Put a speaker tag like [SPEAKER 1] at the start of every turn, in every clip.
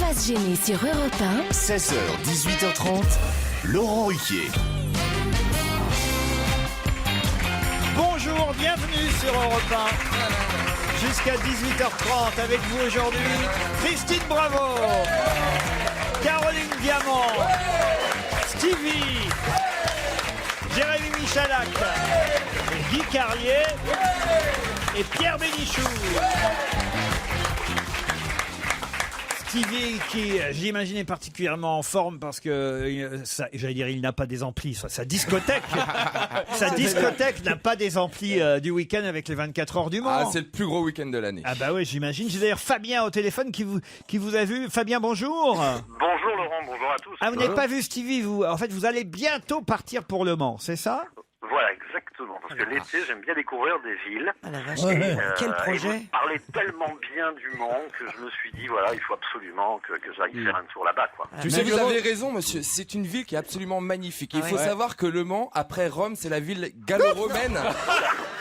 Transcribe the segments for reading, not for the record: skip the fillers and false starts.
[SPEAKER 1] Pas gêné sur Europe 1.
[SPEAKER 2] 16h, 18h30, Laurent Ruquier.
[SPEAKER 3] Bonjour, bienvenue sur Europe 1. Jusqu'à 18h30 avec vous aujourd'hui, Christine Bravo, Caroline Diamant, Stevie, Jérémy Michalak, Guy Carlier et Pierre Bénichou. Stevie qui, j'imagine, est particulièrement en forme parce que, j'allais dire, il n'a pas des amplis. Sa discothèque n'a pas des amplis du week-end avec les 24 heures du Mans.
[SPEAKER 4] Ah, c'est le plus gros week-end de l'année.
[SPEAKER 3] Ah bah oui, j'imagine. J'ai d'ailleurs Fabien au téléphone qui vous a vu. Fabien, bonjour.
[SPEAKER 5] Bonjour Laurent, bonjour à tous.
[SPEAKER 3] Ah, vous n'avez pas vu Stevie, vous. En fait, vous allez bientôt partir pour Le Mans, c'est ça?
[SPEAKER 5] Voilà, exactement. Parce que l'été, j'aime bien découvrir des villes.
[SPEAKER 6] Ah la vache,
[SPEAKER 5] Quel
[SPEAKER 6] projet.
[SPEAKER 5] Vous parlez tellement bien du Mans que je me suis dit, voilà, il faut absolument que j'aille faire un tour là-bas, quoi.
[SPEAKER 4] Tu sais, vous avez raison, monsieur. C'est une ville qui est absolument magnifique. Il faut savoir que Le Mans, après Rome, c'est la ville gallo-romaine.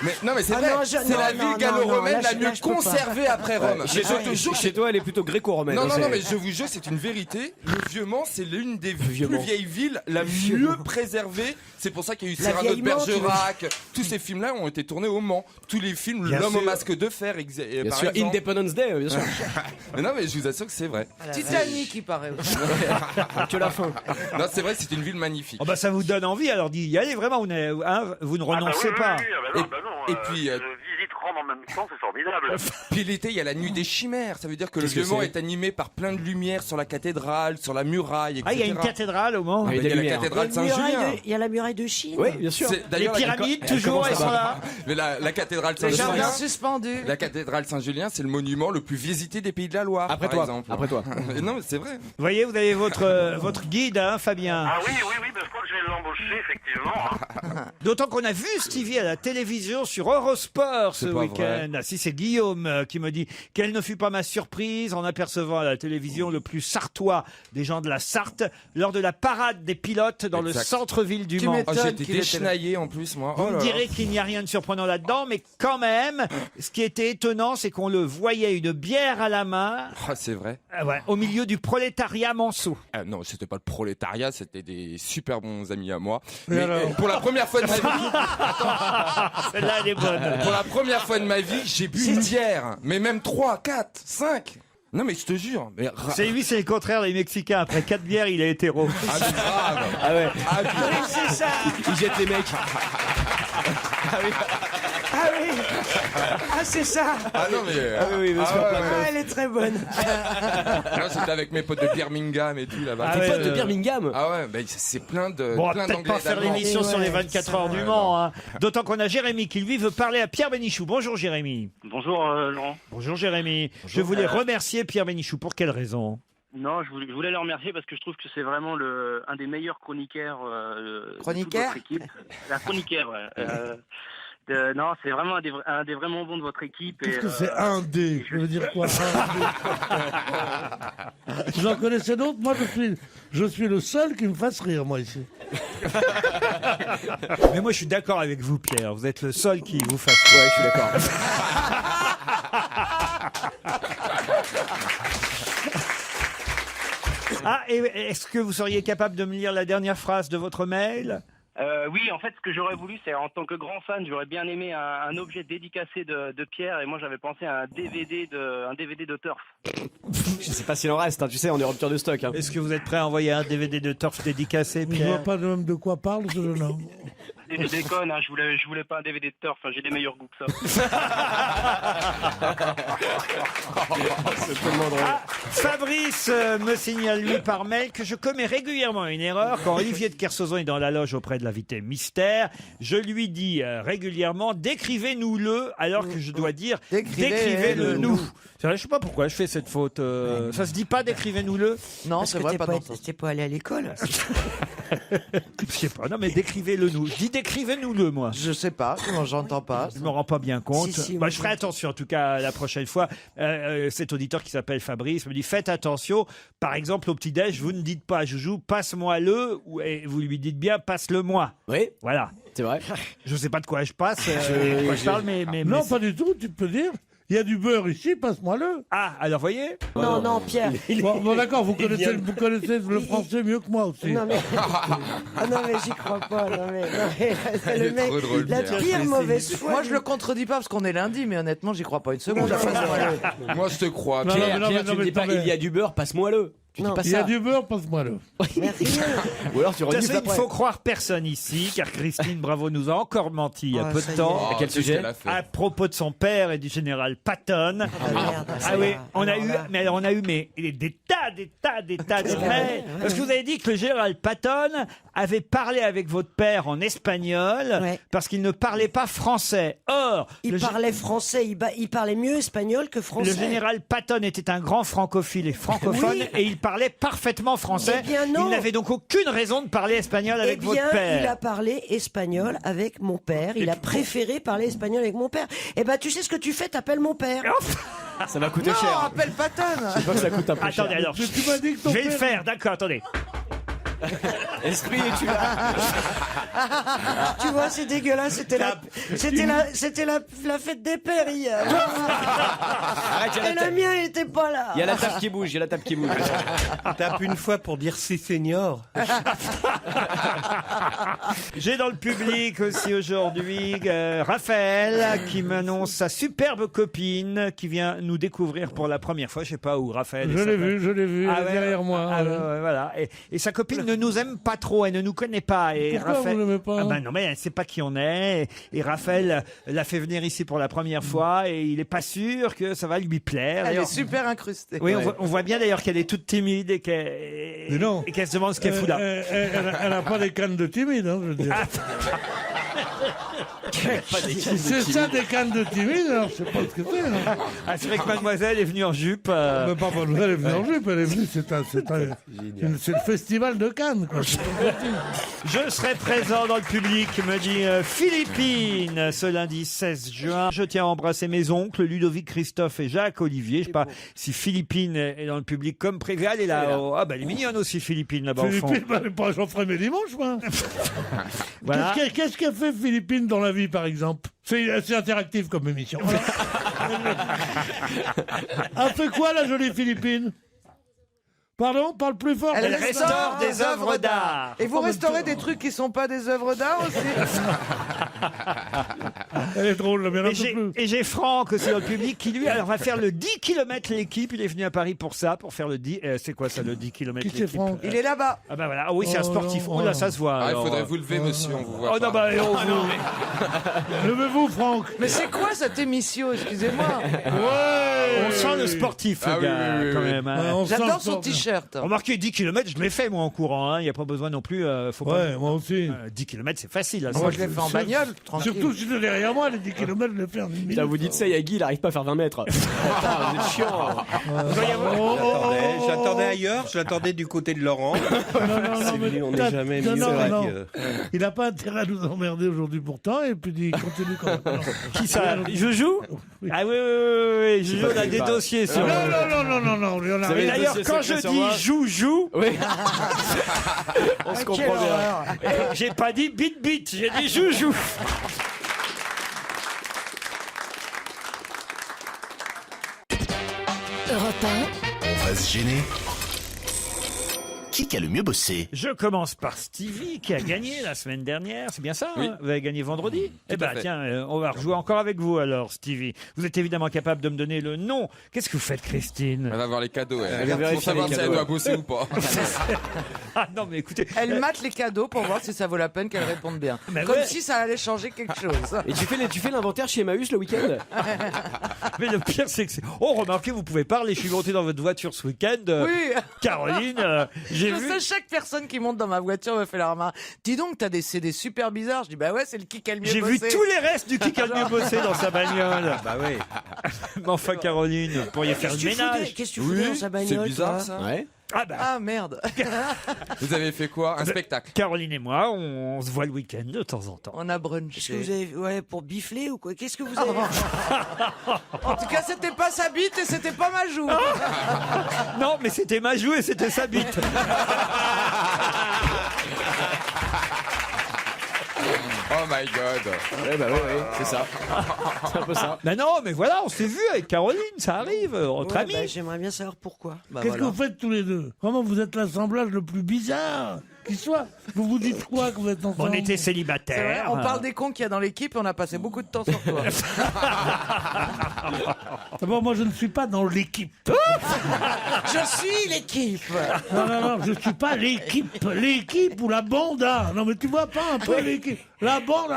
[SPEAKER 4] Mais non, mais c'est vrai. C'est la ville gallo-romaine la mieux conservée après Rome.
[SPEAKER 7] Chez toi, elle est plutôt gréco-romaine.
[SPEAKER 4] Non, mais je vous jure, c'est une vérité. Le Vieux-Mans, c'est l'une des plus vieilles villes, la mieux préservée. C'est pour ça qu'il y a eu Cyrano de Bergerac. Tous ces films-là ont été tournés au Mans. Tous les films,
[SPEAKER 3] Bien
[SPEAKER 4] L'homme
[SPEAKER 3] sûr.
[SPEAKER 4] au masque de fer,
[SPEAKER 7] Bien
[SPEAKER 4] par
[SPEAKER 7] sûr,
[SPEAKER 4] exemple.
[SPEAKER 7] Independence Day, bien sûr.
[SPEAKER 4] Mais non, mais je vous assure que c'est vrai.
[SPEAKER 6] Titanic, il paraît aussi.
[SPEAKER 7] Que la fin.
[SPEAKER 4] Non, c'est vrai, c'est une ville magnifique.
[SPEAKER 3] Oh bah ça vous donne envie alors d'y aller vraiment, vous ne renoncez pas.
[SPEAKER 4] Et puis,
[SPEAKER 5] je visite Rome en même temps, c'est formidable.
[SPEAKER 4] Puis l'été, il y a la nuit des chimères. Ça veut dire que le Vieux-Mans est animé par plein de lumières sur la cathédrale, sur la muraille, etc.
[SPEAKER 3] Ah, il y a une cathédrale au Mans.
[SPEAKER 4] Ah, il y a la cathédrale Saint-Julien.
[SPEAKER 6] Il y a la muraille de Chine.
[SPEAKER 7] Oui, bien sûr.
[SPEAKER 4] C'est-
[SPEAKER 3] Les
[SPEAKER 4] d'ailleurs, la-
[SPEAKER 3] pyramides, toujours, elles sont là.
[SPEAKER 4] Mais la cathédrale
[SPEAKER 6] Les jardins
[SPEAKER 4] Saint-Julien.
[SPEAKER 6] suspendus.
[SPEAKER 4] La cathédrale Saint-Julien, c'est le monument le plus visité des Pays de la Loire.
[SPEAKER 7] Après
[SPEAKER 4] par
[SPEAKER 7] toi.
[SPEAKER 4] exemple.
[SPEAKER 7] Après toi.
[SPEAKER 4] Non, mais c'est vrai.
[SPEAKER 3] Vous voyez, vous avez votre guide, hein, Fabien.
[SPEAKER 5] Ah oui, ben, je crois que je vais l'embaucher, effectivement.
[SPEAKER 3] D'autant qu'on a vu Stevie à la télévision sur Eurosport ce
[SPEAKER 4] C'est pas
[SPEAKER 3] week-end. Ah, si, c'est Guillaume qui me dit quelle ne fut pas ma surprise en apercevant à la télévision le plus sartois des gens de la Sarthe lors de la parade des pilotes dans
[SPEAKER 4] Exact.
[SPEAKER 3] le centre-ville du
[SPEAKER 6] Tu
[SPEAKER 3] Mans.
[SPEAKER 6] m'étonnes.
[SPEAKER 4] Oh, j'ai été
[SPEAKER 6] qu'il était
[SPEAKER 4] déchenaillé en plus, moi.
[SPEAKER 3] Vous
[SPEAKER 4] Oh
[SPEAKER 3] me
[SPEAKER 4] là là.
[SPEAKER 3] direz qu'il n'y a rien de surprenant là-dedans, mais quand même, ce qui était étonnant, c'est qu'on le voyait une bière à la main,
[SPEAKER 4] Ah, c'est vrai.
[SPEAKER 3] au milieu du prolétariat manceau.
[SPEAKER 4] Ah, non, c'était pas le prolétariat, c'était des super bons amis à moi. Mais pour la première fois de ma vie,
[SPEAKER 3] Celle-là, elle est bonne.
[SPEAKER 4] pour la première fois de ma vie, j'ai bu une bière. Mais même 3, 4, 5. Non, mais je te jure. Mais
[SPEAKER 3] C'est lui, c'est le contraire des Mexicains. Après 4 bières, il est hétéro.
[SPEAKER 4] Ah, mais grave.
[SPEAKER 7] Ah ouais.
[SPEAKER 4] Ah, puis-
[SPEAKER 6] C'est ça.
[SPEAKER 7] Ils jettent les mecs.
[SPEAKER 6] Ah oui. Ah, c'est ça.
[SPEAKER 4] Ah non, mais.
[SPEAKER 7] oui, bien sûr.
[SPEAKER 4] ouais.
[SPEAKER 6] Ah, elle est très bonne.
[SPEAKER 4] Non, j'étais avec mes potes de Birmingham et tout là-bas.
[SPEAKER 3] Ah
[SPEAKER 7] Tes
[SPEAKER 3] ouais,
[SPEAKER 7] potes de Birmingham.
[SPEAKER 4] Ah ouais, bah, c'est plein de
[SPEAKER 3] Bon, on va
[SPEAKER 4] plein
[SPEAKER 3] peut-être
[SPEAKER 4] d'anglais.
[SPEAKER 3] pas faire
[SPEAKER 4] d'Allemands.
[SPEAKER 3] l'émission sur les
[SPEAKER 6] Ouais,
[SPEAKER 3] 24
[SPEAKER 6] ça
[SPEAKER 3] heures du
[SPEAKER 4] va.
[SPEAKER 3] Mans. Hein. D'autant qu'on a Jérémy qui, lui, veut parler à Pierre Bénichou. Bonjour, Jérémy.
[SPEAKER 5] Bonjour Laurent.
[SPEAKER 3] Bonjour, Jérémy. Je voulais remercier Pierre Bénichou. Pour quelle raison?
[SPEAKER 5] Non, je voulais le remercier parce que je trouve que c'est vraiment un des meilleurs chroniqueurs de
[SPEAKER 6] Chroniqueur
[SPEAKER 5] toute votre équipe. La chroniqueur, ouais. Non, c'est vraiment un des vraiment bons de votre équipe.
[SPEAKER 8] Qu'est-ce que c'est un dé? Je veux dire quoi? J'en connaissais d'autres. Moi, je suis le seul qui me fasse rire, moi, ici.
[SPEAKER 3] Mais moi, je suis d'accord avec vous, Pierre. Vous êtes le seul qui vous fasse. Ouais, je suis d'accord. Ah, et est-ce que vous seriez capable de me lire la dernière phrase de votre mail?
[SPEAKER 5] Oui, en fait, ce que j'aurais voulu, c'est en tant que grand fan, j'aurais bien aimé un objet dédicacé de Pierre, et moi j'avais pensé à un DVD de Turf.
[SPEAKER 7] Je sais pas s'il en reste, hein. Tu sais, on est en rupture de stock. Hein.
[SPEAKER 3] Est-ce que vous êtes prêt à envoyer un DVD de Turf dédicacé,
[SPEAKER 8] Je vois
[SPEAKER 3] Pierre?
[SPEAKER 8] pas de même de quoi parle ce jeune homme.
[SPEAKER 5] Je déconne, hein, je voulais pas un DVD de Turf, hein, j'ai des meilleurs goûts que ça.
[SPEAKER 7] C'est tellement drôle.
[SPEAKER 3] Ah, Fabrice me signale, lui, par mail, que je commets régulièrement une erreur quand Olivier de Kersauzon est dans la loge auprès de l'invité mystère. Je lui dis régulièrement, décrivez-nous-le, alors que je dois dire, décrivez-le-nous. C'est vrai, je sais pas pourquoi je fais cette faute. Ça se dit pas, décrivez-nous-le?
[SPEAKER 6] Non,
[SPEAKER 9] Parce
[SPEAKER 6] c'est
[SPEAKER 9] que
[SPEAKER 6] vrai, pas dans
[SPEAKER 9] t'es pas allé à l'école.
[SPEAKER 3] Je sais pas, non mais décrivez-le-nous. Je dis décrivez-nous-le, moi.
[SPEAKER 6] Je sais pas, comment j'entends pas.
[SPEAKER 3] Je me rends pas bien compte.
[SPEAKER 9] Si,
[SPEAKER 3] Bah,
[SPEAKER 9] moi,
[SPEAKER 3] je ferai attention en tout cas la prochaine fois. Cet auditeur qui s'appelle Fabrice me dit faites attention. Par exemple au petit-déj, vous ne dites pas Joujou, passe-moi-le, et vous lui dites bien passe-le-moi.
[SPEAKER 7] Oui,
[SPEAKER 3] Voilà.
[SPEAKER 7] c'est vrai.
[SPEAKER 3] Je sais pas de quoi je passe, de quoi je parle, mais
[SPEAKER 8] Non, pas du tout. Tu peux dire, Il y a du beurre ici, passe-moi-le.
[SPEAKER 3] Ah, alors voyez.
[SPEAKER 6] Non, Pierre.
[SPEAKER 8] Bon, d'accord, vous connaissez le français mieux que moi aussi.
[SPEAKER 6] Non, mais, non, mais j'y crois pas. Non, mais,
[SPEAKER 4] Il
[SPEAKER 6] le
[SPEAKER 4] est
[SPEAKER 6] mec,
[SPEAKER 4] trop drôle,
[SPEAKER 6] la
[SPEAKER 4] Pierre.
[SPEAKER 6] pire mauvaise foi.
[SPEAKER 9] Moi, je le contredis pas parce qu'on est lundi, mais honnêtement, j'y crois pas une seconde.
[SPEAKER 4] Moi, je te crois.
[SPEAKER 8] Non,
[SPEAKER 4] Pierre.
[SPEAKER 8] non,
[SPEAKER 7] Pierre,
[SPEAKER 8] mais
[SPEAKER 7] tu me dis pas
[SPEAKER 8] attendez.
[SPEAKER 7] il y a du beurre, passe-moi-le. Tu dis
[SPEAKER 6] Non.
[SPEAKER 7] pas
[SPEAKER 8] Il y a
[SPEAKER 7] ça.
[SPEAKER 8] du beurre, passe-moi-le.
[SPEAKER 6] Mais rien.
[SPEAKER 7] Ou alors tu
[SPEAKER 3] De toute
[SPEAKER 7] redis
[SPEAKER 3] façon, il ne
[SPEAKER 7] après.
[SPEAKER 3] faut croire personne ici, car Christine Bravo nous a encore menti il y a
[SPEAKER 6] Ah,
[SPEAKER 3] peu
[SPEAKER 6] ça
[SPEAKER 3] de
[SPEAKER 6] y est.
[SPEAKER 3] temps.
[SPEAKER 7] À quel
[SPEAKER 4] qu'est-ce
[SPEAKER 7] sujet
[SPEAKER 4] qu'elle a fait
[SPEAKER 3] À propos de son père et du général Patton.
[SPEAKER 6] Ah, merde.
[SPEAKER 3] Ah oui, on a
[SPEAKER 6] Alors
[SPEAKER 3] eu,
[SPEAKER 6] là.
[SPEAKER 3] mais alors on a eu des tas de mails. Parce que vous avez dit que le général Patton avait parlé avec votre père en espagnol
[SPEAKER 6] Ouais.
[SPEAKER 3] parce qu'il ne parlait pas français. Or,
[SPEAKER 6] Il parlait français, il parlait mieux espagnol que français.
[SPEAKER 3] le général Patton était un grand francophile et francophone
[SPEAKER 6] Oui.
[SPEAKER 3] et il parlait parfaitement français.
[SPEAKER 6] Eh bien, non.
[SPEAKER 3] Il n'avait donc aucune raison de parler espagnol avec
[SPEAKER 6] Eh bien,
[SPEAKER 3] votre père.
[SPEAKER 6] il a parlé espagnol avec mon père. Il a préféré parler espagnol avec mon père. Eh ben, tu sais ce que tu fais, t'appelles mon père.
[SPEAKER 7] Ça va coûter
[SPEAKER 9] Non,
[SPEAKER 7] cher.
[SPEAKER 9] appelle Patton.
[SPEAKER 7] Je vois que ça coûte un peu cher.
[SPEAKER 3] Attendez, alors,
[SPEAKER 8] Mais tu m'as dit que ton
[SPEAKER 3] je vais le
[SPEAKER 8] père-
[SPEAKER 3] faire, d'accord, attendez.
[SPEAKER 7] Esprit, es-tu là?
[SPEAKER 6] Tu vois, c'est dégueulasse. C'était la fête des pères hier.
[SPEAKER 7] Arrête, il y a
[SPEAKER 6] Et
[SPEAKER 7] la
[SPEAKER 6] le mien, il était pas là.
[SPEAKER 7] Il y a la table qui bouge, il y a la table qui bouge.
[SPEAKER 10] Tape une fois pour dire si senior.
[SPEAKER 3] J'ai dans le public aussi aujourd'hui Raphaël qui m'annonce sa superbe copine qui vient nous découvrir pour la première fois. Je sais pas où Raphaël.
[SPEAKER 8] Je l'ai vu, elle est
[SPEAKER 3] ouais,
[SPEAKER 8] derrière moi.
[SPEAKER 3] ah,
[SPEAKER 8] ouais.
[SPEAKER 3] ouais, voilà. Et sa copine ne nous aime pas trop, elle ne nous connaît pas. Et
[SPEAKER 8] Pourquoi
[SPEAKER 3] Raphaël...
[SPEAKER 8] vous l'aimez pas
[SPEAKER 3] Ah ben non, mais elle sait pas qui on est. Et Raphaël l'a fait venir ici pour la première fois et il est pas sûr que ça va lui plaire.
[SPEAKER 9] Elle est
[SPEAKER 3] D'ailleurs-
[SPEAKER 9] super incrustée.
[SPEAKER 3] Oui, on voit bien d'ailleurs qu'elle est toute timide et qu'elle
[SPEAKER 8] Mais non.
[SPEAKER 3] et qu'elle se demande ce qu'elle fout là.
[SPEAKER 8] Elle n'a pas des cannes de timide, hein, je veux dire. Si c'est ça des cannes de timide, alors je sais pas ce que c'est. Hein.
[SPEAKER 3] Ah, c'est vrai que mademoiselle est venue en jupe.
[SPEAKER 8] Mais pas elle est venue en jupe, elle est venue, c'est le festival de Cannes, quoi.
[SPEAKER 3] Je serai présent dans le public, me dit Philippine, ce lundi 16 juin. Je tiens à embrasser mes oncles, Ludovic, Christophe et Jacques Olivier. Je sais pas si Philippine est dans le public comme prévu. Elle est là. Oh, ah, bah, elle est mignonne aussi, Philippine, là-bas au fond.
[SPEAKER 8] Philippine, j'en ferai mes dimanches, moi.
[SPEAKER 3] Voilà.
[SPEAKER 8] Qu'est-ce qu'a fait Philippine dans la vie, par exemple? C'est interactif comme émission. A fait quoi, la jolie Philippine? Pardon? Parle plus fort.
[SPEAKER 3] Elle restaure des œuvres d'art.
[SPEAKER 9] Et vous restaurez des trucs qui sont pas des œuvres d'art aussi?
[SPEAKER 8] Elle est drôle, la mienne un
[SPEAKER 3] Et
[SPEAKER 8] peu
[SPEAKER 3] j'ai-
[SPEAKER 8] plus.
[SPEAKER 3] et j'ai Franck aussi dans le public qui lui alors va faire le 10 km l'équipe. Il est venu à Paris pour ça, pour faire le 10. C'est quoi ça, le 10 km
[SPEAKER 8] Qui c'est,
[SPEAKER 3] l'équipe?
[SPEAKER 8] Franck?
[SPEAKER 9] Il est là-bas.
[SPEAKER 3] Ah bah voilà. Ah oui, c'est un
[SPEAKER 8] Oh
[SPEAKER 3] sportif.
[SPEAKER 8] non,
[SPEAKER 3] Oh là,
[SPEAKER 8] oh
[SPEAKER 3] ça se voit.
[SPEAKER 4] Ah, il
[SPEAKER 3] alors.
[SPEAKER 4] faudrait vous lever, monsieur, on vous voit
[SPEAKER 3] Oh non,
[SPEAKER 4] pas.
[SPEAKER 3] bah, on
[SPEAKER 8] Levez-vous, Franck.
[SPEAKER 9] Mais c'est quoi cette émission? Excusez-moi.
[SPEAKER 3] On sent le sportif, le
[SPEAKER 4] Ah oui,
[SPEAKER 3] gars,
[SPEAKER 4] oui, oui,
[SPEAKER 3] quand
[SPEAKER 4] oui.
[SPEAKER 3] même. hein.
[SPEAKER 8] Ouais, on sent
[SPEAKER 9] J'adore
[SPEAKER 8] le
[SPEAKER 9] son
[SPEAKER 8] sport.
[SPEAKER 9] t-shirt.
[SPEAKER 3] Remarquez, 10 km, je l'ai fait moi en courant. Il n'y a pas besoin non plus. Faut pas...
[SPEAKER 8] Ouais, moi aussi.
[SPEAKER 3] 10 km, c'est facile. Là,
[SPEAKER 9] Moi,
[SPEAKER 3] ça.
[SPEAKER 9] je l'ai fait en bagnole, tranquille.
[SPEAKER 8] Surtout si t'es derrière moi, les 10 km, je les fais en une minute.
[SPEAKER 7] Putain, vous dites ça, il y a Guy, il arrive pas à faire 20 mètres. Putain, vous êtes chiant.
[SPEAKER 10] J'attendais ailleurs, je l'attendais du côté de Laurent. C'est venu, on n'est jamais mieux.
[SPEAKER 8] Il n'a pas intérêt à nous emmerder aujourd'hui pourtant, et puis il continue quand même.
[SPEAKER 3] Qui ça Joujou
[SPEAKER 8] Oui.
[SPEAKER 3] Ah oui. Joujou, on a des dossiers sur.
[SPEAKER 8] Non, on
[SPEAKER 3] Et
[SPEAKER 8] a rien.
[SPEAKER 3] d'ailleurs,
[SPEAKER 7] dossiers
[SPEAKER 3] quand je
[SPEAKER 7] secrets sur moi
[SPEAKER 3] dis joujou,
[SPEAKER 7] Oui. On se comprend bien.
[SPEAKER 3] j'ai pas dit bit, j'ai dit joujou.
[SPEAKER 1] Europe
[SPEAKER 2] On va se gêner. Qui a le mieux bossé?
[SPEAKER 3] Je commence par Stevie qui a gagné la semaine dernière. C'est bien ça
[SPEAKER 4] Oui.
[SPEAKER 3] Vous avez gagné vendredi Eh ben
[SPEAKER 4] à fait.
[SPEAKER 3] tiens, on va rejouer encore avec vous alors, Stevie. Vous êtes évidemment capable de me donner le nom. Qu'est-ce que vous faites, Christine
[SPEAKER 4] Elle va voir les cadeaux.
[SPEAKER 7] Elle va
[SPEAKER 4] Pour
[SPEAKER 7] vérifier
[SPEAKER 4] savoir
[SPEAKER 7] les
[SPEAKER 4] si elle
[SPEAKER 7] cadeaux.
[SPEAKER 4] doit bosser ou pas.
[SPEAKER 3] Ah non, mais écoutez.
[SPEAKER 9] Elle mate les cadeaux pour voir si ça vaut la peine qu'elle réponde bien.
[SPEAKER 3] Mais
[SPEAKER 9] Comme
[SPEAKER 3] ouais.
[SPEAKER 9] si ça allait changer quelque chose.
[SPEAKER 7] Et tu fais l'inventaire chez Emmaüs le week-end?
[SPEAKER 3] Mais le pire, c'est que c'est. Oh, remarquez, vous pouvez parler. Je suis monté dans votre voiture ce week-end.
[SPEAKER 9] Oui.
[SPEAKER 3] Caroline, j'ai
[SPEAKER 9] Je
[SPEAKER 3] vu.
[SPEAKER 9] sais, chaque personne qui monte dans ma voiture me fait la remarque. Dis donc, t'as des CD super bizarres. Je dis, bah ouais, c'est le qui a le mieux
[SPEAKER 3] J'ai vu
[SPEAKER 9] bossé.
[SPEAKER 3] tous les restes du qui a le mieux bossé dans sa bagnole.
[SPEAKER 10] Bah oui.
[SPEAKER 3] Mais enfin, Caroline, vous pourriez faire le ménage.
[SPEAKER 6] Qu'est-ce que tu foutais dans sa bagnole?
[SPEAKER 4] c'est bizarre
[SPEAKER 6] toi
[SPEAKER 4] ça.
[SPEAKER 7] Ouais.
[SPEAKER 3] Ah bah,
[SPEAKER 9] Ah merde.
[SPEAKER 4] Vous avez fait quoi? Un spectacle?
[SPEAKER 3] Caroline et moi, on se voit le week-end de temps en temps.
[SPEAKER 9] On a
[SPEAKER 6] Est-ce que
[SPEAKER 9] brunché.
[SPEAKER 6] vous avez, ouais, pour bifler ou quoi? Qu'est-ce que vous avez?
[SPEAKER 9] En tout cas, c'était pas sa bite et c'était pas ma joue.
[SPEAKER 3] Non, mais c'était ma joue et c'était sa bite.
[SPEAKER 4] Oh my god.
[SPEAKER 7] Ouais, c'est ça. C'est un peu ça.
[SPEAKER 3] Ben non, mais voilà, on s'est vu avec Caroline, ça arrive, entre
[SPEAKER 6] Ouais,
[SPEAKER 3] amis.
[SPEAKER 6] bah, j'aimerais bien savoir pourquoi.
[SPEAKER 8] Qu'est-ce que vous faites tous les deux? Comment vous êtes l'assemblage le plus bizarre qui soit? Vous vous dites quoi que vous êtes ensemble?
[SPEAKER 3] On était
[SPEAKER 9] C'est vrai,
[SPEAKER 3] célibataires.
[SPEAKER 9] on parle des cons qu'il y a dans l'équipe et on a passé beaucoup de temps sur toi.
[SPEAKER 8] D'abord, moi je ne suis pas dans l'équipe.
[SPEAKER 9] Je suis l'équipe.
[SPEAKER 8] Non, je suis pas l'équipe. L'équipe ou la bande. Non, mais tu vois pas un peu l'équipe. La bande.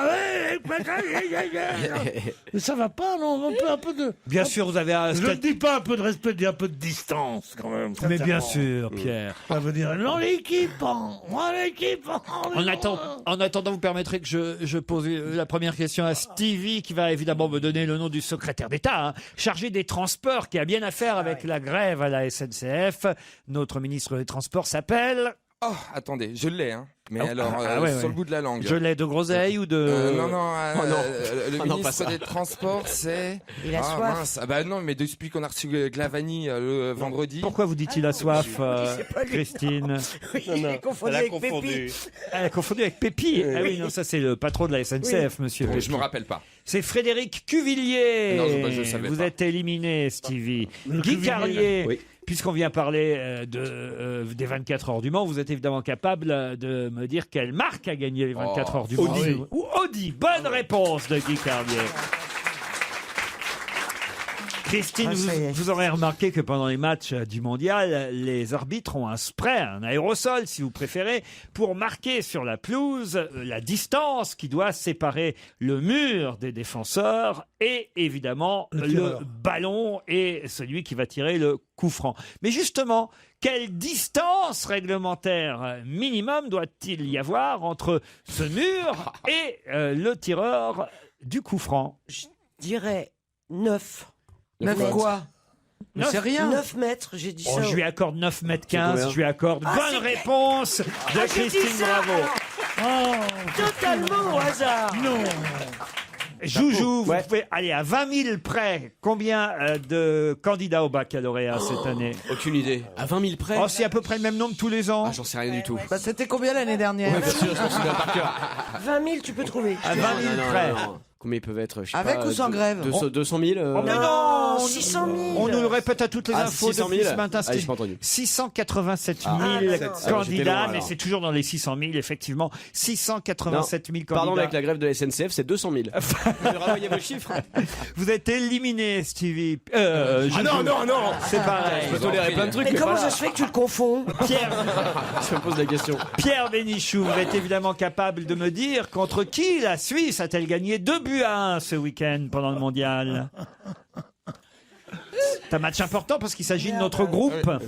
[SPEAKER 8] Mais ça va pas, non? Un peu de.
[SPEAKER 3] Bien sûr, vous avez un
[SPEAKER 8] Je ne dis pas un peu de respect, je dis un peu de distance quand même.
[SPEAKER 3] Mais bien
[SPEAKER 8] sincèrement.
[SPEAKER 3] sûr, Pierre.
[SPEAKER 8] Ça veut dire non, l'équipe. Moi, l'équipe.
[SPEAKER 3] En attendant, vous permettrez que je pose la première question à Stevie, qui va évidemment me donner le nom du secrétaire d'État, chargé des transports, qui a bien à faire avec la grève à la SNCF. Notre ministre des Transports s'appelle...
[SPEAKER 4] Oh, attendez, je l'ai, hein. Mais alors,
[SPEAKER 3] ouais,
[SPEAKER 4] sur le bout de la langue.
[SPEAKER 3] Je l'ai de groseille ou de...
[SPEAKER 4] Non, le
[SPEAKER 7] pas
[SPEAKER 4] ministre
[SPEAKER 7] ça.
[SPEAKER 4] des Transports, c'est...
[SPEAKER 6] Il a soif.
[SPEAKER 4] Mince. Ah bah non, mais depuis qu'on a reçu Glavani le vendredi...
[SPEAKER 3] Pourquoi vous dites il a soif, Christine?
[SPEAKER 6] Oui, il est confondu avec Pépi.
[SPEAKER 3] Elle a confondu avec Pépi. Ah oui, non, ça c'est le patron de la SNCF, monsieur.
[SPEAKER 4] Bon,
[SPEAKER 3] Pépi.
[SPEAKER 4] je me rappelle pas.
[SPEAKER 3] C'est Frédéric Cuvillier.
[SPEAKER 4] Non, je savais
[SPEAKER 3] Vous
[SPEAKER 4] pas.
[SPEAKER 3] êtes éliminé, Stevie. Guy
[SPEAKER 8] Cuvillier,
[SPEAKER 3] Carlier.
[SPEAKER 10] oui.
[SPEAKER 3] Puisqu'on vient parler des 24 heures du Mans, vous êtes évidemment capable de me dire quelle marque a gagné les 24 heures du Mans.
[SPEAKER 8] Audi.
[SPEAKER 3] Ou Audi. Bonne réponse de Guy Carlier. Christine,
[SPEAKER 6] Ah, ça y est.
[SPEAKER 3] vous aurez remarqué que pendant les matchs du mondial, les arbitres ont un spray, un aérosol si vous préférez, pour marquer sur la pelouse la distance qui doit séparer le mur des défenseurs et évidemment
[SPEAKER 8] Le
[SPEAKER 3] le
[SPEAKER 8] tireur.
[SPEAKER 3] ballon et celui qui va tirer le coup franc. Mais justement, quelle distance réglementaire minimum doit-il y avoir entre ce mur et le tireur du coup franc?
[SPEAKER 6] Je dirais 9.
[SPEAKER 9] 9 quoi? Mais c'est rien.
[SPEAKER 6] 9 mètres, j'ai dit
[SPEAKER 3] Oh,
[SPEAKER 6] ça.
[SPEAKER 3] je lui accorde 9 mètres
[SPEAKER 7] C'est
[SPEAKER 3] 15,
[SPEAKER 7] combien
[SPEAKER 3] je lui accorde.
[SPEAKER 6] Ah,
[SPEAKER 3] Bonne
[SPEAKER 6] c'est-
[SPEAKER 3] réponse de
[SPEAKER 6] j'ai dit
[SPEAKER 3] Christine
[SPEAKER 6] ça,
[SPEAKER 3] Bravo.
[SPEAKER 8] Oh,
[SPEAKER 6] Totalement au hasard.
[SPEAKER 8] non.
[SPEAKER 3] Joujou, vous
[SPEAKER 7] Ouais.
[SPEAKER 3] pouvez aller à 20 000 près. Combien de candidats au baccalauréat cette année?
[SPEAKER 7] Aucune idée. À 20 000 près?
[SPEAKER 3] Oh, c'est à peu près le même nombre tous les ans.
[SPEAKER 7] Ah, j'en sais rien du tout.
[SPEAKER 9] Bah, c'était combien l'année dernière?
[SPEAKER 7] Ouais, bien sûr, je m'en souviens par cœur.
[SPEAKER 6] 20 000, tu peux trouver.
[SPEAKER 3] À 20 000 près.
[SPEAKER 7] Combien ils peuvent être? Je sais
[SPEAKER 9] Avec
[SPEAKER 7] pas,
[SPEAKER 9] ou sans grève?
[SPEAKER 7] 200 000
[SPEAKER 3] Oh, mais non,
[SPEAKER 6] 600 000.
[SPEAKER 3] On nous le répète à toutes les
[SPEAKER 7] Ah,
[SPEAKER 3] infos
[SPEAKER 7] 600 000.
[SPEAKER 3] depuis ce matin.
[SPEAKER 7] Ah, j'ai pas entendu.
[SPEAKER 3] 687 000
[SPEAKER 6] d'accord.
[SPEAKER 7] j'étais
[SPEAKER 3] candidats,
[SPEAKER 7] loin,
[SPEAKER 3] mais
[SPEAKER 7] alors.
[SPEAKER 3] c'est toujours dans les 600 000, effectivement. 687 000 candidats.
[SPEAKER 7] Pardon, avec la grève de la SNCF, c'est 200 000. Revoyez vos chiffres.
[SPEAKER 3] Vous êtes éliminé, Stevie.
[SPEAKER 7] Non,
[SPEAKER 3] C'est pareil.
[SPEAKER 7] Je peux tolérer plein de trucs,
[SPEAKER 6] Mais
[SPEAKER 7] mais
[SPEAKER 6] comment
[SPEAKER 7] pas
[SPEAKER 6] ça
[SPEAKER 7] là.
[SPEAKER 6] se fait que tu le confonds?
[SPEAKER 3] Pierre,
[SPEAKER 7] Je me pose la question.
[SPEAKER 3] Pierre Bénichou, vous êtes évidemment capable de me dire contre qui la Suisse a-t-elle gagné 2-1 ce week-end pendant le mondial? C'est un match important parce qu'il s'agit de notre groupe.
[SPEAKER 4] Donc,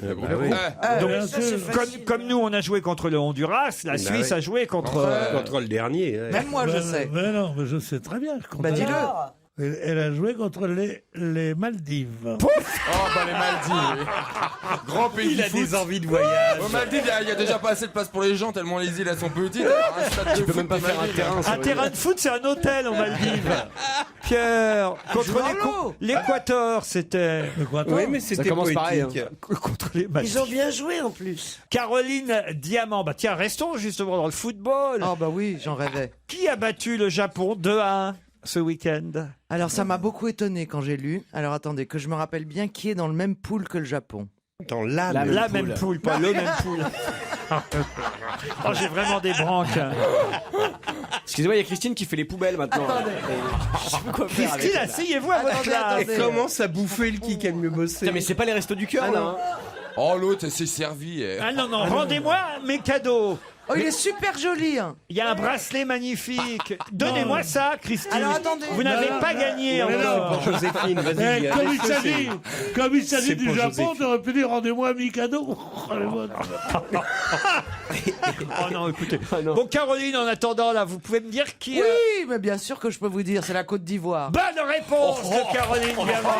[SPEAKER 8] Bien
[SPEAKER 6] ça, c'est
[SPEAKER 8] sûr.
[SPEAKER 6] facile.
[SPEAKER 3] Comme nous, on a joué contre le Honduras, la Suisse
[SPEAKER 10] oui.
[SPEAKER 3] a joué contre...
[SPEAKER 10] Contre le dernier. ouais.
[SPEAKER 9] Même moi, je sais.
[SPEAKER 8] Mais non, mais je sais très bien.
[SPEAKER 9] Bah, dis-le.
[SPEAKER 8] Elle a joué contre les Maldives.
[SPEAKER 4] oh, bah les Maldives. Grand pays du foot.
[SPEAKER 10] envies de voyage.
[SPEAKER 4] Aux Maldives, il y a déjà pas assez de place pour les gens, tellement les îles elles sont petites. Alors, un stade de
[SPEAKER 7] Tu peux
[SPEAKER 4] foot
[SPEAKER 7] même pas
[SPEAKER 4] des
[SPEAKER 7] faire un
[SPEAKER 4] Maldives.
[SPEAKER 7] terrain. ça
[SPEAKER 3] Un
[SPEAKER 7] veut
[SPEAKER 3] terrain
[SPEAKER 7] dire.
[SPEAKER 3] de foot, c'est un hôtel en Maldives. Pierre, contre
[SPEAKER 9] Joue dans l'eau.
[SPEAKER 3] l'Équateur, c'était...
[SPEAKER 8] Mais quoi,
[SPEAKER 10] Oui, mais c'était
[SPEAKER 7] commence pareil,
[SPEAKER 10] poétique.
[SPEAKER 3] Contre les
[SPEAKER 6] Ils
[SPEAKER 3] Maldives.
[SPEAKER 6] ont bien joué en plus.
[SPEAKER 3] Caroline Diamant. Bah tiens, restons justement dans le football.
[SPEAKER 9] Oh bah oui, j'en rêvais.
[SPEAKER 3] Qui a battu le Japon 2-1 ce week-end?
[SPEAKER 9] Alors ça m'a beaucoup étonné quand j'ai lu. Alors attendez, que je me rappelle bien qui est dans le même pool que le Japon.
[SPEAKER 10] Dans la
[SPEAKER 7] La
[SPEAKER 10] même
[SPEAKER 3] La
[SPEAKER 7] poule.
[SPEAKER 3] même poule, pas le même poule. Oh, j'ai vraiment des branques.
[SPEAKER 7] Excusez-moi, il y a Christine qui fait les poubelles maintenant.
[SPEAKER 9] Attendez.
[SPEAKER 7] Je sais pas quoi faire avec
[SPEAKER 3] Christine,
[SPEAKER 7] elle, là.
[SPEAKER 3] asseyez-vous à votre
[SPEAKER 9] Attendez,
[SPEAKER 3] place.
[SPEAKER 9] attendez.
[SPEAKER 10] Commence à bouffer le qui aime mieux bosser.
[SPEAKER 7] Putain, mais c'est pas les restos du cœur,
[SPEAKER 10] Ah,
[SPEAKER 7] là.
[SPEAKER 10] non.
[SPEAKER 7] hein.
[SPEAKER 4] Oh, l'autre, elle s'est servie.
[SPEAKER 3] Ah non, non, rendez-moi mes cadeaux.
[SPEAKER 9] Oh, il est super joli. Hein.
[SPEAKER 3] Il y a un bracelet magnifique. Donnez-moi ça, Christine.
[SPEAKER 9] Alors, attendez.
[SPEAKER 3] Vous n'avez
[SPEAKER 8] Non,
[SPEAKER 3] pas
[SPEAKER 8] non,
[SPEAKER 3] gagné
[SPEAKER 8] non,
[SPEAKER 3] encore.
[SPEAKER 10] Pour Joséphine, vas-y.
[SPEAKER 8] Eh, comme il s'agit
[SPEAKER 10] c'est
[SPEAKER 8] du
[SPEAKER 10] pour
[SPEAKER 8] Japon,
[SPEAKER 10] Joséphine.
[SPEAKER 8] t'aurais pu dire rendez-moi mi cadeau.
[SPEAKER 3] Oh non, écoutez.
[SPEAKER 7] Ah, non.
[SPEAKER 3] Bon, Caroline, en attendant, là, vous pouvez me dire qui...
[SPEAKER 9] Oui, mais bien sûr que je peux vous dire, c'est la Côte d'Ivoire.
[SPEAKER 3] Bonne réponse de Caroline Diamant.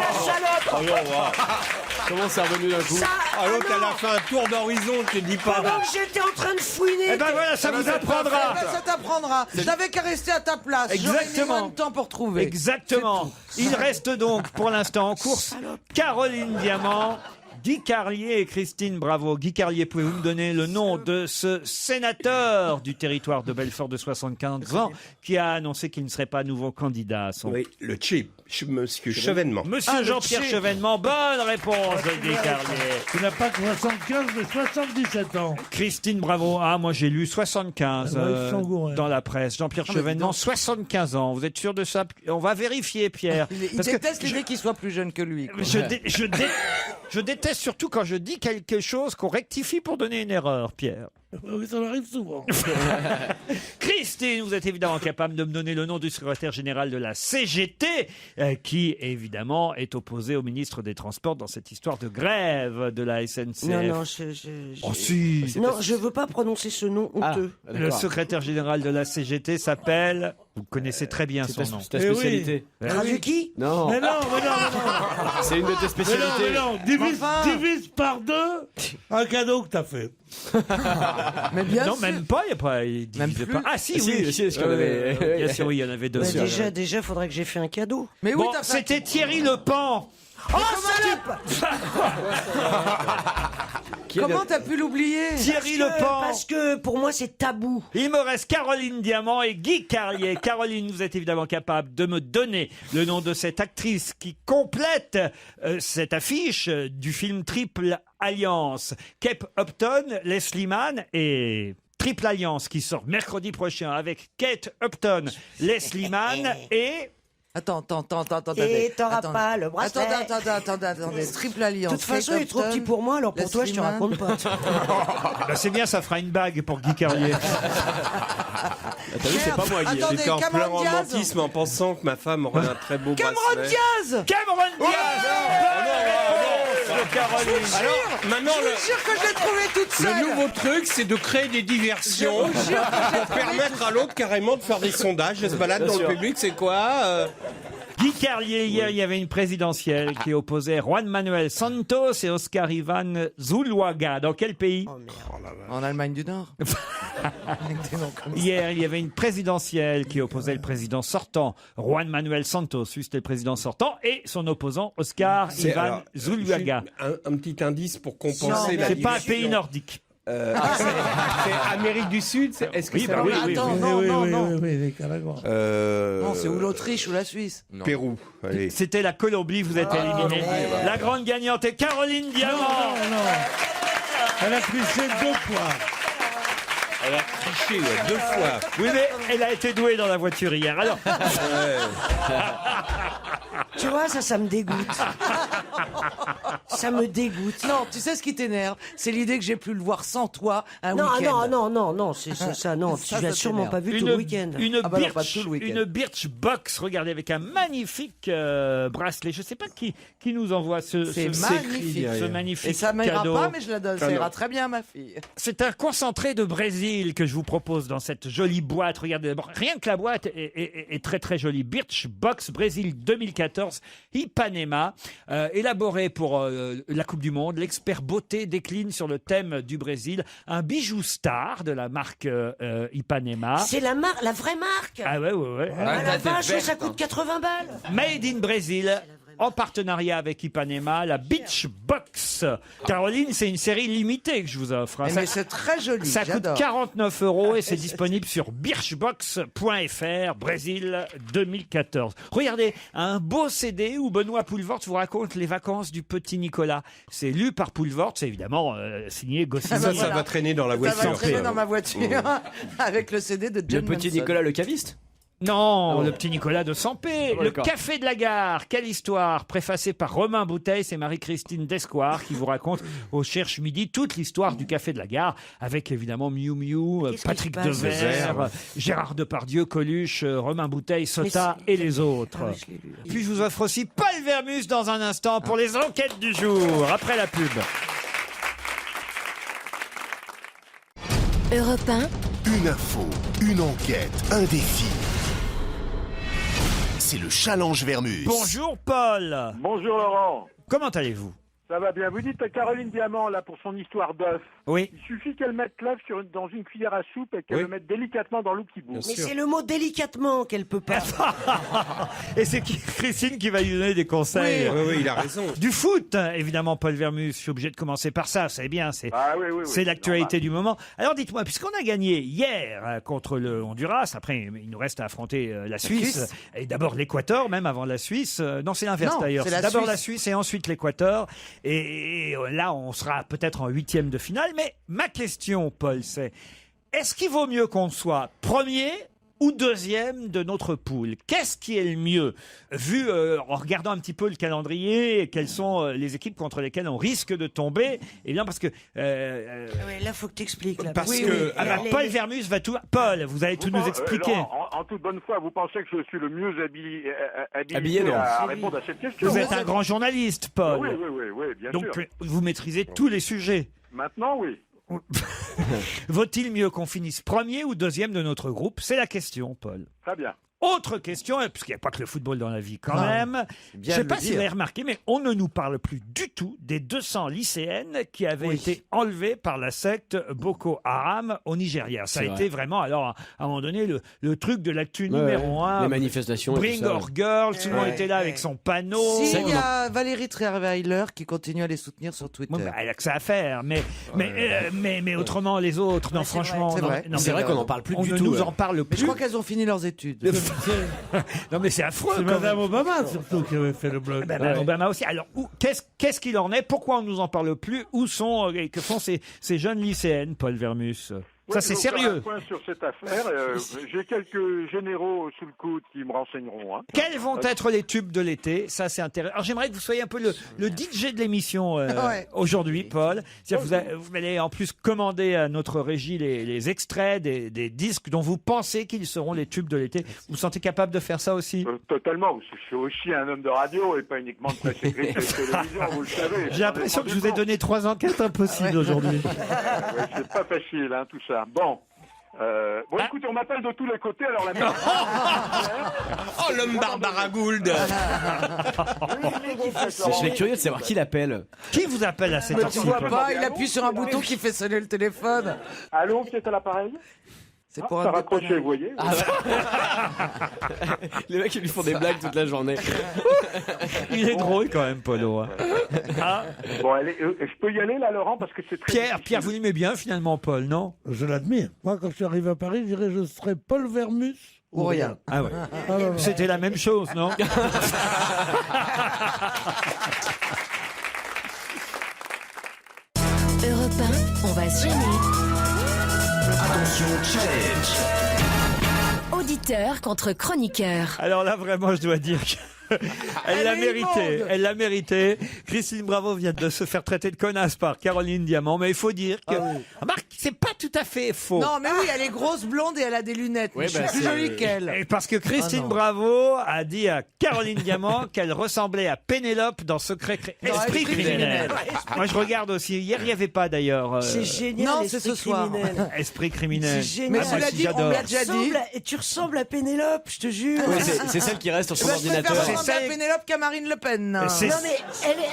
[SPEAKER 7] Comment c'est revenu d'un coup?
[SPEAKER 10] Ah, l'autre, elle a fait un tour d'horizon, je te dis pas.
[SPEAKER 6] Pendant que j'étais en train de fouiner.
[SPEAKER 3] Eh ben voilà, ça vous
[SPEAKER 9] Eh
[SPEAKER 3] apprendra.
[SPEAKER 9] ben, ça t'apprendra. Je n'avais qu'à rester à ta place. J'aurais mis
[SPEAKER 3] Exactement.
[SPEAKER 9] moins de temps pour trouver.
[SPEAKER 3] Exactement. Il reste donc pour l'instant en course Caroline Diamant, Guy Carlier et Christine Bravo. Guy Carlier, pouvez-vous me donner le nom de ce sénateur du territoire de Belfort de 75 ans qui a annoncé qu'il ne serait pas nouveau candidat à son...
[SPEAKER 10] Oui, le chip, monsieur Chevènement.
[SPEAKER 3] Monsieur Jean-Pierre Chevènement, bonne réponse de Guy Carlier.
[SPEAKER 8] Tu n'as pas que 75, mais 77 ans.
[SPEAKER 3] Christine Bravo, moi j'ai lu 75
[SPEAKER 8] ils sont gourés.
[SPEAKER 3] dans la presse. Jean-Pierre Chevènement, 75 ans. Vous êtes sûr de ça? On va vérifier, Pierre.
[SPEAKER 9] Il déteste l'idée qu'il soit plus jeune que lui. quoi.
[SPEAKER 3] Je déteste surtout quand je dis quelque chose qu'on rectifie pour donner une erreur, Pierre.
[SPEAKER 8] Oui, ça m'arrive souvent.
[SPEAKER 3] Christine, vous êtes évidemment capable de me donner le nom du secrétaire général de la CGT, qui évidemment est opposé au ministre des Transports dans cette histoire de grève de la SNCF.
[SPEAKER 6] Non,
[SPEAKER 3] Oh si.
[SPEAKER 6] non, je veux pas prononcer ce nom honteux.
[SPEAKER 3] Le secrétaire général de la CGT s'appelle... Vous connaissez très bien son nom.
[SPEAKER 7] C'est ta spécialité.
[SPEAKER 6] Razuki
[SPEAKER 7] Non.
[SPEAKER 8] Mais non.
[SPEAKER 7] C'est une de tes spécialités.
[SPEAKER 8] Mais non. Divise par 2 un cadeau que t'as fait.
[SPEAKER 9] Mais bien
[SPEAKER 3] Non,
[SPEAKER 9] sûr.
[SPEAKER 3] même pas, il divise pas. Ah si, oui.
[SPEAKER 7] Si, est-ce qu'il y en avait-
[SPEAKER 3] Bien sûr, oui, il y en avait deux.
[SPEAKER 6] Bah, déjà, faudrait que j'ai fait un cadeau.
[SPEAKER 9] Mais oui,
[SPEAKER 3] Bon,
[SPEAKER 9] t'as fait-
[SPEAKER 3] c'était Thierry Lepan.
[SPEAKER 6] Oh, salope!
[SPEAKER 9] Comment t'as pu l'oublier?
[SPEAKER 3] Thierry Lepan.
[SPEAKER 6] Parce que pour moi, c'est tabou.
[SPEAKER 3] Il me reste Caroline Diamant et Guy Carlier. Caroline, vous êtes évidemment capable de me donner le nom de cette actrice qui complète cette affiche du film Triple Alliance. Kate Upton, Leslie Mann et... Triple Alliance qui sort mercredi prochain avec Kate Upton, Leslie Mann et...
[SPEAKER 9] Attends.
[SPEAKER 6] Et t'auras
[SPEAKER 9] Attends.
[SPEAKER 6] pas le bracelet.
[SPEAKER 9] Attendez. Triple alliance.
[SPEAKER 6] De toute façon, il est trop
[SPEAKER 9] Kate
[SPEAKER 6] petit
[SPEAKER 9] Upton,
[SPEAKER 6] pour moi, alors pour toi, je te
[SPEAKER 9] Leslie Mann.
[SPEAKER 6] raconte pas.
[SPEAKER 3] Bah, c'est bien, ça fera une bague pour Guy Carlier.
[SPEAKER 7] T'as vu, c'est pas moi, Guy.
[SPEAKER 9] Attendez,
[SPEAKER 10] J'étais en plein
[SPEAKER 9] Cameron Diaz.
[SPEAKER 10] romantisme en pensant que ma femme aurait un très beau
[SPEAKER 9] Cameron
[SPEAKER 10] bracelet.
[SPEAKER 9] Diaz.
[SPEAKER 3] Cameron Diaz. Bonne réponse de Caroline.
[SPEAKER 10] Alors, maintenant,
[SPEAKER 9] Je suis sûr que je l'ai trouvé toute seule.
[SPEAKER 10] le nouveau truc, c'est de créer des diversions pour permettre à l'autre carrément de faire des sondages. Elle se balade dans le public, c'est quoi
[SPEAKER 3] Guy Carlier, hier, il y avait une présidentielle qui opposait Juan Manuel Santos et Oscar Ivan Zuluaga. Dans quel pays?
[SPEAKER 9] En Allemagne du Nord.
[SPEAKER 3] Hier, il y avait une présidentielle qui opposait le président sortant, Juan Manuel Santos, lui c'était le président sortant, et son opposant, Oscar Ivan Zuluaga.
[SPEAKER 10] Un petit indice pour compenser la
[SPEAKER 3] C'est pas un
[SPEAKER 10] division.
[SPEAKER 3] pays nordique.
[SPEAKER 10] C'est Amérique du Sud. Est-ce que
[SPEAKER 3] Oui,
[SPEAKER 10] ça
[SPEAKER 3] bah oui, oui,
[SPEAKER 9] Attends,
[SPEAKER 3] oui.
[SPEAKER 9] non.
[SPEAKER 8] Oui, les carrément.
[SPEAKER 9] Non, c'est ou l'Autriche ou la Suisse.
[SPEAKER 10] Pérou. Allez.
[SPEAKER 3] C'était la Colombie, vous êtes éliminé. La grande gagnante est Caroline Diamant.
[SPEAKER 8] Non. Elle a triché 2 fois.
[SPEAKER 10] Elle a triché 2 fois.
[SPEAKER 3] Oui, mais elle a été douée dans la voiture hier. Alors,
[SPEAKER 6] Tu vois, ça me dégoûte. Ça me dégoûte.
[SPEAKER 9] Non, tu sais ce qui t'énerve? C'est l'idée que j'ai pu le voir sans toi un week-end.
[SPEAKER 6] Non, c'est ça, non.
[SPEAKER 9] Ça,
[SPEAKER 6] Tu l'as
[SPEAKER 9] ça
[SPEAKER 6] sûrement
[SPEAKER 9] t'énerve.
[SPEAKER 6] pas vu tout le week-end.
[SPEAKER 3] Une
[SPEAKER 9] Ah bah non, pas tout le week-end.
[SPEAKER 3] une Birchbox, regardez, avec un magnifique bracelet. Je ne sais pas qui nous envoie ce
[SPEAKER 9] C'est magnifique.
[SPEAKER 3] ce magnifique
[SPEAKER 9] Et ça m'ira
[SPEAKER 3] cadeau.
[SPEAKER 9] pas, mais je la donne. Ça ira très bien à ma fille.
[SPEAKER 3] C'est un concentré de Brésil que je vous propose dans cette jolie boîte. Regardez, d'abord, rien que la boîte est très très jolie. Birchbox Brésil 2014, Ipanema, élaboré pour la Coupe du Monde. L'expert beauté décline sur le thème du Brésil un bijou star de la marque Ipanema.
[SPEAKER 6] C'est la vraie marque.
[SPEAKER 3] Ah ouais.
[SPEAKER 6] Ah la vache, ça coûte 80 balles.
[SPEAKER 3] Made in Brésil. En partenariat avec Ipanema, la Beach Box. Caroline, c'est une série limitée que je vous offre.
[SPEAKER 9] Mais c'est très joli.
[SPEAKER 3] Ça coûte
[SPEAKER 9] j'adore.
[SPEAKER 3] 49 € et c'est disponible sur birchbox.fr, Brésil 2014. Regardez, un beau CD où Benoît Poelvoort vous raconte les vacances du petit Nicolas. C'est lu par Poelvoort, c'est évidemment signé Goscinny.
[SPEAKER 10] Ça va traîner dans la
[SPEAKER 9] Ça va
[SPEAKER 10] voiture.
[SPEAKER 9] traîner dans ma voiture avec le CD de John
[SPEAKER 7] Le petit
[SPEAKER 9] Manson.
[SPEAKER 7] Nicolas le caviste.
[SPEAKER 3] Non, le petit Nicolas de Sampé.
[SPEAKER 7] Oh,
[SPEAKER 3] Le
[SPEAKER 7] d'accord.
[SPEAKER 3] Café de la Gare, quelle histoire, préfacé par Romain Bouteille, c'est Marie-Christine Descoir qui vous raconte au Cherche Midi toute l'histoire du Café de la Gare, avec évidemment Miu Miu,
[SPEAKER 6] Qu'est-ce
[SPEAKER 3] Patrick
[SPEAKER 6] qui se passe
[SPEAKER 3] Devers, Gérard Depardieu, Coluche, Romain Bouteille, Sota et les autres.
[SPEAKER 6] Ah oui, je l'ai lu.
[SPEAKER 3] Puis je vous offre aussi Paul Vermus dans un instant pour les enquêtes du jour, après la pub.
[SPEAKER 1] Europe 1,
[SPEAKER 2] Une info, une enquête, un défi. C'est le challenge Vermus.
[SPEAKER 3] Bonjour Paul.
[SPEAKER 11] Bonjour Laurent.
[SPEAKER 3] Comment allez-vous?
[SPEAKER 11] Ça va bien. Vous dites à Caroline Diamant, là, pour son histoire d'œuf.
[SPEAKER 3] Oui.
[SPEAKER 11] Il suffit qu'elle mette l'œuf dans une cuillère à soupe et qu'elle le mette délicatement dans l'eau qui bout.
[SPEAKER 6] Mais c'est le mot délicatement qu'elle peut pas.
[SPEAKER 3] Et c'est Christine qui va lui donner des conseils.
[SPEAKER 10] Oui, il a raison.
[SPEAKER 3] Du foot, évidemment, Paul Vermus. Je suis obligé de commencer par ça. C'est bien. C'est l'actualité du moment. Alors dites-moi, puisqu'on a gagné hier contre le Honduras, après il nous reste à affronter la Suisse. Et d'abord l'Équateur, même avant la Suisse. Non, c'est l'inverse d'ailleurs. C'est d'abord la Suisse et ensuite l'Équateur. Et là, on sera peut-être en 8e de finale. Mais ma question, Paul, c'est est-ce qu'il vaut mieux qu'on soit premier ou deuxième de notre poule? Qu'est-ce qui est le mieux? Vu en regardant un petit peu le calendrier, quelles sont les équipes contre lesquelles on risque de tomber? Eh bien, parce que
[SPEAKER 6] là, faut que t'expliques.
[SPEAKER 3] Parce que Paul Vermus va tout. Paul, vous allez tout nous expliquer.
[SPEAKER 11] En toute bonne foi, vous pensez que je suis le mieux habillé à répondre à cette question?
[SPEAKER 3] Vous êtes un grand journaliste, Paul.
[SPEAKER 11] Oui, bien sûr.
[SPEAKER 3] Donc, vous maîtrisez tous les sujets.
[SPEAKER 11] Maintenant, oui.
[SPEAKER 3] Vaut-il mieux qu'on finisse premier ou deuxième de notre groupe? C'est la question, Paul.
[SPEAKER 11] Très bien.
[SPEAKER 3] Autre question, puisqu'il n'y a pas que le football dans la vie quand même. Je ne sais pas si vous avez remarqué, mais on ne nous parle plus du tout des 200 lycéennes qui avaient été enlevées par la secte Boko Haram au Nigeria. Ça a été vraiment, alors, à un moment donné, le truc de l'actu numéro 1.
[SPEAKER 7] Les manifestations.
[SPEAKER 3] Bring Our Girls, tout le monde était là avec son panneau.
[SPEAKER 9] Si, il y a Valérie Trierweiler qui continue à les soutenir sur Twitter.
[SPEAKER 3] Elle a que ça à faire, mais autrement, les autres, non, franchement.
[SPEAKER 7] C'est vrai qu'on n'en parle plus du tout.
[SPEAKER 3] On ne nous en parle plus.
[SPEAKER 9] Mais je crois qu'elles ont fini leurs études.
[SPEAKER 3] Non mais c'est affreux.
[SPEAKER 8] C'est Madame Obama surtout qui avait fait le blog.
[SPEAKER 3] Madame Obama aussi. Alors qu'est-ce qu'il en est? Pourquoi on ne nous en parle plus? Où sont que font ces jeunes lycéennes, Paul Vermus? Ça, c'est sérieux.
[SPEAKER 11] Un point sur cette affaire. J'ai quelques généraux sous le coude qui me renseigneront. Hein.
[SPEAKER 3] Quels vont être les tubes de l'été? Ça, c'est intéressant. Alors, j'aimerais que vous soyez un peu le DJ de l'émission aujourd'hui, Paul. Vous allez en plus commander à notre régie les extraits des disques dont vous pensez qu'ils seront les tubes de l'été. Vous vous sentez capable de faire ça aussi?
[SPEAKER 11] Totalement. Je suis aussi un homme de radio et pas uniquement de presse écrite et de télévision, vous le savez.
[SPEAKER 3] J'ai l'impression que je vous ai donné 3 enquêtes impossibles aujourd'hui.
[SPEAKER 11] C'est pas facile, hein, tout ça. Bon, écoutez, on m'appelle de tous les côtés, alors la merde.
[SPEAKER 10] Oh, l'homme Barbara Gould.
[SPEAKER 7] Je serais curieux de savoir qui l'appelle.
[SPEAKER 3] Qui vous appelle à cette heure-ci?
[SPEAKER 9] Tu vois pas, il appuie sur un bouton qui fait sonner le téléphone.
[SPEAKER 11] Allô, c'est à l'appareil?
[SPEAKER 9] C'est pour
[SPEAKER 11] ça raccroché, vous voyez.
[SPEAKER 7] Les mecs, ils lui font des blagues toute la journée.
[SPEAKER 3] Il est drôle quand même, Polo.
[SPEAKER 11] Bon, je peux y aller là, Laurent, parce que c'est très
[SPEAKER 3] Pierre, vous l'aimez bien finalement, Paul, non?
[SPEAKER 8] Je l'admire. Moi, quand je suis arrivé à Paris, je dirais je serais Paul Vermus
[SPEAKER 9] ou rien.
[SPEAKER 3] Ah ouais. C'était la même chose, non?
[SPEAKER 1] Europe 1, on va se gêner.
[SPEAKER 2] Attention, challenge.
[SPEAKER 1] Auditeur contre chroniqueur.
[SPEAKER 3] Alors là, vraiment, je dois dire que... Elle l'a mérité, elle l'a mérité. Christine Bravo vient de se faire traiter de connasse par Caroline Diamant, mais il faut dire que... Remarque, c'est pas tout à fait faux.
[SPEAKER 9] Non, mais oui, elle est grosse, blonde et elle a des lunettes.
[SPEAKER 7] Oui,
[SPEAKER 9] je suis plus jolie qu'elle.
[SPEAKER 3] Et parce que Christine Bravo a dit à Caroline Diamant qu'elle ressemblait à Pénélope dans Esprit criminel. Moi, je regarde aussi. Hier, il n'y avait pas d'ailleurs.
[SPEAKER 6] C'est génial.
[SPEAKER 9] Non, c'est ce soir.
[SPEAKER 3] Esprit criminel.
[SPEAKER 6] C'est génial.
[SPEAKER 9] Mais cela dit, on me l'a déjà dit.
[SPEAKER 6] Tu ressembles à Pénélope, je te jure.
[SPEAKER 7] Oui, c'est celle qui reste sur son ordinateur.
[SPEAKER 9] Je préfère ressembler à Pénélope qu'à Marine Le Pen.
[SPEAKER 6] Non, mais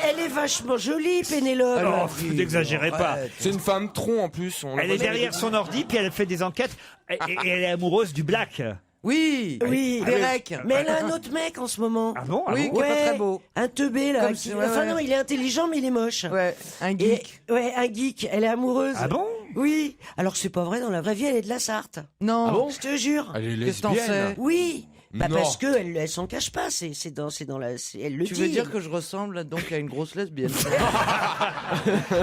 [SPEAKER 6] elle est vachement jolie, Pénélope.
[SPEAKER 3] Oh, vous n'exagérez pas.
[SPEAKER 4] C'est une femme tronc en plus.
[SPEAKER 3] Elle est derrière son ordi, puis elle fait des enquêtes, et elle est amoureuse du Black.
[SPEAKER 9] Oui, Derek.
[SPEAKER 6] Mais elle a un autre mec en ce moment.
[SPEAKER 3] Ah bon?
[SPEAKER 9] Oui, qui est pas très beau.
[SPEAKER 6] Un teubé là. Non, il est intelligent, mais il est moche.
[SPEAKER 9] Ouais, un geek.
[SPEAKER 6] Un geek. Elle est amoureuse.
[SPEAKER 3] Ah bon?
[SPEAKER 6] Oui. Alors que c'est pas vrai, dans la vraie vie, elle est de la Sarthe.
[SPEAKER 9] Non.
[SPEAKER 7] Ah bon?
[SPEAKER 6] Je te jure.
[SPEAKER 4] Elle est
[SPEAKER 9] Qu'est-ce que t'en sais?
[SPEAKER 6] Oui.
[SPEAKER 4] Non.
[SPEAKER 6] Parce que elle s'en cache pas. C'est dans la. Elle le dit.
[SPEAKER 9] Tu veux dire que je ressemble donc à une grosse lesbienne?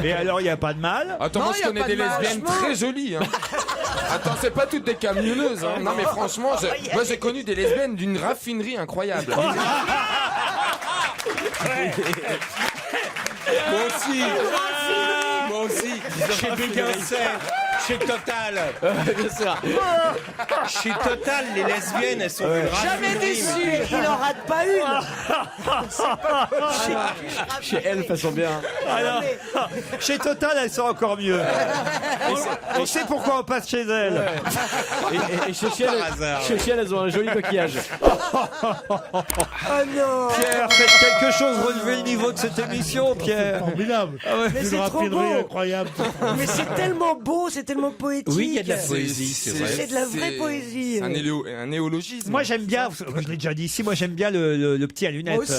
[SPEAKER 3] Et alors, il n'y a pas de mal?
[SPEAKER 4] Attends,
[SPEAKER 9] Non,
[SPEAKER 4] moi
[SPEAKER 9] y
[SPEAKER 4] je
[SPEAKER 9] a
[SPEAKER 4] connais
[SPEAKER 9] pas
[SPEAKER 4] des
[SPEAKER 9] de mal,
[SPEAKER 4] lesbiennes
[SPEAKER 9] franchement.
[SPEAKER 4] très jolies. Hein. Attends, c'est pas toutes des camionneuses. Hein. Non, mais franchement, moi j'ai connu des lesbiennes d'une raffinerie incroyable. Moi aussi. Moi aussi.
[SPEAKER 3] Chez Béguincet.
[SPEAKER 10] chez Total.
[SPEAKER 7] Bien sûr.
[SPEAKER 10] Chez Total, les lesbiennes, elles sont une race
[SPEAKER 9] Jamais
[SPEAKER 10] de
[SPEAKER 9] déçu.
[SPEAKER 10] rimes.
[SPEAKER 6] Il en rate pas une.
[SPEAKER 7] Chez elle, façon bien.
[SPEAKER 3] Alors, chez Total, elles sont encore mieux. On sait pourquoi on passe chez elles.
[SPEAKER 7] Et chez Chiel, elles ont un joli coquillage.
[SPEAKER 6] Oh non.
[SPEAKER 3] Pierre, faites quelque chose, relevez le niveau de cette émission, Pierre.
[SPEAKER 8] Formidable.
[SPEAKER 6] Mais
[SPEAKER 8] Une
[SPEAKER 6] c'est trop
[SPEAKER 8] raffinerie
[SPEAKER 6] beau.
[SPEAKER 8] incroyable.
[SPEAKER 6] Mais c'est tellement beau, c'est tellement poétique.
[SPEAKER 10] Oui, il y a de la poésie, c'est vrai.
[SPEAKER 6] C'est de la vraie poésie.
[SPEAKER 4] C'est un néologisme.
[SPEAKER 3] Moi, j'aime bien, je l'ai déjà dit ici, moi, j'aime bien le petit à lunettes.
[SPEAKER 9] Moi aussi.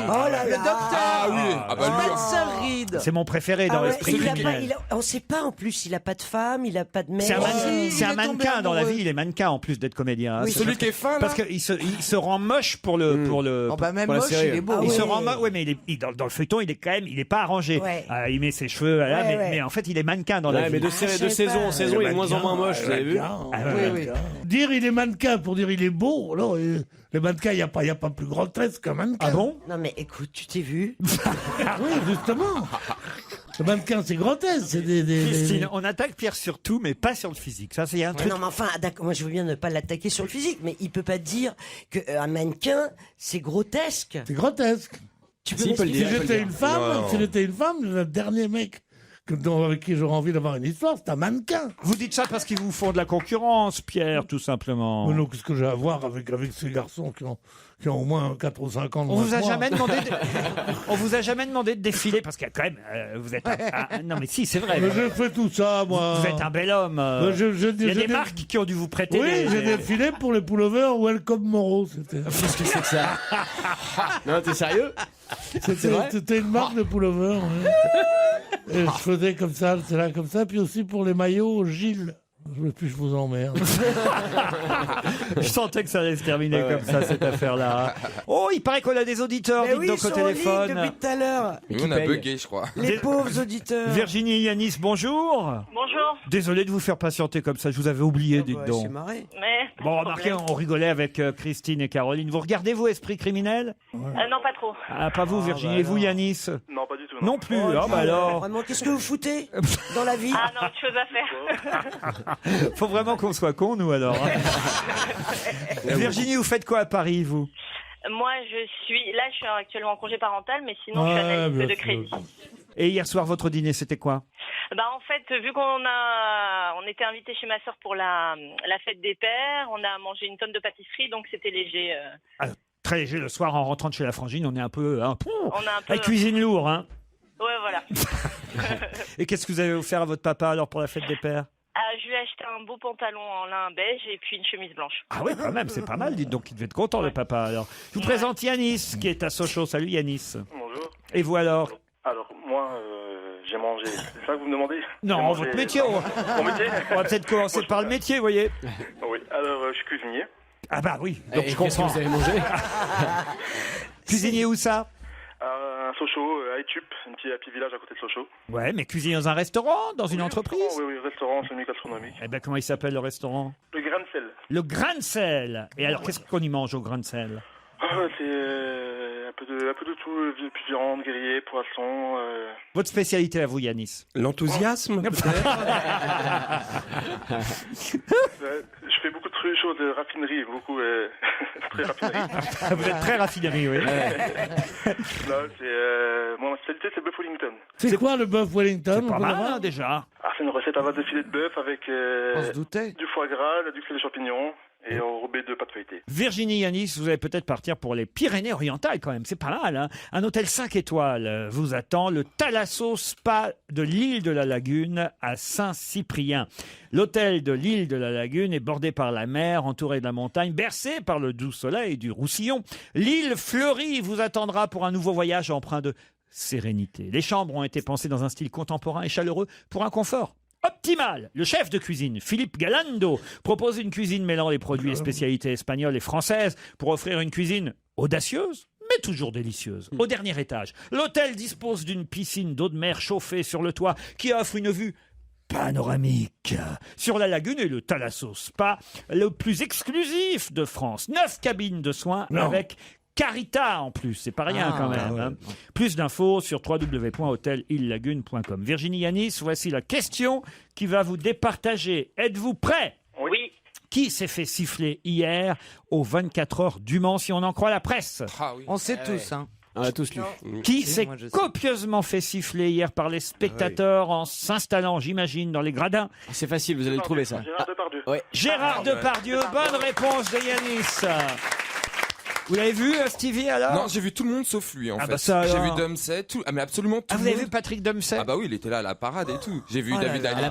[SPEAKER 6] Oh là
[SPEAKER 9] Le
[SPEAKER 6] là.
[SPEAKER 9] docteur.
[SPEAKER 4] Ah oui. Ah bah lui.
[SPEAKER 9] Spencer Reed.
[SPEAKER 3] C'est mon préféré dans
[SPEAKER 6] Ah ouais,
[SPEAKER 3] l'esprit
[SPEAKER 6] il a pas,
[SPEAKER 3] criminel.
[SPEAKER 6] on sait pas en plus, il a pas de femme, il a pas de mère.
[SPEAKER 3] C'est un,
[SPEAKER 9] il
[SPEAKER 3] c'est un
[SPEAKER 9] est tombé
[SPEAKER 3] mannequin dans la
[SPEAKER 9] amoureux.
[SPEAKER 3] vie, il est mannequin en plus d'être comédien. hein.
[SPEAKER 6] Oui,
[SPEAKER 3] C'est
[SPEAKER 4] Celui qui est fin, là.
[SPEAKER 3] parce qu'il se rend moche pour le.
[SPEAKER 9] Oh bah même
[SPEAKER 7] Pour la
[SPEAKER 9] moche,
[SPEAKER 7] série.
[SPEAKER 9] il est beau.
[SPEAKER 6] Ah
[SPEAKER 3] Il se
[SPEAKER 6] oui.
[SPEAKER 3] rend moche, ouais, mais dans le feuilleton, il est quand même, il est pas arrangé.
[SPEAKER 6] Ouais.
[SPEAKER 3] Il met ses cheveux, là,
[SPEAKER 6] Ouais, ouais.
[SPEAKER 3] mais en fait, il est mannequin dans la
[SPEAKER 7] Ouais,
[SPEAKER 3] vie.
[SPEAKER 7] mais de
[SPEAKER 6] je savais
[SPEAKER 7] saison en
[SPEAKER 6] pas.
[SPEAKER 7] saison, il est de moins en moins moche, vous avez vu?
[SPEAKER 9] Oui.
[SPEAKER 8] Dire il est mannequin pour dire il est beau, alors les mannequins, il n'y a pas plus grotesque qu'un mannequin.
[SPEAKER 3] Ah bon?
[SPEAKER 6] Non mais écoute, tu t'es vu?
[SPEAKER 8] Oui, justement. Le mannequin, c'est grotesque. C'est
[SPEAKER 3] Christine, on attaque Pierre sur tout, mais pas sur le physique. Ça, c'est un truc.
[SPEAKER 6] Non mais enfin, d'accord, moi je veux bien ne pas l'attaquer sur le physique, mais il peut pas dire qu'un mannequin, c'est grotesque.
[SPEAKER 8] C'est grotesque.
[SPEAKER 6] Tu peux
[SPEAKER 7] Si, il peut le
[SPEAKER 6] m'expliquer?
[SPEAKER 8] Si
[SPEAKER 7] dire.
[SPEAKER 8] j'étais une femme,
[SPEAKER 10] Non.
[SPEAKER 8] si j'étais une femme, le dernier mec avec qui j'aurais envie d'avoir une histoire, c'est un mannequin.
[SPEAKER 3] Vous dites ça parce qu'ils vous font de la concurrence, Pierre, tout simplement.
[SPEAKER 8] Mais non, qu'est-ce que j'ai à voir avec ces garçons qui ont au moins 4 ou 5 ans de
[SPEAKER 3] On
[SPEAKER 8] moins
[SPEAKER 3] vous
[SPEAKER 8] que
[SPEAKER 3] a
[SPEAKER 8] moi.
[SPEAKER 3] jamais demandé on vous a jamais demandé de défiler parce qu'il y a quand même vous êtes non mais si c'est vrai.
[SPEAKER 8] Mais j'ai fait tout ça, moi.
[SPEAKER 3] Vous êtes un bel homme.
[SPEAKER 8] Mais
[SPEAKER 3] Il y a des marques qui ont dû vous prêter.
[SPEAKER 8] Oui, j'ai défilé pour les pullovers Welcome Moreau. C'était
[SPEAKER 7] Qu'est-ce que c'est que ça? Non, t'es sérieux?
[SPEAKER 8] c'était une marque de pullover. Ouais. Et je faisais comme ça, c'est là comme ça. Puis aussi pour les maillots, Gilles. Puis je vous emmerde.
[SPEAKER 3] Je sentais que ça allait se terminer comme ça, cette affaire-là. Oh, il paraît qu'on a des auditeurs,
[SPEAKER 6] Mais
[SPEAKER 3] dites
[SPEAKER 6] oui,
[SPEAKER 3] donc
[SPEAKER 6] ils
[SPEAKER 3] au
[SPEAKER 6] sont en ligne
[SPEAKER 3] téléphone.
[SPEAKER 6] depuis tout à l'heure.
[SPEAKER 4] Nous, on a bugué, je crois.
[SPEAKER 6] Les pauvres auditeurs.
[SPEAKER 3] Virginie et Yanis, bonjour.
[SPEAKER 5] Bonjour.
[SPEAKER 3] Désolé de vous faire patienter comme ça, je vous avais oublié, dites
[SPEAKER 6] Ouais,
[SPEAKER 3] donc.
[SPEAKER 6] c'est marré.
[SPEAKER 5] Mais.
[SPEAKER 3] Bon, remarquez, on rigolait avec Christine et Caroline. Vous regardez, vous, Esprit criminel?
[SPEAKER 5] Non, pas trop.
[SPEAKER 3] Ah, pas vous, Virginie. Et vous, Yanis?
[SPEAKER 11] Non, pas du tout.
[SPEAKER 3] Non plus.
[SPEAKER 6] Oh,
[SPEAKER 3] Ah, bah alors.
[SPEAKER 6] Vraiment, qu'est-ce que vous foutez dans la vie?
[SPEAKER 5] Ah non, autre chose à faire.
[SPEAKER 3] Faut vraiment qu'on soit cons, nous, alors. Virginie, vous faites quoi à Paris, vous?
[SPEAKER 5] Moi, je suis actuellement en congé parental, mais sinon, je suis
[SPEAKER 8] Ouais,
[SPEAKER 5] analyste
[SPEAKER 8] bien
[SPEAKER 5] de
[SPEAKER 8] sûr.
[SPEAKER 5] crédit.
[SPEAKER 3] Et hier soir, votre dîner, c'était quoi?
[SPEAKER 5] Bah en fait, vu on était invité chez ma sœur pour la fête des pères, on a mangé une tonne de pâtisserie, donc c'était léger.
[SPEAKER 3] Très léger le soir, en rentrant de chez la frangine, on est un peu...
[SPEAKER 5] On a un peu.
[SPEAKER 3] Elle cuisine lourd, hein.
[SPEAKER 5] Ouais, voilà.
[SPEAKER 3] Et qu'est-ce que vous avez offert à votre papa, alors, pour la fête des pères?
[SPEAKER 5] Je lui ai acheté un beau pantalon en lin beige et puis une chemise blanche.
[SPEAKER 3] Ah oui, quand même, c'est pas mal, dites donc, il devait être content, le papa, alors. Je vous présente Yanis, qui est à Sochaux. Salut, Yanis.
[SPEAKER 11] Bonjour.
[SPEAKER 3] Et vous, alors?
[SPEAKER 11] Alors, moi, j'ai mangé. C'est ça que vous me demandez? J'ai
[SPEAKER 3] Non,
[SPEAKER 11] mangé-
[SPEAKER 3] votre métier.
[SPEAKER 11] Mon métier?
[SPEAKER 3] On va peut-être commencer par le métier, vous voyez.
[SPEAKER 11] Oui, alors, je suis cuisinier.
[SPEAKER 3] Ah bah oui, donc
[SPEAKER 7] Et
[SPEAKER 3] je
[SPEAKER 7] qu'est-ce que
[SPEAKER 3] comprends.
[SPEAKER 7] vous avez mangé?
[SPEAKER 3] Cuisinier où ça?
[SPEAKER 11] À Sochaux, à Etup, un petit village à côté de Sochaux.
[SPEAKER 3] Ouais, mais cuisinier dans un restaurant, dans une entreprise?
[SPEAKER 11] Oui, restaurant semi-gastronomique.
[SPEAKER 3] Eh ben, comment il s'appelle, le restaurant?
[SPEAKER 11] Le grain de sel.
[SPEAKER 3] Le grain de sel. Et alors, qu'est-ce qu'on y mange au grain de sel?
[SPEAKER 11] C'est un peu de tout, puis viande, grillé, poisson.
[SPEAKER 3] Votre spécialité à vous, Yanis?
[SPEAKER 10] L'enthousiasme, peut-être?
[SPEAKER 11] Je fais beaucoup de choses de raffinerie, beaucoup très raffinerie.
[SPEAKER 3] Vous êtes très raffinerie, oui.
[SPEAKER 11] Là, mon spécialité, c'est bœuf Wellington.
[SPEAKER 8] C'est quoi le bœuf Wellington?
[SPEAKER 3] C'est pas
[SPEAKER 8] on peut
[SPEAKER 3] mal,
[SPEAKER 8] l'avoir
[SPEAKER 3] hein, déjà.
[SPEAKER 11] Ah, c'est une recette à base de filet de bœuf avec
[SPEAKER 9] On se doutait.
[SPEAKER 11] du foie gras, du filet de champignons et enrobé de pâte feuilletée.
[SPEAKER 3] Virginie, Yanis, vous allez peut-être partir pour les Pyrénées-Orientales quand même, c'est pas mal. Hein. Un hôtel 5 étoiles vous attend, le Thalasso Spa de l'île de la Lagune à Saint-Cyprien. L'hôtel de l'île de la Lagune est bordé par la mer, entouré de la montagne, bercé par le doux soleil du Roussillon. L'île fleurie vous attendra pour un nouveau voyage empreint de sérénité. Les chambres ont été pensées dans un style contemporain et chaleureux pour un confort optimal. Le chef de cuisine, Philippe Galando, propose une cuisine mêlant les produits et spécialités espagnoles et françaises pour offrir une cuisine audacieuse, mais toujours délicieuse. Au dernier étage, l'hôtel dispose d'une piscine d'eau de mer chauffée sur le toit qui offre une vue panoramique sur la lagune et le Thalasso Spa, le plus exclusif de France. 9 cabines de soins avec Carita en plus, c'est pas rien quand même.
[SPEAKER 9] ouais.
[SPEAKER 3] Hein. Plus d'infos sur www.hotelillagune.com. Virginie Yanis, voici la question qui va vous départager. Êtes-vous prêts?
[SPEAKER 5] Oui.
[SPEAKER 3] Qui s'est fait siffler hier aux 24 heures du Mans, si on en croit la presse?
[SPEAKER 4] Ah oui.
[SPEAKER 9] On sait tous, hein.
[SPEAKER 7] On a tous lu.
[SPEAKER 3] Qui s'est
[SPEAKER 9] moi, je sais.
[SPEAKER 3] copieusement fait siffler hier par les spectateurs en s'installant, j'imagine, dans les gradins?
[SPEAKER 7] C'est facile, vous allez le trouver ça.
[SPEAKER 11] Gérard Depardieu.
[SPEAKER 7] Ouais.
[SPEAKER 3] Gérard Depardieu, bonne réponse de Yanis. Vous l'avez vu, Stevie, alors?
[SPEAKER 4] Non, j'ai vu tout le monde sauf lui en
[SPEAKER 3] Ah
[SPEAKER 4] fait.
[SPEAKER 3] bah ça
[SPEAKER 4] J'ai
[SPEAKER 3] alors.
[SPEAKER 4] vu Dempsey, tout, mais absolument tout
[SPEAKER 3] Ah, vous
[SPEAKER 4] le
[SPEAKER 3] avez
[SPEAKER 4] monde.
[SPEAKER 3] vu Patrick Dempsey?
[SPEAKER 4] Ah bah oui, il était là à la parade et tout. J'ai vu
[SPEAKER 9] Oh là
[SPEAKER 4] David
[SPEAKER 9] là,
[SPEAKER 4] Hallyday,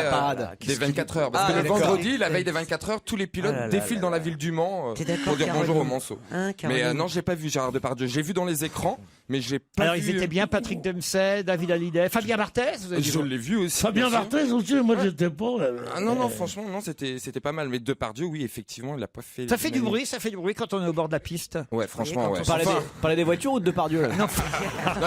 [SPEAKER 7] la parade.
[SPEAKER 4] des 24 heures. Parce
[SPEAKER 9] Ah,
[SPEAKER 4] que le
[SPEAKER 9] d'accord.
[SPEAKER 4] vendredi, la veille des 24 heures, tous les pilotes
[SPEAKER 9] Ah là là
[SPEAKER 4] défilent
[SPEAKER 9] là
[SPEAKER 4] dans la
[SPEAKER 9] là.
[SPEAKER 4] ville du Mans
[SPEAKER 6] T'es d'accord,
[SPEAKER 4] pour dire bonjour
[SPEAKER 6] Caroline
[SPEAKER 4] aux Manceaux.
[SPEAKER 6] Hein,
[SPEAKER 4] Mais
[SPEAKER 6] Caroline
[SPEAKER 4] non, j'ai pas vu Gérard Depardieu. J'ai vu dans les écrans, mais j'ai pas
[SPEAKER 3] Alors,
[SPEAKER 4] vu.
[SPEAKER 3] ils étaient bien, Patrick Dempsey, David Hallyday, Fabien Barthez, vous avez
[SPEAKER 4] Je
[SPEAKER 3] vu?
[SPEAKER 4] l'ai vu aussi.
[SPEAKER 8] Fabien
[SPEAKER 4] bien sûr.
[SPEAKER 8] Barthez aussi, moi j'étais pas.
[SPEAKER 4] Ah non, franchement, non, c'était pas mal. Mais Depardieu, oui, effectivement, il a pas fait.
[SPEAKER 3] Ça fait du bruit quand on est au bord de la piste.
[SPEAKER 4] Ouais, franchement, ouais.
[SPEAKER 7] Parler des voitures ou de Depardieu là?
[SPEAKER 4] Non,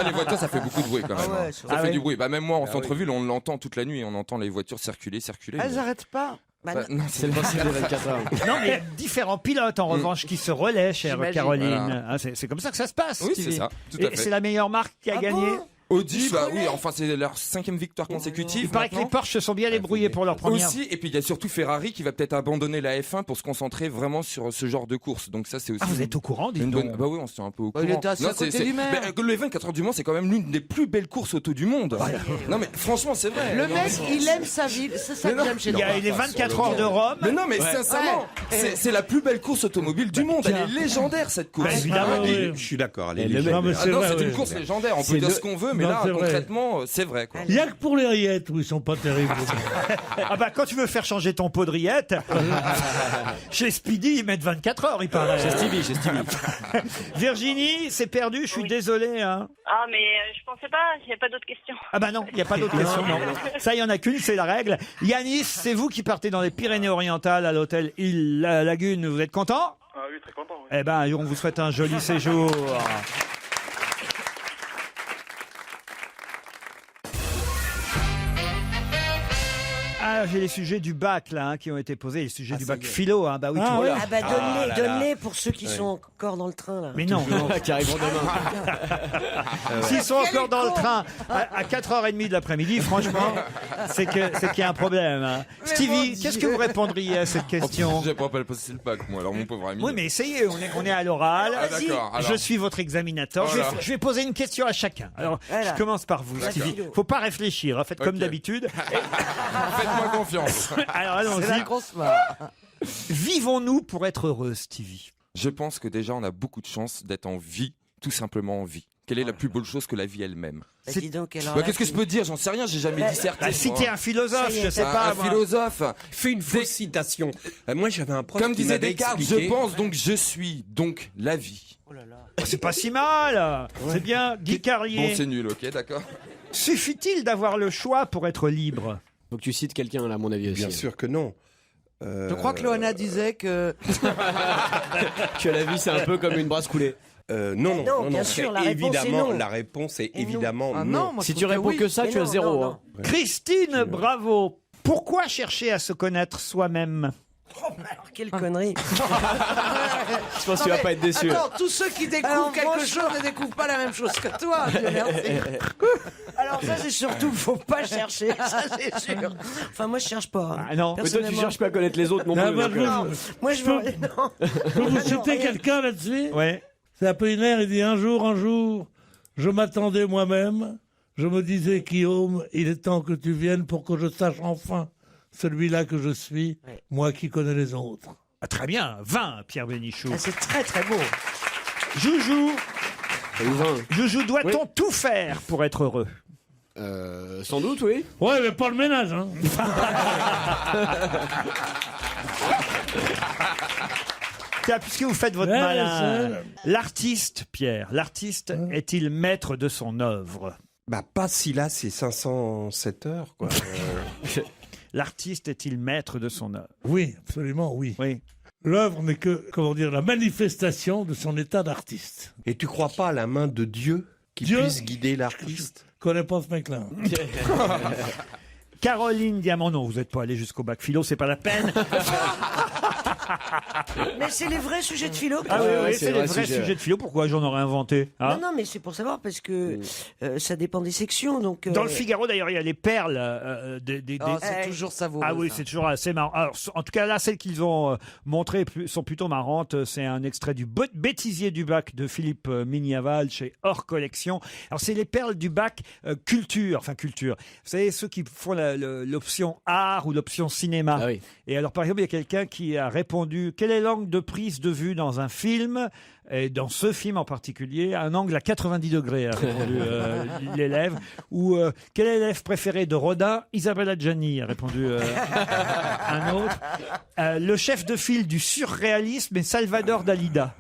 [SPEAKER 4] les voitures, ça fait beaucoup de bruit quand même.
[SPEAKER 6] Ah ouais,
[SPEAKER 4] hein.
[SPEAKER 6] ça
[SPEAKER 4] Ça fait
[SPEAKER 3] ouais.
[SPEAKER 4] du bruit. Bah, même moi, en centre-ville, on l'entend toute la nuit. On entend les voitures circuler.
[SPEAKER 9] Elles
[SPEAKER 4] mais-
[SPEAKER 9] arrêtent pas.
[SPEAKER 6] Bah,
[SPEAKER 4] Bah, non,
[SPEAKER 7] C'est le principe des 24 heures.
[SPEAKER 3] Non, mais il y a différents pilotes, en revanche, qui se relaient, chère
[SPEAKER 9] J'imagine.
[SPEAKER 3] Caroline.
[SPEAKER 4] Voilà.
[SPEAKER 3] Hein, c'est comme ça que ça se passe.
[SPEAKER 4] Oui,
[SPEAKER 3] Stevie.
[SPEAKER 4] c'est ça, tout à
[SPEAKER 3] Et
[SPEAKER 4] fait.
[SPEAKER 3] c'est la meilleure marque qui a
[SPEAKER 6] Ah
[SPEAKER 3] gagné.
[SPEAKER 6] bon
[SPEAKER 4] Audi, bah oui,
[SPEAKER 6] relaient.
[SPEAKER 4] enfin, c'est leur 5e victoire consécutive.
[SPEAKER 3] Il paraît que les
[SPEAKER 4] maintenant.
[SPEAKER 3] Porsche se sont bien débrouillés pour leur première.
[SPEAKER 4] Aussi, et puis il y a surtout Ferrari qui va peut-être abandonner la F1 pour se concentrer vraiment sur ce genre de course. Donc ça, c'est aussi.
[SPEAKER 3] Ah, vous êtes au courant, dites
[SPEAKER 4] une
[SPEAKER 3] donc.
[SPEAKER 4] bonne... Bah oui, on se tient un peu au
[SPEAKER 9] Bah,
[SPEAKER 4] courant.
[SPEAKER 9] il était assis à côté du maire.
[SPEAKER 4] Mais, le 24 heures du Mans, c'est quand même l'une des plus belles courses auto du monde. Non mais franchement, c'est vrai.
[SPEAKER 9] Le
[SPEAKER 4] Non,
[SPEAKER 9] mec,
[SPEAKER 4] mais-
[SPEAKER 9] il aime sa ville. C'est ça que j'aime chez
[SPEAKER 3] Il y
[SPEAKER 9] lui.
[SPEAKER 3] a les 24 heures de Rome.
[SPEAKER 4] Mais non, mais sincèrement, c'est la plus belle course automobile du monde. Elle est légendaire cette course.
[SPEAKER 3] Bah, évidemment.
[SPEAKER 8] Ah, oui.
[SPEAKER 10] Je suis d'accord. elle est
[SPEAKER 7] Et le
[SPEAKER 10] légère.
[SPEAKER 8] Non, mais
[SPEAKER 4] Ah
[SPEAKER 8] c'est
[SPEAKER 4] non,
[SPEAKER 8] vrai,
[SPEAKER 4] c'est
[SPEAKER 8] oui.
[SPEAKER 4] une course légendaire. On
[SPEAKER 7] C'est
[SPEAKER 4] peut dire
[SPEAKER 7] le-
[SPEAKER 4] ce qu'on veut, mais
[SPEAKER 8] Non,
[SPEAKER 4] là,
[SPEAKER 8] c'est vrai.
[SPEAKER 4] concrètement, c'est vrai. Quoi.
[SPEAKER 8] Il y a que pour les rillettes où ils sont pas terribles.
[SPEAKER 3] Ah bah quand tu veux faire changer ton pot de rillettes, chez Speedy ils mettent 24 heures, il paraît.
[SPEAKER 7] Chez Stevie.
[SPEAKER 3] Virginie, c'est perdu, je suis désolé. Hein.
[SPEAKER 12] Ah, mais je pensais pas, il n'y a pas d'autres questions.
[SPEAKER 3] Ah bah non, il n'y a pas d'autre question. Non. Ça, il y en a qu'une, c'est la règle. Yanis, c'est vous qui partez dans les Pyrénées-Orientales à l'hôtel Île Lagune. Vous êtes content?
[SPEAKER 11] Ah oui, très content. Oui.
[SPEAKER 3] Eh ben, on vous souhaite un joli séjour. Ah, j'ai les sujets du bac là qui ont été posés, les sujets du bac philo. Hein. Bah oui,
[SPEAKER 8] Ah,
[SPEAKER 3] tout
[SPEAKER 8] ouais.
[SPEAKER 3] voilà.
[SPEAKER 6] Ah bah donne-les pour ceux qui sont encore dans le train là.
[SPEAKER 3] Mais non,
[SPEAKER 7] Qui arriveront demain.
[SPEAKER 3] s'ils sont encore dans le train à 4h30 de l'après-midi, franchement, c'est qu'il y a un problème. Hein. Stevie, qu'est-ce que vous répondriez à cette question?
[SPEAKER 4] J'ai pas passer le bac, moi, alors mon pauvre ami.
[SPEAKER 3] Oui, mais essayez, on est à l'oral.
[SPEAKER 4] Ah, d'accord, alors.
[SPEAKER 3] Je suis votre examinateur.
[SPEAKER 4] Voilà.
[SPEAKER 3] Je vais poser une question à chacun. Alors,
[SPEAKER 6] Voilà.
[SPEAKER 3] je commence par vous, Stevie. Faut pas réfléchir, hein, faites comme
[SPEAKER 4] Ok.
[SPEAKER 3] d'habitude.
[SPEAKER 4] Faites-moi confiance.
[SPEAKER 3] Alors,
[SPEAKER 9] C'est la
[SPEAKER 3] allons-y.
[SPEAKER 9] grosse marre.
[SPEAKER 3] Vivons-nous pour être heureux, Stevie?
[SPEAKER 4] Je pense que déjà, on a beaucoup de chance d'être en vie, tout simplement en vie. Quelle est la plus belle chose que la vie elle-même?
[SPEAKER 6] Bah, dis donc, alors
[SPEAKER 4] Bah,
[SPEAKER 6] là,
[SPEAKER 4] qu'est-ce que je peux dire? J'en sais rien, j'ai jamais
[SPEAKER 6] Bah,
[SPEAKER 4] disserté.
[SPEAKER 3] Bah, citez un philosophe,
[SPEAKER 6] Ça y est,
[SPEAKER 3] je sais
[SPEAKER 6] un
[SPEAKER 3] pas.
[SPEAKER 4] Un
[SPEAKER 3] moi.
[SPEAKER 4] philosophe.
[SPEAKER 10] Fais une fausse citation. Moi, j'avais un prof
[SPEAKER 4] Comme
[SPEAKER 10] qui
[SPEAKER 4] disait
[SPEAKER 10] m'avait
[SPEAKER 4] Descartes,
[SPEAKER 10] expliqué-
[SPEAKER 4] je pense donc je suis, donc la vie.
[SPEAKER 3] C'est pas si mal. C'est bien. Guy Carlier.
[SPEAKER 4] Bon, c'est nul, ok, d'accord.
[SPEAKER 3] Suffit-il d'avoir le choix pour être libre?
[SPEAKER 7] Donc tu cites quelqu'un là, à mon avis aussi.
[SPEAKER 10] Bien sûr que non.
[SPEAKER 9] Je crois que Loana disait que.
[SPEAKER 7] Que la vie c'est un peu comme une brasse coulée.
[SPEAKER 6] non, bien sûr, la réponse est
[SPEAKER 10] évidemment,
[SPEAKER 6] non.
[SPEAKER 10] la réponse est
[SPEAKER 6] Et non.
[SPEAKER 10] évidemment
[SPEAKER 9] Ah
[SPEAKER 10] non.
[SPEAKER 9] non, moi, je
[SPEAKER 7] Si
[SPEAKER 9] trouve
[SPEAKER 7] tu
[SPEAKER 9] que
[SPEAKER 7] réponds
[SPEAKER 9] oui.
[SPEAKER 7] que ça,
[SPEAKER 6] Mais
[SPEAKER 7] tu as
[SPEAKER 6] non,
[SPEAKER 7] 0.
[SPEAKER 6] non,
[SPEAKER 7] hein.
[SPEAKER 3] Christine, bravo. Pourquoi chercher à se connaître soi-même?
[SPEAKER 6] Alors, quelle connerie.
[SPEAKER 7] Je pense que tu vas pas être déçu.
[SPEAKER 9] Attends, tous ceux qui découvrent
[SPEAKER 6] Alors,
[SPEAKER 9] quelque
[SPEAKER 6] franchement-
[SPEAKER 9] chose ne découvrent pas la même chose que toi. Dieu merci.
[SPEAKER 6] Alors ça c'est surtout, faut pas chercher, ça c'est sûr. Enfin moi je cherche pas. hein.
[SPEAKER 3] Ah non.
[SPEAKER 7] Mais toi tu
[SPEAKER 6] Personnellement.
[SPEAKER 7] cherches pas à connaître les autres non
[SPEAKER 8] Ah,
[SPEAKER 7] plus.
[SPEAKER 8] moi,
[SPEAKER 7] donc,
[SPEAKER 8] je veux-
[SPEAKER 6] Moi je veux... Non.
[SPEAKER 8] Je peux vous
[SPEAKER 6] Ah, non,
[SPEAKER 8] citer
[SPEAKER 6] rien.
[SPEAKER 8] quelqu'un là-dessus?
[SPEAKER 3] Ouais.
[SPEAKER 8] C'est Apollinaire, il dit un jour, je m'attendais moi-même, je me disais, Guillaume, il est temps que tu viennes pour que je sache enfin celui-là que je suis,
[SPEAKER 6] Ouais.
[SPEAKER 8] moi qui connais les autres.
[SPEAKER 3] Ah, très bien. 20, Pierre Bénichou.
[SPEAKER 6] Ah, c'est très très beau.
[SPEAKER 3] Joujou. Joujou, doit-on
[SPEAKER 7] Oui.
[SPEAKER 3] tout faire pour être heureux?
[SPEAKER 7] sans doute, oui.
[SPEAKER 8] Ouais, mais pas le ménage, hein.
[SPEAKER 3] Tiens, puisque vous faites votre
[SPEAKER 8] Ouais,
[SPEAKER 3] malin,
[SPEAKER 8] c'est-
[SPEAKER 3] l'artiste, Pierre, l'artiste est-il maître de son œuvre?
[SPEAKER 10] Bah, pas si là, c'est 507 heures, quoi.
[SPEAKER 3] L'artiste est-il maître de son œuvre?
[SPEAKER 8] Oui, absolument, oui.
[SPEAKER 3] Oui.
[SPEAKER 8] L'œuvre n'est que, comment dire, la manifestation de son état d'artiste.
[SPEAKER 10] Et tu crois pas à la main de Dieu qui
[SPEAKER 8] Dieu
[SPEAKER 10] puisse guider l'artiste?
[SPEAKER 8] Je connais pas ce mec-là.
[SPEAKER 3] Caroline Diamant, non, vous n'êtes pas allé jusqu'au bac philo, c'est pas la peine.
[SPEAKER 6] Mais c'est les vrais sujets de philo. que
[SPEAKER 3] Ah
[SPEAKER 6] tu-
[SPEAKER 3] oui, c'est les vrais sujets de philo. Pourquoi j'en aurais inventé hein?
[SPEAKER 6] Non, mais c'est pour savoir parce que ça dépend des sections. Donc,
[SPEAKER 3] Dans le Figaro, d'ailleurs, il y a les perles des.
[SPEAKER 9] C'est toujours savoureux.
[SPEAKER 3] Ah oui,
[SPEAKER 9] ça.
[SPEAKER 3] c'est toujours assez marrant. Alors, en tout cas, là, celles qu'ils ont montrées sont plutôt marrantes. C'est un extrait du Bêtisier du bac de Philippe Mignaval chez Hors Collection. Alors, c'est les perles du bac culture. Vous savez, ceux qui font l'option art ou l'option cinéma.
[SPEAKER 7] Ah oui.
[SPEAKER 3] Et alors, par exemple, il y a quelqu'un qui a répondu « Quelle est l'angle de prise de vue dans un film ?» Et dans ce film en particulier, un angle à 90 degrés, a répondu l'élève. Ou quel est l'élève préféré de Rodin? Isabelle Adjani, a répondu un autre. Le chef de file du surréalisme est Salvador Dalida.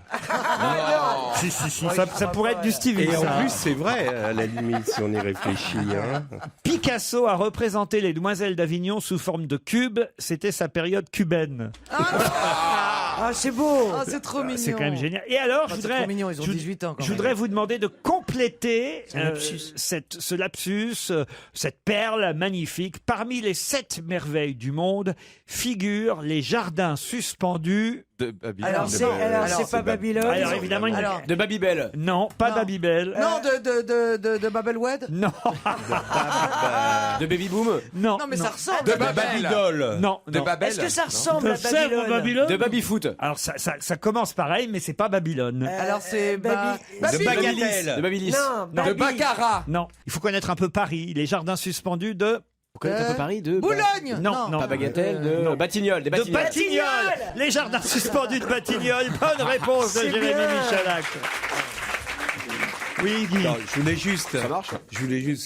[SPEAKER 3] Si, ça pourrait être du Stevie.
[SPEAKER 10] Et en
[SPEAKER 3] ça.
[SPEAKER 10] plus, c'est vrai, à la limite, si on y réfléchit. Hein.
[SPEAKER 3] Picasso a représenté les demoiselles d'Avignon sous forme de cubes. C'était sa période cubaine.
[SPEAKER 6] Ah, c'est beau.
[SPEAKER 9] Ah, c'est trop mignon.
[SPEAKER 3] C'est quand même génial. Et alors,
[SPEAKER 9] Ah, c'est trop mignon, ils ont 18 ans.
[SPEAKER 3] je voudrais vous demander de compléter
[SPEAKER 6] C'est un lapsus.
[SPEAKER 3] ce lapsus, cette perle magnifique. Parmi les 7 merveilles du monde figurent les jardins suspendus.
[SPEAKER 6] Alors, c'est pas Babylone.
[SPEAKER 3] Alors, évidemment,
[SPEAKER 7] De Babybel.
[SPEAKER 3] non, pas
[SPEAKER 9] Non.
[SPEAKER 3] Babybel.
[SPEAKER 9] Non, de Babelwed.
[SPEAKER 3] Non,
[SPEAKER 7] De Baby Boom.
[SPEAKER 3] non,
[SPEAKER 9] Non, mais ça ressemble.
[SPEAKER 4] De
[SPEAKER 9] à
[SPEAKER 4] Babel.
[SPEAKER 3] non,
[SPEAKER 4] De
[SPEAKER 3] non.
[SPEAKER 4] Babel.
[SPEAKER 6] Est-ce que ça ressemble
[SPEAKER 8] De
[SPEAKER 6] à
[SPEAKER 8] Sèvres,
[SPEAKER 6] Babylone
[SPEAKER 8] Babylone.
[SPEAKER 7] De Babyfoot.
[SPEAKER 3] Alors, ça commence pareil, mais c'est pas Babylone.
[SPEAKER 9] Alors c'est
[SPEAKER 6] De
[SPEAKER 7] De Babyliss.
[SPEAKER 6] Non,
[SPEAKER 4] De Baccarat.
[SPEAKER 3] Non, il faut connaître un peu Paris. Les jardins suspendus de.
[SPEAKER 7] Vous connaissez un peu Paris de
[SPEAKER 9] Boulogne.
[SPEAKER 3] Non, non.
[SPEAKER 7] Pas Bagatelle, de
[SPEAKER 3] Non.
[SPEAKER 7] Batignolles. Des
[SPEAKER 3] De
[SPEAKER 7] Batignolles.
[SPEAKER 3] Batignolles. Les jardins suspendus de Batignolles. Bonne réponse de
[SPEAKER 6] C'est
[SPEAKER 3] Jérémy
[SPEAKER 6] bien.
[SPEAKER 3] Michalak. Oui, Guy.
[SPEAKER 10] Non, je voulais juste,
[SPEAKER 7] Ça marche.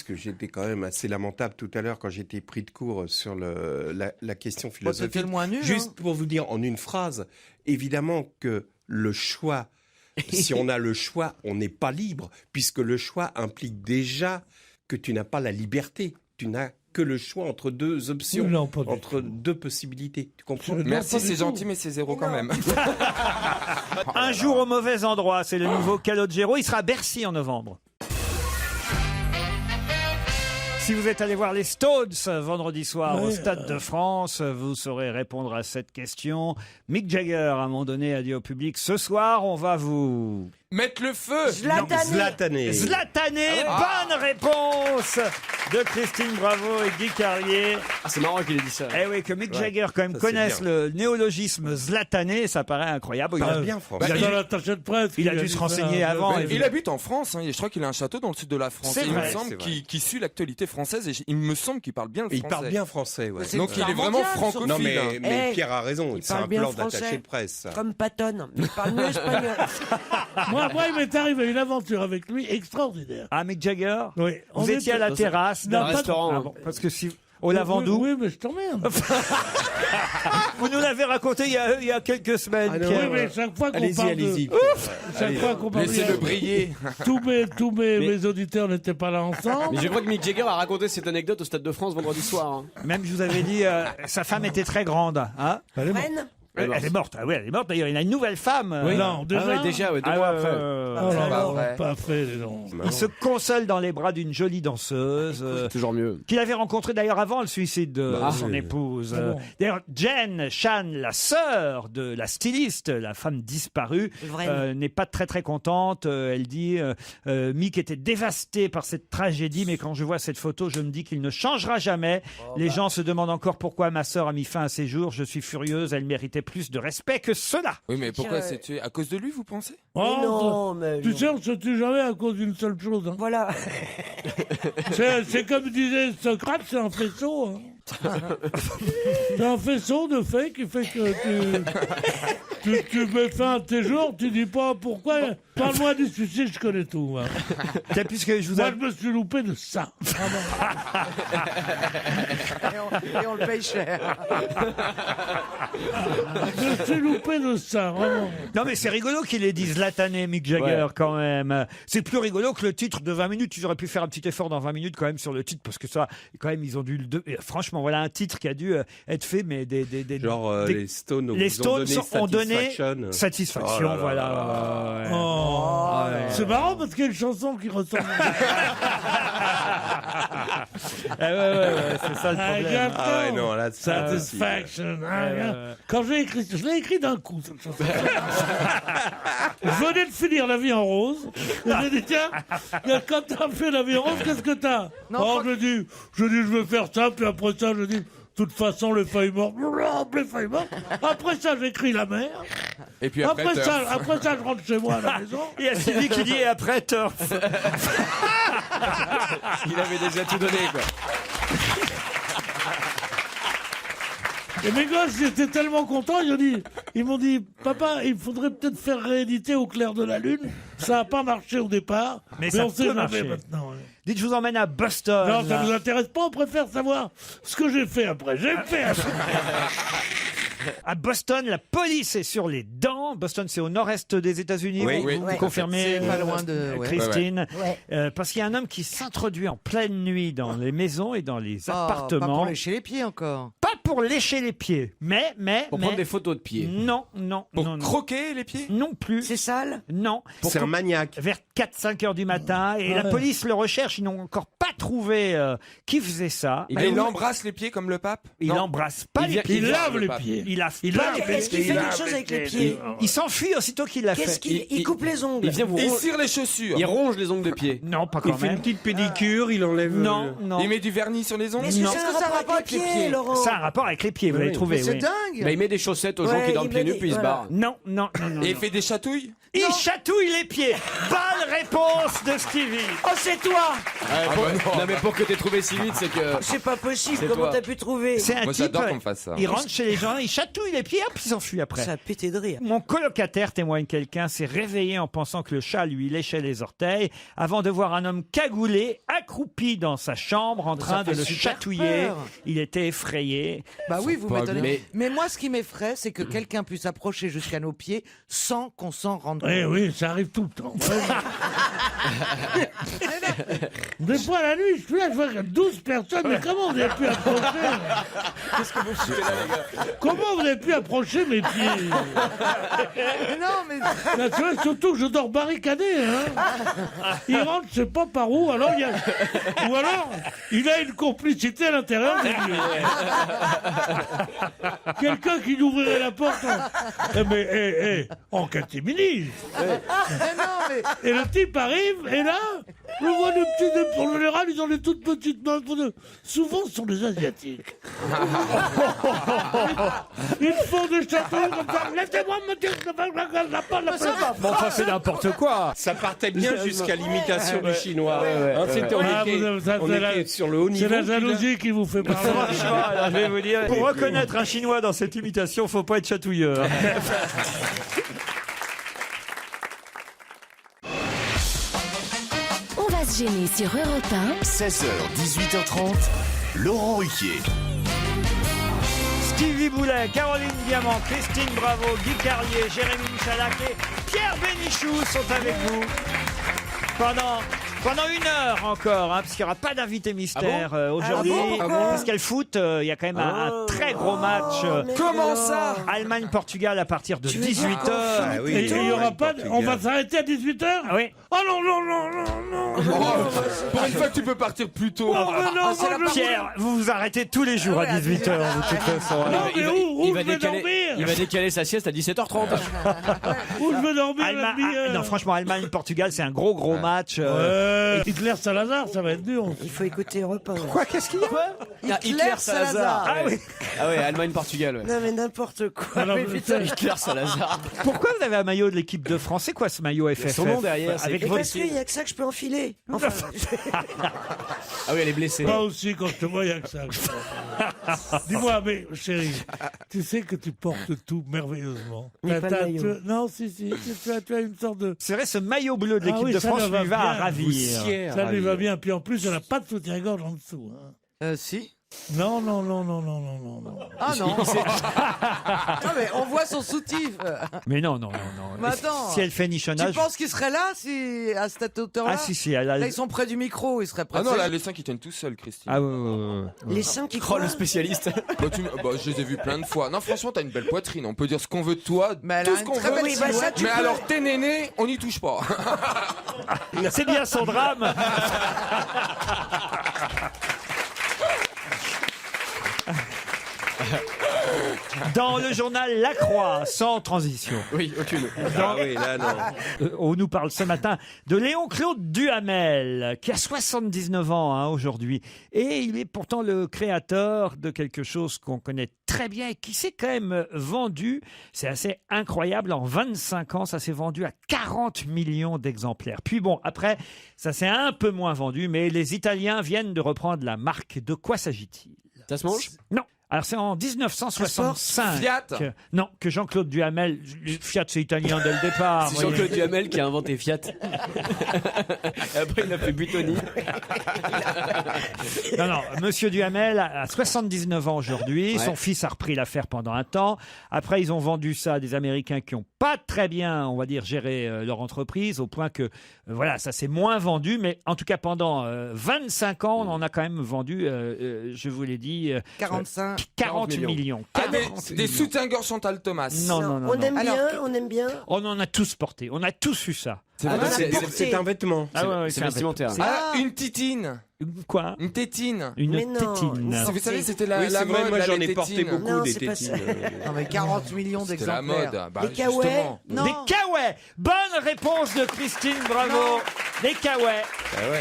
[SPEAKER 10] que j'étais quand même assez lamentable tout à l'heure quand j'étais pris de court sur la question philosophique.
[SPEAKER 9] t'étais le moins nul,
[SPEAKER 10] Juste
[SPEAKER 9] hein.
[SPEAKER 10] pour vous dire en une phrase, évidemment que le choix, si on a le choix, on n'est pas libre, puisque le choix implique déjà que tu n'as pas la liberté. Tu n'as que le choix entre deux options,
[SPEAKER 8] Non, pas du
[SPEAKER 10] entre deux possibilités. Tu comprends?
[SPEAKER 8] Non,
[SPEAKER 4] Merci,
[SPEAKER 8] pas du
[SPEAKER 4] c'est
[SPEAKER 8] tout.
[SPEAKER 4] gentil, mais c'est zéro quand même.
[SPEAKER 3] Un jour au mauvais endroit, c'est le nouveau Calogero. Il sera à Bercy en novembre. Si vous êtes allé voir les Stones vendredi soir au Stade de France, vous saurez répondre à cette question. Mick Jagger, à un moment donné, a dit au public, ce soir, on va vous...
[SPEAKER 4] Mettre le feu.
[SPEAKER 6] Zlatané.
[SPEAKER 3] Zlatané, bonne réponse de Christine Bravo et Guy Carlier.
[SPEAKER 7] Ah, c'est marrant qu'il ait dit ça.
[SPEAKER 3] Eh oui, que Mick Jagger quand même
[SPEAKER 10] ça, c'est
[SPEAKER 3] connaisse
[SPEAKER 10] bien.
[SPEAKER 3] le néologisme Zlatané, ça paraît incroyable. Il a-
[SPEAKER 10] Parle bien français.
[SPEAKER 8] Dans l'attaché de presse.
[SPEAKER 3] il a
[SPEAKER 8] qu'il
[SPEAKER 3] dû se
[SPEAKER 8] dit
[SPEAKER 3] renseigner
[SPEAKER 8] ça.
[SPEAKER 3] avant.
[SPEAKER 4] Bah,
[SPEAKER 3] et-
[SPEAKER 4] il habite en France, hein, et je crois qu'il a un château dans le sud de la France.
[SPEAKER 3] C'est
[SPEAKER 4] Et il me
[SPEAKER 3] vrai,
[SPEAKER 4] semble
[SPEAKER 10] c'est vrai.
[SPEAKER 4] qu'il suit l'actualité française et il me semble qu'il parle bien le
[SPEAKER 10] Il
[SPEAKER 4] français.
[SPEAKER 10] parle bien français, ouais.
[SPEAKER 9] C'est
[SPEAKER 4] Donc il est vraiment
[SPEAKER 9] mondial,
[SPEAKER 4] francophile.
[SPEAKER 10] Non,
[SPEAKER 4] hein.
[SPEAKER 10] mais
[SPEAKER 6] Eh,
[SPEAKER 10] Pierre a raison,
[SPEAKER 6] il
[SPEAKER 10] c'est
[SPEAKER 6] parle
[SPEAKER 10] un
[SPEAKER 6] bien
[SPEAKER 10] plan
[SPEAKER 6] français.
[SPEAKER 10] d'attaché de presse.
[SPEAKER 6] Comme Patton. Il parle mieux espagnol.
[SPEAKER 8] Moi, il m'est arrivé une aventure avec lui extraordinaire.
[SPEAKER 3] Ah, Mick Jagger.
[SPEAKER 8] Oui. On
[SPEAKER 3] Vous étiez à la
[SPEAKER 8] était-
[SPEAKER 3] terrasse
[SPEAKER 8] Non,
[SPEAKER 3] d'un
[SPEAKER 8] pas de-
[SPEAKER 7] restaurant.
[SPEAKER 3] Ah bon, parce que si au Lavandou,
[SPEAKER 8] Oui, mais je t'emmerde.
[SPEAKER 3] vous nous l'avez raconté il y a quelques semaines.
[SPEAKER 10] Ah non,
[SPEAKER 3] Pierre.
[SPEAKER 8] Oui, mais chaque fois qu'on
[SPEAKER 10] Allez-y,
[SPEAKER 8] parle
[SPEAKER 10] allez-y.
[SPEAKER 8] de... Chaque fois qu'on parle
[SPEAKER 4] Laissez-le
[SPEAKER 8] de...
[SPEAKER 4] briller.
[SPEAKER 8] Tous mes auditeurs n'étaient pas là ensemble.
[SPEAKER 7] Mais je crois que Mick Jagger a raconté cette anecdote au Stade de France vendredi soir. hein.
[SPEAKER 3] Même je vous avais dit, sa femme était très grande. Hein
[SPEAKER 6] Reine.
[SPEAKER 3] elle est morte. Ah oui, elle est morte. D'ailleurs, il a une nouvelle femme.
[SPEAKER 8] Non, déjà.
[SPEAKER 7] Ah ouais, déjà, ouais, deux
[SPEAKER 3] Ah
[SPEAKER 7] mois
[SPEAKER 3] ouais,
[SPEAKER 7] après.
[SPEAKER 8] Oh là
[SPEAKER 4] C'est pas
[SPEAKER 8] là,
[SPEAKER 4] vrai.
[SPEAKER 8] pas fait, les gens.
[SPEAKER 3] Il se console dans les bras d'une jolie danseuse.
[SPEAKER 7] Toujours mieux.
[SPEAKER 3] Qu'il avait rencontré d'ailleurs avant le suicide de
[SPEAKER 7] Ah,
[SPEAKER 3] son
[SPEAKER 10] oui.
[SPEAKER 3] épouse.
[SPEAKER 8] Ah bon.
[SPEAKER 3] D'ailleurs, Jen Shan, la sœur de la styliste, la femme disparue,
[SPEAKER 6] Vraine.
[SPEAKER 3] n'est pas très très contente. Elle dit Mick était dévasté par cette tragédie, mais quand je vois cette photo, je me dis qu'il ne changera jamais. Les gens se demandent encore pourquoi ma sœur a mis fin à ses jours. Je suis furieuse, elle méritait plus de respect que cela.
[SPEAKER 4] Oui, mais pourquoi c'est tué? À cause de lui, vous pensez?
[SPEAKER 8] Oh,
[SPEAKER 6] non, mais
[SPEAKER 8] tu
[SPEAKER 6] non.
[SPEAKER 8] sais, on se tue jamais à cause d'une seule chose. hein.
[SPEAKER 6] Voilà.
[SPEAKER 8] C'est comme disait Socrate, c'est un faisceau. hein. C'est un faisceau de faits qui fait que tu mets fin à tes jours, tu dis pas pourquoi. Parle-moi du suicide, je connais tout. hein.
[SPEAKER 3] Tiens, puisque je vous
[SPEAKER 8] Moi,
[SPEAKER 3] ai...
[SPEAKER 8] je me suis loupé de ça.
[SPEAKER 9] Et on le paye cher.
[SPEAKER 8] Je me suis loupé de ça, vraiment.
[SPEAKER 3] Non mais c'est rigolo qu'il ait dit Zlatané, Mick Jagger,
[SPEAKER 7] Ouais.
[SPEAKER 3] quand même. C'est plus rigolo que le titre de 20 minutes. Ils auraient pu faire un petit effort dans 20 minutes quand même sur le titre, parce que ça, quand même, ils ont dû franchement, voilà un titre qui a dû être fait, mais des
[SPEAKER 10] Genre
[SPEAKER 3] des-
[SPEAKER 10] les Stones,
[SPEAKER 3] les
[SPEAKER 10] vous ont
[SPEAKER 3] Stones
[SPEAKER 10] donné
[SPEAKER 3] ont donné
[SPEAKER 10] Satisfaction.
[SPEAKER 3] Satisfaction,
[SPEAKER 10] Oh là là
[SPEAKER 3] voilà.
[SPEAKER 10] là là.
[SPEAKER 3] Ouais.
[SPEAKER 8] Oh. C'est marrant parce qu'il y a une chanson qui ressemble.
[SPEAKER 3] Ouais, c'est ça le problème.
[SPEAKER 10] Ah ouais, non, là, c'est pas possible.
[SPEAKER 8] Satisfaction. Quand je l'ai écrit d'un coup, cette chanson. Je venais de finir La vie en rose. Et j'ai dit, tiens, quand t'as fait La vie en rose, qu'est-ce que t'as? Je dis, je vais faire ça, puis après ça, je dis, de toute façon, les feuilles mortes. Les feuilles mortes. Après ça, j'écris La mer.
[SPEAKER 4] Et puis
[SPEAKER 8] après ça, je rentre chez moi à la maison.
[SPEAKER 3] Il y a Sylvie qui dit, et après, Turf.
[SPEAKER 7] Il avait déjà tout donné, quoi.
[SPEAKER 8] Et mes gosses, j'étais tellement content, ils m'ont dit, papa, il faudrait peut-être faire rééditer Au clair de la lune. Ça n'a pas marché au départ, mais
[SPEAKER 3] ça
[SPEAKER 8] on sait
[SPEAKER 3] peut
[SPEAKER 8] jamais
[SPEAKER 3] marcher.
[SPEAKER 8] maintenant.
[SPEAKER 3] Dites, je vous emmène à Boston.
[SPEAKER 8] Non, ça nous intéresse pas, on préfère savoir ce que j'ai fait après.
[SPEAKER 3] À Boston, la police est sur les dents. Boston, c'est au nord-est des États-Unis.
[SPEAKER 10] Oui.
[SPEAKER 3] Vous confirmez,
[SPEAKER 9] C'est pas loin de...
[SPEAKER 3] Christine.
[SPEAKER 6] Ouais.
[SPEAKER 3] Parce qu'il y a un homme qui s'introduit en pleine nuit dans les maisons et dans les appartements.
[SPEAKER 9] Pas pour lécher les pieds encore.
[SPEAKER 3] Pas pour lécher les pieds, mais
[SPEAKER 7] Pour prendre des photos de pieds.
[SPEAKER 3] non.
[SPEAKER 4] Pour croquer les pieds?
[SPEAKER 3] Non plus.
[SPEAKER 6] C'est sale?
[SPEAKER 3] Non.
[SPEAKER 10] C'est un maniaque.
[SPEAKER 3] Vers 4-5 heures du matin, et la police le recherche. Ils n'ont encore pas trouvé qui faisait ça.
[SPEAKER 4] Il embrasse les pieds comme le pape?
[SPEAKER 3] Il
[SPEAKER 4] Non.
[SPEAKER 3] embrasse pas les pieds.
[SPEAKER 8] Il lave les pieds.
[SPEAKER 3] Il lave pas les pieds.
[SPEAKER 6] Est-ce qu'il fait quelque chose avec les pieds?
[SPEAKER 3] Il s'enfuit aussitôt qu'il l'a
[SPEAKER 6] Qu'est-ce
[SPEAKER 3] fait.
[SPEAKER 6] qu'il il coupe les ongles?
[SPEAKER 7] Il vient vous
[SPEAKER 4] Il cire les chaussures.
[SPEAKER 7] Il ronge les ongles de pied.
[SPEAKER 3] Non, pas quand
[SPEAKER 10] Il fait
[SPEAKER 3] même.
[SPEAKER 10] une petite pédicure, il enlève.
[SPEAKER 3] Non.
[SPEAKER 4] Il met du vernis sur les ongles?
[SPEAKER 6] Est-ce que
[SPEAKER 3] Non.
[SPEAKER 6] ça a un rapport avec les pieds, Laurent?
[SPEAKER 3] Ça a un rapport avec les pieds, vous l'avez trouvé.
[SPEAKER 9] Mais c'est
[SPEAKER 3] Oui.
[SPEAKER 9] dingue.
[SPEAKER 7] Bah, il met des chaussettes aux gens
[SPEAKER 6] Ouais,
[SPEAKER 7] qui dorment
[SPEAKER 6] il
[SPEAKER 7] pieds
[SPEAKER 6] met
[SPEAKER 7] nus,
[SPEAKER 6] des-
[SPEAKER 7] puis il se
[SPEAKER 6] voilà.
[SPEAKER 7] barre.
[SPEAKER 3] Non.
[SPEAKER 4] Et il fait des chatouilles?
[SPEAKER 3] Il chatouille les pieds. Bonne réponse de Stevie.
[SPEAKER 6] Oh, c'est toi!
[SPEAKER 7] Non, mais pour que t'aies trouvé si vite, c'est que.
[SPEAKER 6] C'est pas possible,
[SPEAKER 7] C'est
[SPEAKER 6] comment
[SPEAKER 7] toi.
[SPEAKER 6] t'as pu trouver?
[SPEAKER 3] C'est un
[SPEAKER 4] Moi,
[SPEAKER 3] type.
[SPEAKER 4] j'adore qu'on me fasse ça.
[SPEAKER 3] Il rentre chez les gens, il chatouille les pieds, hop, il s'enfuit après.
[SPEAKER 6] Ça a pété de rire.
[SPEAKER 3] Mon colocataire, témoigne quelqu'un, s'est réveillé en pensant que le chat lui léchait les orteils avant de voir un homme cagoulé, accroupi dans sa chambre en train de
[SPEAKER 9] fait
[SPEAKER 3] le
[SPEAKER 9] super
[SPEAKER 3] chatouiller.
[SPEAKER 9] peur.
[SPEAKER 3] Il était effrayé.
[SPEAKER 9] Bah oui, vous
[SPEAKER 4] pas
[SPEAKER 9] m'étonnez.
[SPEAKER 7] bien.
[SPEAKER 9] Mais moi, ce qui m'effraie, c'est que quelqu'un puisse approcher jusqu'à nos pieds sans qu'on s'en rende compte.
[SPEAKER 8] Eh oui, ça arrive tout le temps. Des fois, la nuit, je suis là, je vois qu'il y a 12 personnes, mais comment vous avez pu approcher?
[SPEAKER 4] Qu'est-ce que vous foutez là, les gars?
[SPEAKER 8] Comment vous avez pu approcher mes pieds?
[SPEAKER 9] Non, mais
[SPEAKER 8] Là, tu vois, surtout que je dors barricadé. Hein. Il rentre, je sais pas par où. Alors il y a... Ou alors, il a une complicité à l'intérieur des lieux. Quelqu'un qui nous ouvrirait la porte. En catimini. Et le type arrive, et là, je vois des petits... En général, ils ont des toutes petites mains. Souvent, ce sont des Asiatiques. Ils font des chatouilles comme ça. Laissez-moi me dire que
[SPEAKER 3] Bon, enfin, c'est n'importe quoi.
[SPEAKER 10] Ça partait bien jusqu'à l'imitation du chinois.
[SPEAKER 8] ouais.
[SPEAKER 10] Hein, c'était- on
[SPEAKER 8] Ah,
[SPEAKER 10] était,
[SPEAKER 8] ça,
[SPEAKER 10] on
[SPEAKER 8] c'est
[SPEAKER 10] était
[SPEAKER 8] la-
[SPEAKER 10] sur le haut niveau.
[SPEAKER 8] C'est la
[SPEAKER 10] puis là-
[SPEAKER 8] jalousie qui vous fait parler.
[SPEAKER 3] Franchement, alors, je vais vous dire, pour reconnaître un Chinois dans cette imitation, faut pas être chatouilleur.
[SPEAKER 1] On va se gêner sur Europe 1.
[SPEAKER 2] 16h, 18h30, Laurent Ruquier.
[SPEAKER 3] Stevie Boulet, Caroline Diamant, Christine Bravo, Guy Carlier, Jérémy Michalak et Pierre Bénichou sont avec vous pendant 1 heure encore, hein, parce qu'il n'y aura pas d'invité mystère aujourd'hui.
[SPEAKER 6] Ah bon, pourquoi
[SPEAKER 3] Parce qu'elle foot, il y a quand même un très gros match.
[SPEAKER 4] Comment ça?
[SPEAKER 3] Allemagne-Portugal à partir de 18h.
[SPEAKER 10] Ah oui,
[SPEAKER 8] Et il y aura pas.
[SPEAKER 10] Portugal.
[SPEAKER 8] On va s'arrêter à 18h.
[SPEAKER 3] Ah oui.
[SPEAKER 8] Oh non, non, non, non, non.
[SPEAKER 4] Pour une fois que tu peux partir plus tôt.
[SPEAKER 8] Oh, mais non,
[SPEAKER 9] c'est la
[SPEAKER 8] moi, je-
[SPEAKER 3] Pierre, vous vous arrêtez tous les jours à 18h de toute façon.
[SPEAKER 8] Non, mais où
[SPEAKER 7] il
[SPEAKER 8] je
[SPEAKER 7] va
[SPEAKER 8] vais
[SPEAKER 7] décaler,
[SPEAKER 8] dormir?
[SPEAKER 7] il va décaler sa sieste à 17h30.
[SPEAKER 8] Où je vais dormir la
[SPEAKER 3] Allemagne-
[SPEAKER 8] demi-heure?
[SPEAKER 3] non, franchement, Allemagne-Portugal, c'est un gros match.
[SPEAKER 8] Hitler-Salazar, ça va être dur.
[SPEAKER 6] Il faut écouter Europe 1.
[SPEAKER 3] Quoi, qu'est-ce qu'il y a
[SPEAKER 7] Hitler-Salazar.
[SPEAKER 3] Ah oui.
[SPEAKER 7] Ah ouais, Allemagne-Portugal. Ouais.
[SPEAKER 6] Non mais n'importe quoi.
[SPEAKER 8] Alors,
[SPEAKER 6] Mais putain.
[SPEAKER 7] Hitler-Salazar.
[SPEAKER 3] Pourquoi vous avez un maillot de l'équipe de France? C'est quoi ce maillot FFF?
[SPEAKER 7] Son nom derrière, c'est
[SPEAKER 3] Avec
[SPEAKER 6] Et
[SPEAKER 3] votre...
[SPEAKER 6] parce qu'il n'y a que ça que je peux enfiler. Enfin,
[SPEAKER 7] Ah oui, elle est blessée.
[SPEAKER 8] Moi aussi, quand je te vois, il n'y a que ça. Dis-moi, mais chérie, tu sais que tu portes tout merveilleusement.
[SPEAKER 6] Mais pas le maillot.
[SPEAKER 8] Non, si, tu as une sorte de...
[SPEAKER 3] C'est vrai, ce maillot bleu de
[SPEAKER 8] Ah
[SPEAKER 3] l'équipe
[SPEAKER 8] oui,
[SPEAKER 3] de
[SPEAKER 8] ça
[SPEAKER 3] France
[SPEAKER 8] lui va
[SPEAKER 3] lui va à
[SPEAKER 8] bien.
[SPEAKER 3] ravir.
[SPEAKER 8] Ça lui va bien. Puis en plus, elle n'a pas de soutien-gorge en dessous. Hein.
[SPEAKER 9] si.
[SPEAKER 8] Non, non, non, non, non, non, non, non.
[SPEAKER 9] Ah non. Non, mais on voit son soutif.
[SPEAKER 3] Mais non, non, non, non.
[SPEAKER 9] Mais attends.
[SPEAKER 3] Si elle fait
[SPEAKER 9] Tu
[SPEAKER 3] nichonnage...
[SPEAKER 9] penses qu'il serait là si à cette hauteur-là?
[SPEAKER 3] Ah si, elle a...
[SPEAKER 9] Là, ils sont près du micro, ils seraient près.
[SPEAKER 4] Ah non, là, les seins qui tiennent tout seuls, Christine.
[SPEAKER 3] Ah ouais.
[SPEAKER 6] les seins qui
[SPEAKER 7] Oh,
[SPEAKER 6] croient.
[SPEAKER 7] le spécialiste.
[SPEAKER 4] Je les ai vus plein de fois. Non, franchement, t'as une belle poitrine. On peut dire ce qu'on veut de toi,
[SPEAKER 9] Mais elle
[SPEAKER 4] tout
[SPEAKER 9] a
[SPEAKER 4] ce
[SPEAKER 9] une
[SPEAKER 4] qu'on
[SPEAKER 9] très
[SPEAKER 4] veut.
[SPEAKER 9] belle
[SPEAKER 6] Oui, bah, ça,
[SPEAKER 9] silhouette.
[SPEAKER 6] tu
[SPEAKER 4] Mais
[SPEAKER 6] peux.
[SPEAKER 4] alors, t'es néné, on n'y touche pas.
[SPEAKER 3] C'est bien son drame. Dans le journal La Croix, sans transition.
[SPEAKER 7] Oui, aucune.
[SPEAKER 10] Ah oui, là, non.
[SPEAKER 3] On nous parle ce matin de Léon-Claude Duhamel, qui a 79 ans aujourd'hui. Et il est pourtant le créateur de quelque chose qu'on connaît très bien et qui s'est quand même vendu, c'est assez incroyable, en 25 ans, ça s'est vendu à 40 millions d'exemplaires. Puis bon, après, ça s'est un peu moins vendu, mais les Italiens viennent de reprendre la marque. De quoi s'agit-il?
[SPEAKER 7] Ça se mange?
[SPEAKER 3] Non. Alors c'est en 1965
[SPEAKER 4] Fiat.
[SPEAKER 3] non, que Jean-Claude Duhamel, Fiat c'est italien dès le départ.
[SPEAKER 7] C'est Jean-Claude Duhamel qui a inventé Fiat. Et après il a fait Buitoni.
[SPEAKER 3] Non, Monsieur Duhamel a 79 ans aujourd'hui.
[SPEAKER 7] Ouais.
[SPEAKER 3] Son fils a repris l'affaire pendant un temps. Après, ils ont vendu ça à des Américains qui n'ont pas très bien, on va dire, géré leur entreprise, au point que, voilà, ça s'est moins vendu. Mais en tout cas, pendant 25 ans, on en a quand même vendu, je vous l'ai dit, 40 millions.
[SPEAKER 4] Ah,
[SPEAKER 3] 40
[SPEAKER 4] des soutiens-gorge Chantal Thomas.
[SPEAKER 3] Non.
[SPEAKER 6] On aime bien.
[SPEAKER 3] On en a tous porté. On a tous eu ça.
[SPEAKER 10] C'est un vêtement.
[SPEAKER 3] Ah ouais,
[SPEAKER 7] C'est vestimentaire.
[SPEAKER 4] Ah, une titine.
[SPEAKER 3] Quoi?
[SPEAKER 4] Une tétine.
[SPEAKER 3] Une
[SPEAKER 6] Mais non.
[SPEAKER 3] tétine.
[SPEAKER 4] Vous savez, c'était la,
[SPEAKER 10] Oui,
[SPEAKER 4] la
[SPEAKER 10] c'est vrai,
[SPEAKER 4] mode.
[SPEAKER 10] moi
[SPEAKER 4] là,
[SPEAKER 10] j'en
[SPEAKER 4] les
[SPEAKER 10] ai porté
[SPEAKER 4] tétines.
[SPEAKER 10] beaucoup
[SPEAKER 6] Non,
[SPEAKER 10] des
[SPEAKER 6] c'est pas
[SPEAKER 10] tétines.
[SPEAKER 6] ça.
[SPEAKER 9] Non mais 40 millions
[SPEAKER 4] C'était la
[SPEAKER 9] d'exemplaires.
[SPEAKER 4] mode. Bah,
[SPEAKER 6] Des Kawaii.
[SPEAKER 4] justement.
[SPEAKER 9] Non.
[SPEAKER 3] Des Kawaii. Bonne réponse de Christine, bravo. Des Kawaii.
[SPEAKER 10] Ah ouais.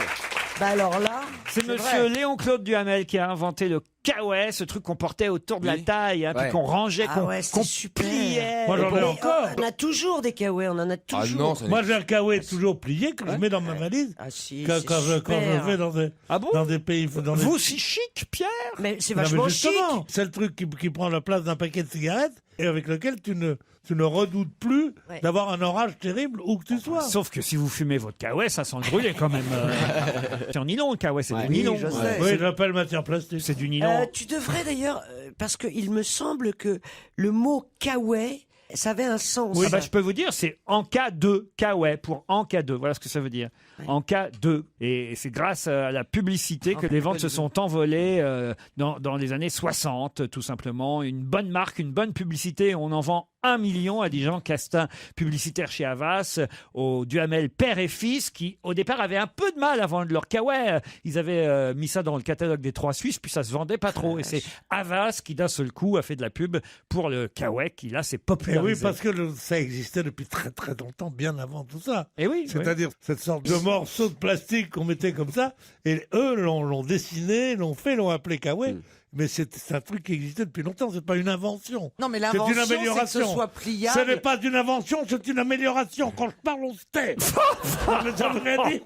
[SPEAKER 6] Bah alors là,
[SPEAKER 3] C'est monsieur Léon-Claude Duhamel qui a inventé le Kawaii, ce truc qu'on portait autour de la
[SPEAKER 4] Oui.
[SPEAKER 3] taille, hein, puis
[SPEAKER 7] Ouais.
[SPEAKER 3] qu'on rangeait,
[SPEAKER 6] Ah
[SPEAKER 3] qu'on
[SPEAKER 6] ouais, c'est
[SPEAKER 3] qu'on
[SPEAKER 6] super.
[SPEAKER 3] pliait.
[SPEAKER 8] Moi, j'en ai
[SPEAKER 6] mais
[SPEAKER 8] encore.
[SPEAKER 6] on a toujours des kawaii, on en a
[SPEAKER 4] Ah
[SPEAKER 6] toujours.
[SPEAKER 4] non, ça n'est-
[SPEAKER 8] Moi, j'ai un kawaii toujours plié que je mets dans ma valise
[SPEAKER 6] Ah si,
[SPEAKER 8] quand,
[SPEAKER 6] c'est
[SPEAKER 8] quand je
[SPEAKER 6] super.
[SPEAKER 8] vais dans des,
[SPEAKER 3] Ah bon?
[SPEAKER 8] dans des pays. Dans des...
[SPEAKER 3] Vous si chic, Pierre?
[SPEAKER 6] Mais c'est
[SPEAKER 8] Non, mais
[SPEAKER 6] vachement chic.
[SPEAKER 8] justement, c'est le truc qui prend la place d'un paquet de cigarettes et avec lequel tu ne redoutes plus
[SPEAKER 6] Ouais.
[SPEAKER 8] d'avoir un orage terrible où que tu sois.
[SPEAKER 3] Sauf que si vous fumez votre Kawaii, ça sent le brûler quand même. C'est en nylon le Kawaii, c'est
[SPEAKER 7] Ouais.
[SPEAKER 3] du
[SPEAKER 7] Oui,
[SPEAKER 3] nylon.
[SPEAKER 6] je sais.
[SPEAKER 8] Oui, je l'appelle matière plastique.
[SPEAKER 3] C'est du nylon.
[SPEAKER 6] Tu devrais d'ailleurs, parce qu'il me semble que le mot kawaii, ça avait un sens.
[SPEAKER 3] Ah bah, je peux vous dire, c'est en cas de Kawaii pour en cas de. Voilà ce que ça veut dire.
[SPEAKER 6] Ouais.
[SPEAKER 3] En cas de. Et c'est grâce à la publicité que les ventes se sont envolées dans les années 60, tout simplement. Une bonne marque, une bonne publicité. On en vend 1 million, a dit Jean Castin, publicitaire chez Havas, au Duhamel père et fils, qui au départ avaient un peu de mal à vendre leur Kawaii. Ils avaient mis ça dans le catalogue des 3 Suisses, puis ça se vendait pas trop. Et c'est Havas qui d'un seul coup a fait de la pub pour le Kawaii, qui là s'est
[SPEAKER 8] Et
[SPEAKER 3] popularisé.
[SPEAKER 8] oui, parce que ça existait depuis très très longtemps, bien avant tout ça.
[SPEAKER 3] Et oui,
[SPEAKER 8] C'est-à-dire cette sorte de morceau de plastique qu'on mettait comme ça, et eux l'ont dessiné, l'ont fait, l'ont appelé kawaii. Mais c'est un truc qui existait depuis longtemps, c'est pas une invention.
[SPEAKER 9] Non, mais
[SPEAKER 8] C'est
[SPEAKER 9] l'invention,
[SPEAKER 8] une
[SPEAKER 9] c'est que
[SPEAKER 8] amélioration.
[SPEAKER 9] ce soit pliable.
[SPEAKER 8] Ce n'est pas une invention, c'est une amélioration. Quand je parle, on se tait. Non, mais ça veut rien dire.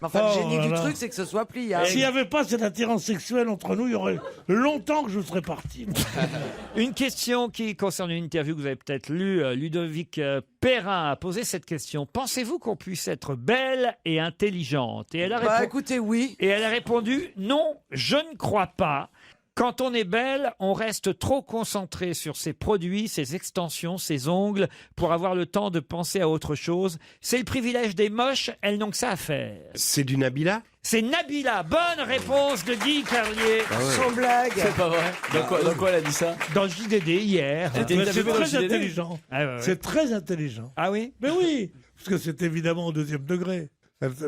[SPEAKER 9] Enfin, le
[SPEAKER 8] Oh
[SPEAKER 9] génie
[SPEAKER 8] là
[SPEAKER 9] du
[SPEAKER 8] là.
[SPEAKER 9] truc, c'est que ce soit pliable.
[SPEAKER 8] S'il n'y avait pas cette attirance sexuelle entre nous, il y aurait longtemps que je serais parti.
[SPEAKER 3] Une question qui concerne une interview que vous avez peut-être lue. Ludovic Perrin a posé cette question. Pensez-vous qu'on puisse être belle et intelligente? Et elle a
[SPEAKER 9] Bah écoutez, oui.
[SPEAKER 3] Et elle a répondu non, je ne crois pas. Quand on est belle, on reste trop concentré sur ses produits, ses extensions, ses ongles, pour avoir le temps de penser à autre chose. C'est le privilège des moches, elles n'ont que ça à faire.
[SPEAKER 10] C'est du Nabila?
[SPEAKER 3] C'est Nabila. Bonne réponse de Guy Carlier.
[SPEAKER 6] Sans blague.
[SPEAKER 7] C'est pas vrai. Dans quoi elle a dit ça?
[SPEAKER 3] Dans le JDD hier.
[SPEAKER 7] C'était
[SPEAKER 8] Mais
[SPEAKER 7] une
[SPEAKER 8] c'est
[SPEAKER 7] interview dans le
[SPEAKER 8] très
[SPEAKER 7] JDD.
[SPEAKER 8] intelligent.
[SPEAKER 3] Ah, ouais, ouais.
[SPEAKER 8] C'est très intelligent.
[SPEAKER 3] Ah oui?
[SPEAKER 8] Mais oui, parce que c'est évidemment au 2e degré.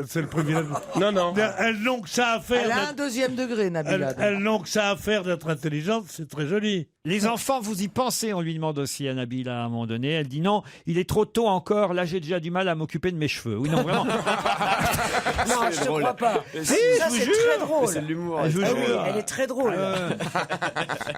[SPEAKER 8] C'est le privilège.
[SPEAKER 10] Non.
[SPEAKER 8] Elles n'ont que ça à faire.
[SPEAKER 9] Elle a un 2e degré, Nabila.
[SPEAKER 8] Elles n'ont que ça à faire d'être intelligentes, c'est très joli.
[SPEAKER 3] Les enfants, vous y pensez? On lui demande aussi à Nabila à un moment donné. Elle dit non, il est trop tôt encore. Là, j'ai déjà du mal à m'occuper de mes cheveux. Oui, non, vraiment.
[SPEAKER 6] Non, je te
[SPEAKER 7] drôle.
[SPEAKER 6] crois pas.
[SPEAKER 3] Si,
[SPEAKER 6] Ça,
[SPEAKER 3] je vous
[SPEAKER 6] c'est
[SPEAKER 3] jure.
[SPEAKER 6] très
[SPEAKER 7] Mais
[SPEAKER 6] drôle.
[SPEAKER 7] c'est de l'humour.
[SPEAKER 3] Je vous
[SPEAKER 6] Ah oui,
[SPEAKER 3] jure.
[SPEAKER 6] elle est très drôle.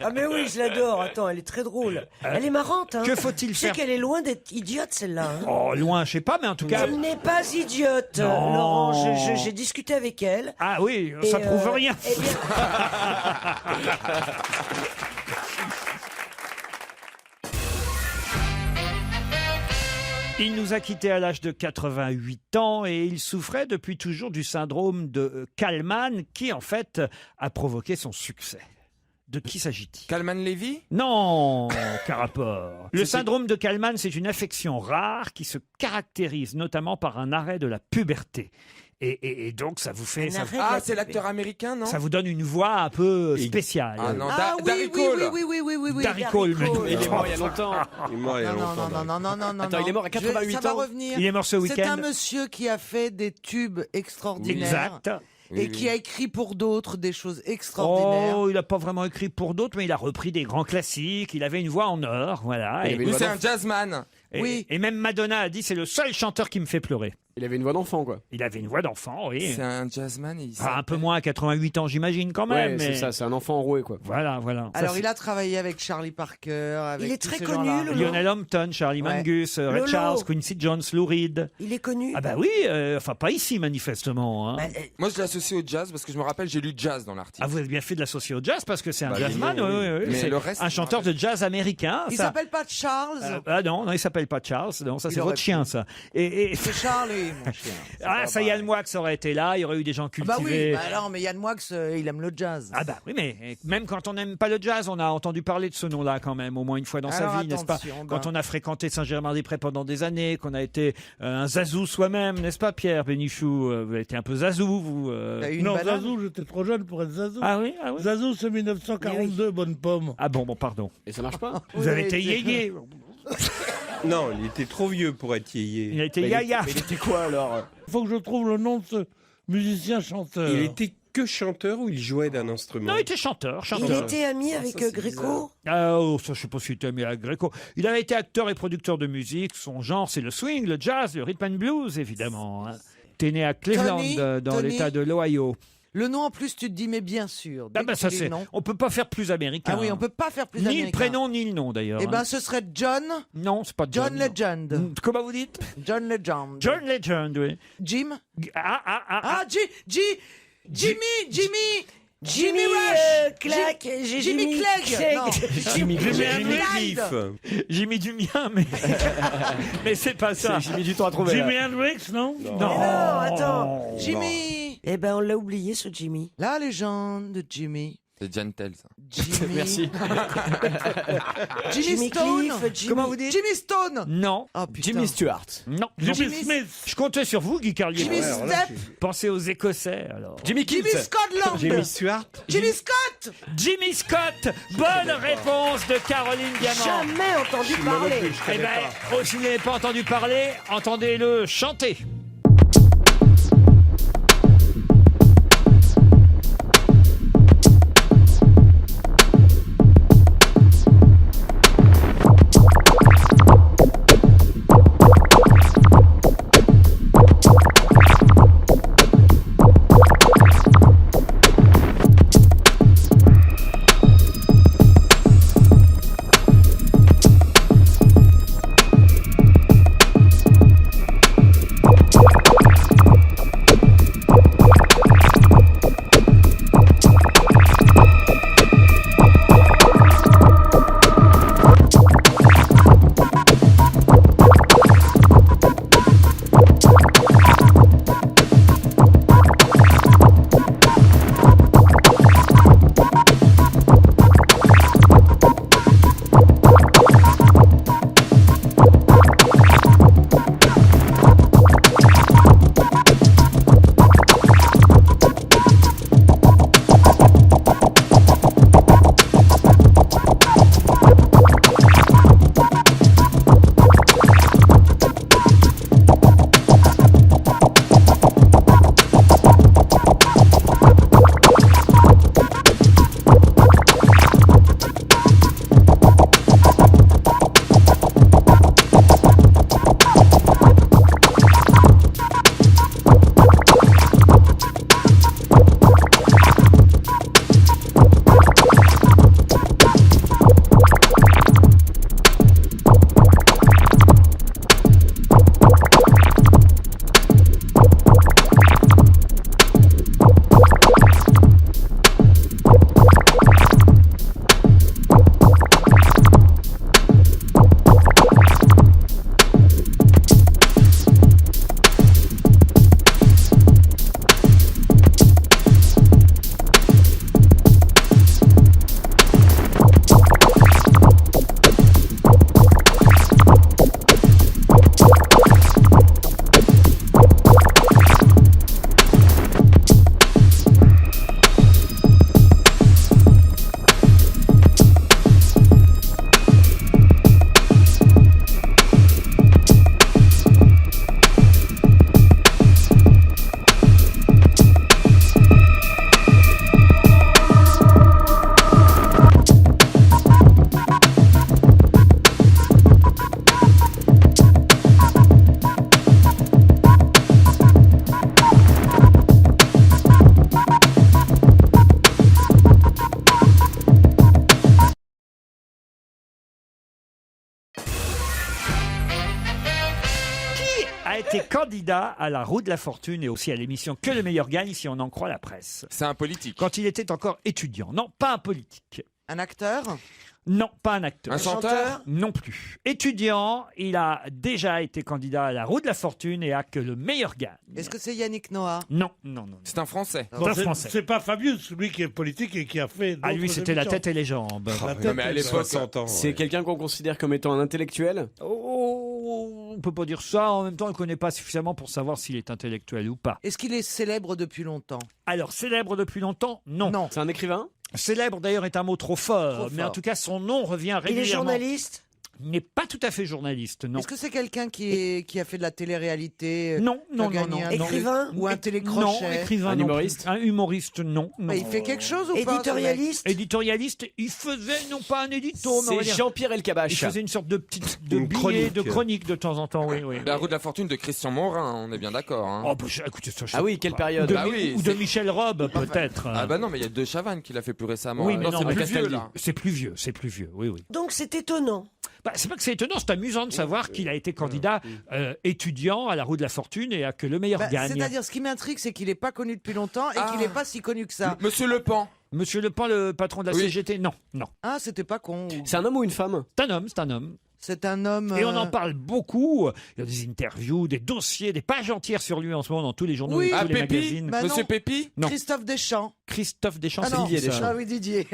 [SPEAKER 6] Ah mais oui, je l'adore. Attends, elle est très drôle. Elle est marrante. Hein.
[SPEAKER 3] Que faut-il
[SPEAKER 6] Tu sais
[SPEAKER 3] faire?
[SPEAKER 6] qu'elle est loin d'être idiote, celle-là. Hein.
[SPEAKER 3] Oh, loin, je sais pas, mais en tout cas.
[SPEAKER 6] Elle n'est pas idiote,
[SPEAKER 3] Non.
[SPEAKER 6] Laurent. J'ai discuté avec elle.
[SPEAKER 3] Ah oui,
[SPEAKER 6] Et,
[SPEAKER 3] ça prouve rien.
[SPEAKER 6] eh bien,
[SPEAKER 3] Il nous a quittés à l'âge de 88 ans et il souffrait depuis toujours du syndrome de Kallmann qui, en fait, a provoqué son succès. De qui s'agit-il?
[SPEAKER 4] Kalman Levy?
[SPEAKER 3] Non, quel rapport. Le syndrome de Kallmann, c'est une affection rare qui se caractérise notamment par un arrêt de la puberté. Et donc, ça vous fait...
[SPEAKER 6] Un
[SPEAKER 3] Ça,
[SPEAKER 6] arrêt.
[SPEAKER 4] Ah, c'est l'acteur américain, non?
[SPEAKER 3] ça vous donne une voix un peu spéciale.
[SPEAKER 4] Ah non,
[SPEAKER 9] Ah oui,
[SPEAKER 4] Darry
[SPEAKER 9] oui,
[SPEAKER 4] Cole.
[SPEAKER 9] oui.
[SPEAKER 3] Darry Cole, mais-
[SPEAKER 7] Il est mort il y a longtemps.
[SPEAKER 10] Il est mort il y a longtemps.
[SPEAKER 9] Non.
[SPEAKER 7] Attends, il est mort à 88
[SPEAKER 9] Ça va
[SPEAKER 7] ans.
[SPEAKER 9] revenir.
[SPEAKER 3] Il est mort ce
[SPEAKER 9] C'est un
[SPEAKER 3] week-end.
[SPEAKER 9] monsieur qui a fait des tubes extraordinaires.
[SPEAKER 3] Exact.
[SPEAKER 9] et qui a écrit pour d'autres des choses extraordinaires.
[SPEAKER 3] Oh, il n'a pas vraiment écrit pour d'autres, mais il a repris des grands classiques. Il avait une voix en or, voilà.
[SPEAKER 4] Oui, c'est un jazzman.
[SPEAKER 3] Et même Madonna a dit c'est le seul chanteur qui me fait pleurer.
[SPEAKER 7] Il avait une voix d'enfant, quoi.
[SPEAKER 3] Il avait une voix d'enfant, oui.
[SPEAKER 4] C'est un jazzman.
[SPEAKER 3] Un peu moins à 88 ans, j'imagine, quand même.
[SPEAKER 7] Ouais,
[SPEAKER 3] mais...
[SPEAKER 7] c'est ça, c'est un enfant enroué, quoi.
[SPEAKER 3] Voilà.
[SPEAKER 9] Alors, il a travaillé avec Charlie Parker. Avec
[SPEAKER 6] Il est
[SPEAKER 9] tous
[SPEAKER 6] très
[SPEAKER 9] ces
[SPEAKER 6] connu,
[SPEAKER 9] gens-là.
[SPEAKER 6] Lolo.
[SPEAKER 3] Lionel Hampton, Charlie Mingus, Ray
[SPEAKER 6] Lolo.
[SPEAKER 3] Charles, Quincy Jones, Lou Reed.
[SPEAKER 6] Il est connu.
[SPEAKER 3] Ah bah oui, enfin pas ici manifestement. Hein.
[SPEAKER 4] Moi, je l'associe au jazz parce que je me rappelle, j'ai lu jazz dans l'article.
[SPEAKER 3] Ah, vous avez bien fait de l'associer au jazz parce que c'est un
[SPEAKER 4] Bah,
[SPEAKER 3] jazzman, oui.
[SPEAKER 4] Mais
[SPEAKER 3] C'est
[SPEAKER 4] le reste,
[SPEAKER 3] un chanteur de jazz américain.
[SPEAKER 9] Il
[SPEAKER 3] ça.
[SPEAKER 9] s'appelle pas Charles.
[SPEAKER 3] Ah non, il s'appelle pas Charles. Non, ça
[SPEAKER 9] Il
[SPEAKER 3] c'est
[SPEAKER 9] aurait
[SPEAKER 3] votre chien, ça. Et...
[SPEAKER 9] C'est Charlie, mon chien.
[SPEAKER 3] Ah, ça, Yann Moix aurait été là, il y aurait eu des gens
[SPEAKER 9] Bah
[SPEAKER 3] cultivés.
[SPEAKER 9] oui, non, mais Yann Moix, il aime le jazz.
[SPEAKER 3] Ah bah oui, mais même quand on n'aime pas le jazz, on a entendu parler de ce nom-là quand même, au moins une fois dans
[SPEAKER 9] Alors,
[SPEAKER 3] sa vie, n'est-ce pas?
[SPEAKER 9] attention,
[SPEAKER 3] Quand on a fréquenté Saint-Germain-des-Prés pendant des années, qu'on a été un zazou soi-même, n'est-ce pas, Pierre Bénichou? Vous avez été un peu zazou, vous
[SPEAKER 8] Non, Zazou, j'étais trop jeune pour être Zazou.
[SPEAKER 3] Ah oui,
[SPEAKER 8] Zazou, c'est 1942, bonne pomme.
[SPEAKER 3] Ah bon, pardon.
[SPEAKER 7] Et ça marche pas?
[SPEAKER 3] Vous avez été yéyé.
[SPEAKER 10] Non, il était trop vieux pour être yéyé.
[SPEAKER 3] Il a été yaya.
[SPEAKER 7] Mais il était quoi, alors?
[SPEAKER 8] Il faut que je trouve le nom de ce musicien-chanteur.
[SPEAKER 10] Il était que chanteur ou il jouait d'un instrument?
[SPEAKER 3] Non, il était chanteur.
[SPEAKER 6] Il était ami avec Gréco.
[SPEAKER 3] Ah, oh, ça, je sais pas s'il était ami à Gréco. Il avait été acteur et producteur de musique. Son genre, c'est le swing, le jazz, le rhythm and blues, évidemment. Hein. T'es né à Cleveland, dans
[SPEAKER 9] Tony.
[SPEAKER 3] l'État de l'Ohio.
[SPEAKER 9] Le nom en plus, tu te dis, mais bien sûr.
[SPEAKER 3] Ah
[SPEAKER 9] dès
[SPEAKER 3] bah
[SPEAKER 9] que
[SPEAKER 3] ça
[SPEAKER 9] tu lis
[SPEAKER 3] c'est.
[SPEAKER 9] le nom.
[SPEAKER 3] On peut pas faire plus américain.
[SPEAKER 9] Ah oui, on peut pas faire plus
[SPEAKER 3] Ni
[SPEAKER 9] américain.
[SPEAKER 3] le prénom ni le nom d'ailleurs.
[SPEAKER 9] Eh ben,
[SPEAKER 3] hein.
[SPEAKER 9] ce serait John.
[SPEAKER 3] Non, c'est pas
[SPEAKER 9] John
[SPEAKER 3] John.
[SPEAKER 9] Legend.
[SPEAKER 3] Comment vous dites?
[SPEAKER 9] John Legend.
[SPEAKER 3] John Legend, oui.
[SPEAKER 9] Jim.
[SPEAKER 3] Ah,
[SPEAKER 9] Jimmy Rush.
[SPEAKER 6] Clack,
[SPEAKER 9] Jimmy Clegg. Non.
[SPEAKER 3] Jimmy
[SPEAKER 9] Clyde.
[SPEAKER 3] Jimmy du mien, mais c'est pas ça.
[SPEAKER 7] J'ai mis du temps à trouver.
[SPEAKER 8] Jimi
[SPEAKER 7] là.
[SPEAKER 8] Hendrix, non?
[SPEAKER 3] Non.
[SPEAKER 6] Non, attends.
[SPEAKER 9] Jimmy.
[SPEAKER 6] Eh ben, on l'a oublié, ce Jimmy.
[SPEAKER 9] La légende de Jimmy.
[SPEAKER 4] C'est Gentle, ça.
[SPEAKER 9] Jimmy.
[SPEAKER 7] Merci.
[SPEAKER 9] Jimmy Stone.
[SPEAKER 3] Comment vous dites?
[SPEAKER 9] Jimmy Stone.
[SPEAKER 3] Non.
[SPEAKER 9] Oh, putain.
[SPEAKER 7] Jimmy Stewart.
[SPEAKER 3] Non.
[SPEAKER 8] Jimmy Smith.
[SPEAKER 3] Je comptais sur vous, Guy Carlier.
[SPEAKER 9] Jimmy Step.
[SPEAKER 3] Pensez aux Écossais, alors.
[SPEAKER 7] Jimmy Kidd.
[SPEAKER 9] Jimmy Scotland.
[SPEAKER 10] Jimmy Stewart.
[SPEAKER 9] Jimmy Scott.
[SPEAKER 3] Jimmy Scott. Bonne réponse de Caroline Diamant.
[SPEAKER 6] Jamais entendu parler.
[SPEAKER 3] Eh ben, oh, si vous n'avez pas entendu parler, entendez-le chanter. a été candidat à la Roue de la Fortune et aussi à l'émission Que le meilleur gagne, si on en croit la presse.
[SPEAKER 4] C'est un politique.
[SPEAKER 3] Quand il était encore étudiant. Non, pas un politique.
[SPEAKER 9] Un acteur?
[SPEAKER 3] Non, pas un acteur.
[SPEAKER 4] Un chanteur?
[SPEAKER 3] Non plus. Étudiant, il a déjà été candidat à la Roue de la Fortune et à Que le meilleur gagne.
[SPEAKER 9] Est-ce que c'est Yannick Noah?
[SPEAKER 3] Non, non, non.
[SPEAKER 4] C'est un Français.
[SPEAKER 3] C'est un Français.
[SPEAKER 8] C'est pas Fabius, lui qui est politique et qui a fait.
[SPEAKER 3] Ah, lui,
[SPEAKER 8] d'autres
[SPEAKER 3] c'était la
[SPEAKER 8] émissions.
[SPEAKER 3] tête et les jambes.
[SPEAKER 4] Non, mais à l'époque,
[SPEAKER 7] C'est quelqu'un qu'on considère comme étant un intellectuel.
[SPEAKER 3] Oh, on peut pas dire ça. En même temps, on ne le connaît pas suffisamment pour savoir s'il est intellectuel ou pas.
[SPEAKER 9] Est-ce qu'il est célèbre depuis longtemps?
[SPEAKER 3] Alors, célèbre depuis longtemps? Non.
[SPEAKER 9] Non.
[SPEAKER 7] C'est un écrivain.
[SPEAKER 3] Célèbre, d'ailleurs, est un mot trop fort.
[SPEAKER 9] Trop
[SPEAKER 3] Mais en
[SPEAKER 9] fort.
[SPEAKER 3] tout cas, son nom revient
[SPEAKER 6] Il est
[SPEAKER 3] régulièrement.
[SPEAKER 6] journaliste?
[SPEAKER 3] Il n'est pas tout à fait journaliste, non.
[SPEAKER 9] Est-ce que c'est quelqu'un qui a fait de la télé-réalité?
[SPEAKER 3] Non, non,
[SPEAKER 9] qui a
[SPEAKER 3] non,
[SPEAKER 9] gagné
[SPEAKER 3] non,
[SPEAKER 9] un
[SPEAKER 3] non.
[SPEAKER 6] Écrivain?
[SPEAKER 9] Ou un
[SPEAKER 3] Non,
[SPEAKER 9] télécrochet?
[SPEAKER 3] écrivain
[SPEAKER 7] Un
[SPEAKER 3] non
[SPEAKER 7] humoriste
[SPEAKER 3] plus. Un humoriste, non. non.
[SPEAKER 9] Il fait quelque chose ou pas?
[SPEAKER 6] Éditorialiste?
[SPEAKER 3] Éditorialiste, il faisait non pas un édito, mais on va
[SPEAKER 7] C'est
[SPEAKER 3] dire-
[SPEAKER 7] Jean-Pierre
[SPEAKER 3] il
[SPEAKER 7] Elkabbach.
[SPEAKER 3] faisait une sorte de petite de
[SPEAKER 10] Une
[SPEAKER 3] billet,
[SPEAKER 10] chronique.
[SPEAKER 3] de chronique de temps en temps, oui, oui.
[SPEAKER 4] La Roue de la Fortune de Christian Morin, on est bien d'accord. Hein.
[SPEAKER 3] Oh, bah, écoutez, ça, je sais
[SPEAKER 7] Ah oui,
[SPEAKER 3] pas.
[SPEAKER 7] quelle période?
[SPEAKER 3] Ou de,
[SPEAKER 4] Bah oui,
[SPEAKER 3] ou de
[SPEAKER 4] c'est-
[SPEAKER 3] Michel Robe, peut-être.
[SPEAKER 4] Ah bah non, mais il y a De Chavannes qui l'a fait plus récemment.
[SPEAKER 3] oui, mais non,
[SPEAKER 4] c'est
[SPEAKER 3] mais
[SPEAKER 4] plus vieux,
[SPEAKER 3] Castaldi.
[SPEAKER 4] là.
[SPEAKER 3] C'est plus vieux, c'est plus vieux, oui, oui.
[SPEAKER 6] Donc c'est étonnant.
[SPEAKER 3] Bah, c'est pas que c'est étonnant, c'est amusant de savoir qu'il a été candidat étudiant à la Roue de la Fortune et à Que le meilleur
[SPEAKER 9] Bah,
[SPEAKER 3] gagne.
[SPEAKER 9] c'est-à-dire, ce qui m'intrigue, c'est qu'il n'est pas connu depuis longtemps et qu'il n'est pas si connu que ça.
[SPEAKER 4] Monsieur Le Pen.
[SPEAKER 3] Monsieur Le Pen, le patron de la
[SPEAKER 4] Oui.
[SPEAKER 3] CGT, non, non.
[SPEAKER 9] Ah, c'était pas con.
[SPEAKER 7] C'est un homme ou une femme?
[SPEAKER 3] C'est un homme, c'est un homme.
[SPEAKER 9] C'est un homme.
[SPEAKER 3] Et on en parle beaucoup. Il y a des interviews, des dossiers, des pages entières sur lui en ce moment dans tous les journaux
[SPEAKER 9] Oui.
[SPEAKER 3] et tous
[SPEAKER 4] Ah,
[SPEAKER 3] les
[SPEAKER 4] Pépi
[SPEAKER 3] magazines.
[SPEAKER 9] Bah
[SPEAKER 4] Monsieur
[SPEAKER 9] non.
[SPEAKER 4] Pépi.
[SPEAKER 3] Non.
[SPEAKER 9] Christophe Deschamps.
[SPEAKER 3] Christophe Deschamps,
[SPEAKER 9] Ah
[SPEAKER 3] c'est
[SPEAKER 9] non.
[SPEAKER 3] Didier Deschamps.
[SPEAKER 9] Ah oui, Didier.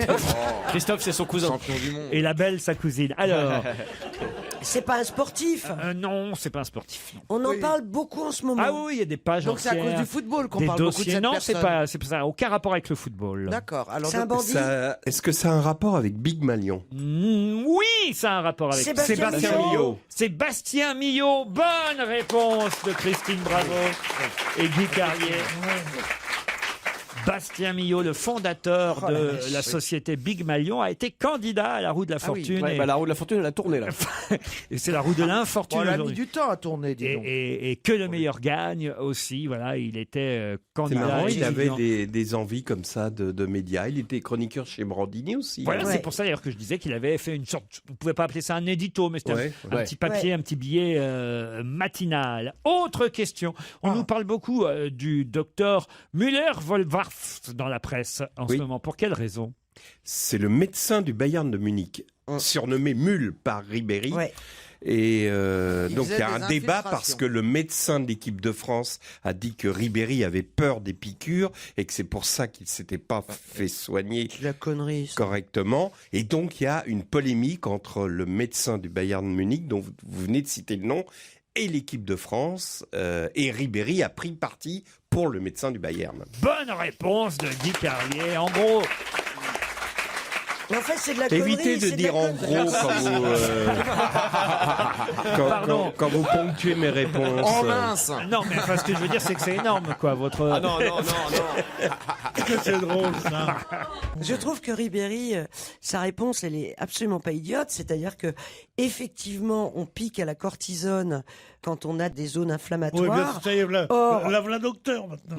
[SPEAKER 7] Christophe, c'est son cousin.
[SPEAKER 4] Champion du monde.
[SPEAKER 3] Et la belle, sa cousine. Alors,
[SPEAKER 6] C'est pas un sportif.
[SPEAKER 3] non, c'est pas un sportif. non.
[SPEAKER 6] On en
[SPEAKER 9] Oui.
[SPEAKER 6] parle beaucoup en ce moment.
[SPEAKER 3] Ah oui, il y a des pages
[SPEAKER 9] Donc c'est à
[SPEAKER 3] entières.
[SPEAKER 9] cause du football qu'on
[SPEAKER 3] des
[SPEAKER 9] parle beaucoup de
[SPEAKER 3] dossiers.
[SPEAKER 9] cette
[SPEAKER 3] Non,
[SPEAKER 9] personne.
[SPEAKER 3] c'est pas ça. Aucun rapport avec le football.
[SPEAKER 9] D'accord. Alors
[SPEAKER 6] C'est un
[SPEAKER 9] donc-
[SPEAKER 6] bandit.
[SPEAKER 10] Est-ce que ça a un rapport avec Big Malion?
[SPEAKER 3] Oui, ça a un rapport avec
[SPEAKER 6] Sébastien Millot.
[SPEAKER 3] Sébastien Millot. Bonne réponse de Christine Bravo et Guy Carrier. Bastien Millot, le fondateur de la société Big Malion, a été candidat à la Roue de la
[SPEAKER 9] Ah oui.
[SPEAKER 3] Fortune.
[SPEAKER 7] Ouais,
[SPEAKER 3] et,
[SPEAKER 7] bah, la Roue de la Fortune, elle a tourné là.
[SPEAKER 3] et c'est la Roue de l'infortune
[SPEAKER 9] Bon, elle a mis
[SPEAKER 3] aujourd'hui.
[SPEAKER 9] du temps à tourner, dis donc.
[SPEAKER 3] Et Que le meilleur gagne aussi. Voilà, il était
[SPEAKER 10] C'est
[SPEAKER 3] candidat.
[SPEAKER 10] marrant, il avait
[SPEAKER 3] étudiant.
[SPEAKER 10] des envies comme ça de médias. Il était chroniqueur chez Brandini aussi.
[SPEAKER 3] Voilà,
[SPEAKER 10] hein.
[SPEAKER 3] c'est pour ça d'ailleurs que je disais qu'il avait fait une sorte, on ne pouvait pas appeler ça un édito, mais c'était
[SPEAKER 10] Ouais,
[SPEAKER 3] un
[SPEAKER 7] ouais.
[SPEAKER 3] petit papier, un petit billet matinal. Autre question, on nous parle beaucoup du docteur Müller-Wohlwarth dans la presse en ce
[SPEAKER 10] Oui.
[SPEAKER 3] moment. Pour quelle raison?
[SPEAKER 10] C'est le médecin du Bayern de Munich, surnommé Mule par Ribéry.
[SPEAKER 6] Ouais.
[SPEAKER 10] Et
[SPEAKER 9] Il
[SPEAKER 10] donc il
[SPEAKER 9] faisait
[SPEAKER 10] y a
[SPEAKER 9] des
[SPEAKER 10] un débat
[SPEAKER 9] infiltrations.
[SPEAKER 10] parce que le médecin de l'équipe de France a dit que Ribéry avait peur des piqûres et que c'est pour ça qu'il s'était pas fait soigner
[SPEAKER 6] La connerie. ça.
[SPEAKER 10] correctement. Et donc il y a une polémique entre le médecin du Bayern de Munich, dont vous venez de citer le nom, et l'équipe de France. Et Ribéry a pris parti pour le médecin du Bayern.
[SPEAKER 3] Bonne réponse de Guy Carlier. En gros,
[SPEAKER 6] Mais en fait, c'est de la connerie.
[SPEAKER 10] Évitez de
[SPEAKER 6] c'est la
[SPEAKER 10] dire en
[SPEAKER 6] connerie.
[SPEAKER 10] gros
[SPEAKER 3] Pardon.
[SPEAKER 10] quand vous ponctuez mes réponses.
[SPEAKER 4] En mince.
[SPEAKER 3] non, mais enfin, ce que je veux dire, c'est que c'est énorme, quoi. Votre.
[SPEAKER 7] Ah non, non, non, non.
[SPEAKER 8] Que c'est drôle, ça.
[SPEAKER 6] Je trouve que Ribéry, sa réponse, elle est absolument pas idiote. C'est-à-dire que, effectivement, on pique à la cortisone quand on a des zones
[SPEAKER 8] Oui, bien,
[SPEAKER 6] inflammatoires.
[SPEAKER 8] ça y est, là,
[SPEAKER 6] Or-
[SPEAKER 8] la docteur maintenant.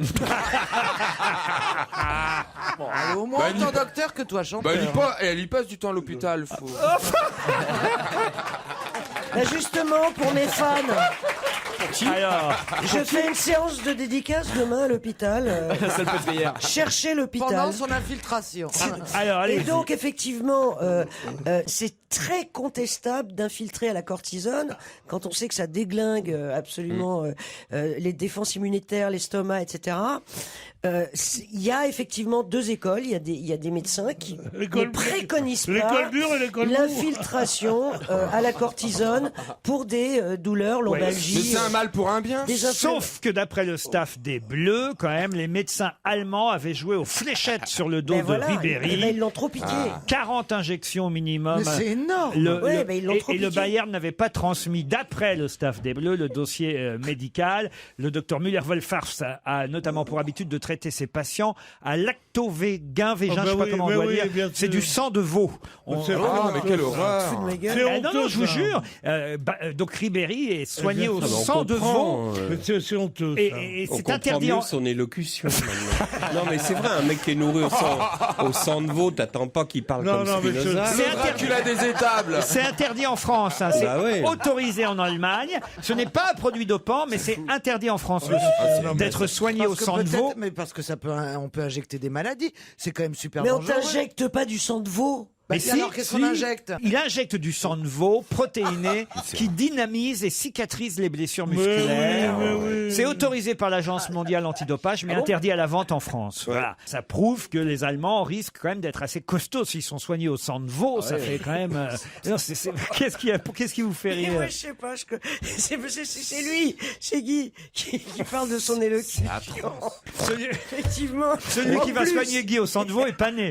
[SPEAKER 9] Bon, elle est au moins
[SPEAKER 4] Bah,
[SPEAKER 9] autant
[SPEAKER 4] il-
[SPEAKER 9] docteur que toi, chanteur.
[SPEAKER 4] Bah, elle y passe du temps à l'hôpital. Faut...
[SPEAKER 6] Là, justement, pour mes fans,
[SPEAKER 3] Alors,
[SPEAKER 6] je fais une séance de dédicace demain à l'hôpital.
[SPEAKER 7] Salpêtrière.
[SPEAKER 6] Cherchez
[SPEAKER 9] Pendant
[SPEAKER 6] l'hôpital.
[SPEAKER 9] son infiltration.
[SPEAKER 3] alors, allez.
[SPEAKER 6] Et donc, effectivement, c'est très contestable d'infiltrer à la cortisone quand on sait que ça déglingue absolument les défenses immunitaires, l'estomac, etc. Il y a effectivement deux écoles. Il y a des médecins qui ne
[SPEAKER 8] L'école-
[SPEAKER 6] préconisent pas
[SPEAKER 8] l'école dure et l'école mou.
[SPEAKER 6] l'infiltration à la cortisone pour des douleurs,
[SPEAKER 4] Mais
[SPEAKER 6] lombalgies.
[SPEAKER 4] c'est un mal pour un bien.
[SPEAKER 6] des inflammations.
[SPEAKER 3] Sauf que d'après le staff des Bleus, quand même, les médecins allemands avaient joué aux fléchettes sur le dos
[SPEAKER 6] Ben
[SPEAKER 3] de
[SPEAKER 6] voilà,
[SPEAKER 3] Ribéry.
[SPEAKER 6] eh ben, ils l'ont trop piqué.
[SPEAKER 3] 40 injections au minimum.
[SPEAKER 9] Mais c'est énorme.
[SPEAKER 6] Ouais, ben, ils l'ont trop
[SPEAKER 3] et le
[SPEAKER 6] piqué.
[SPEAKER 3] Bayern n'avait pas transmis, d'après le staff des Bleus, le dossier médical. Le docteur Müller-Wohlfarth a notamment pour habitude de traiter ses patients à lactovégin, végin,
[SPEAKER 8] Oh,
[SPEAKER 3] je sais pas
[SPEAKER 8] oui,
[SPEAKER 3] comment on
[SPEAKER 8] mais
[SPEAKER 3] doit
[SPEAKER 8] oui,
[SPEAKER 3] dire.
[SPEAKER 8] bien
[SPEAKER 3] C'est
[SPEAKER 8] sûr.
[SPEAKER 3] du sang de veau.
[SPEAKER 8] C'est
[SPEAKER 4] Ah, mais quelle horreur.
[SPEAKER 6] Fous de ma gueule.
[SPEAKER 8] C'est
[SPEAKER 3] Non, non,
[SPEAKER 8] honteux,
[SPEAKER 3] je vous
[SPEAKER 8] ça.
[SPEAKER 3] jure. Donc Ribéry est soigné au
[SPEAKER 10] Ah, ben, on
[SPEAKER 3] sang de veau.
[SPEAKER 10] comprend,
[SPEAKER 8] Mais c'est honteux, ça.
[SPEAKER 3] Et
[SPEAKER 10] On
[SPEAKER 3] c'est
[SPEAKER 10] comprend
[SPEAKER 3] interdit
[SPEAKER 10] mieux
[SPEAKER 3] en...
[SPEAKER 10] son élocution maintenant. Non mais c'est vrai, un mec qui est nourri au sang de veau, t'attends pas qu'il parle
[SPEAKER 8] Non,
[SPEAKER 10] comme
[SPEAKER 8] non, mais
[SPEAKER 10] Spinoza.
[SPEAKER 3] C'est
[SPEAKER 4] Le Dracula des notable.
[SPEAKER 3] C'est interdit en France, hein. C'est
[SPEAKER 10] Bah ouais.
[SPEAKER 3] autorisé en Allemagne. Ce n'est pas un produit dopant, mais c'est interdit en France d'être soigné au sang de veau.
[SPEAKER 9] Mais parce que on peut injecter des maladies. C'est quand même super
[SPEAKER 6] Mais on
[SPEAKER 9] dangereux.
[SPEAKER 6] t'injecte pas du sang de veau.
[SPEAKER 9] Bah,
[SPEAKER 3] Mais si,
[SPEAKER 9] alors qu'est-ce qu'on
[SPEAKER 3] si.
[SPEAKER 9] injecte?
[SPEAKER 3] Il injecte du sang de veau protéiné qui dynamise et cicatrise les blessures musculaires. C'est autorisé par l'Agence mondiale antidopage, mais interdit à la vente en France. Voilà. Ça prouve que les Allemands risquent quand même d'être assez costauds s'ils sont soignés au sang de veau. Ça fait quand même. Non, qu'est-ce qui vous fait
[SPEAKER 6] Et
[SPEAKER 3] rire?
[SPEAKER 6] moi, je sais pas, c'est lui, c'est Guy, qui parle de son élocution. Effectivement.
[SPEAKER 3] Celui qui
[SPEAKER 6] En
[SPEAKER 3] va
[SPEAKER 6] plus.
[SPEAKER 3] soigner Guy au sang de veau est pas né.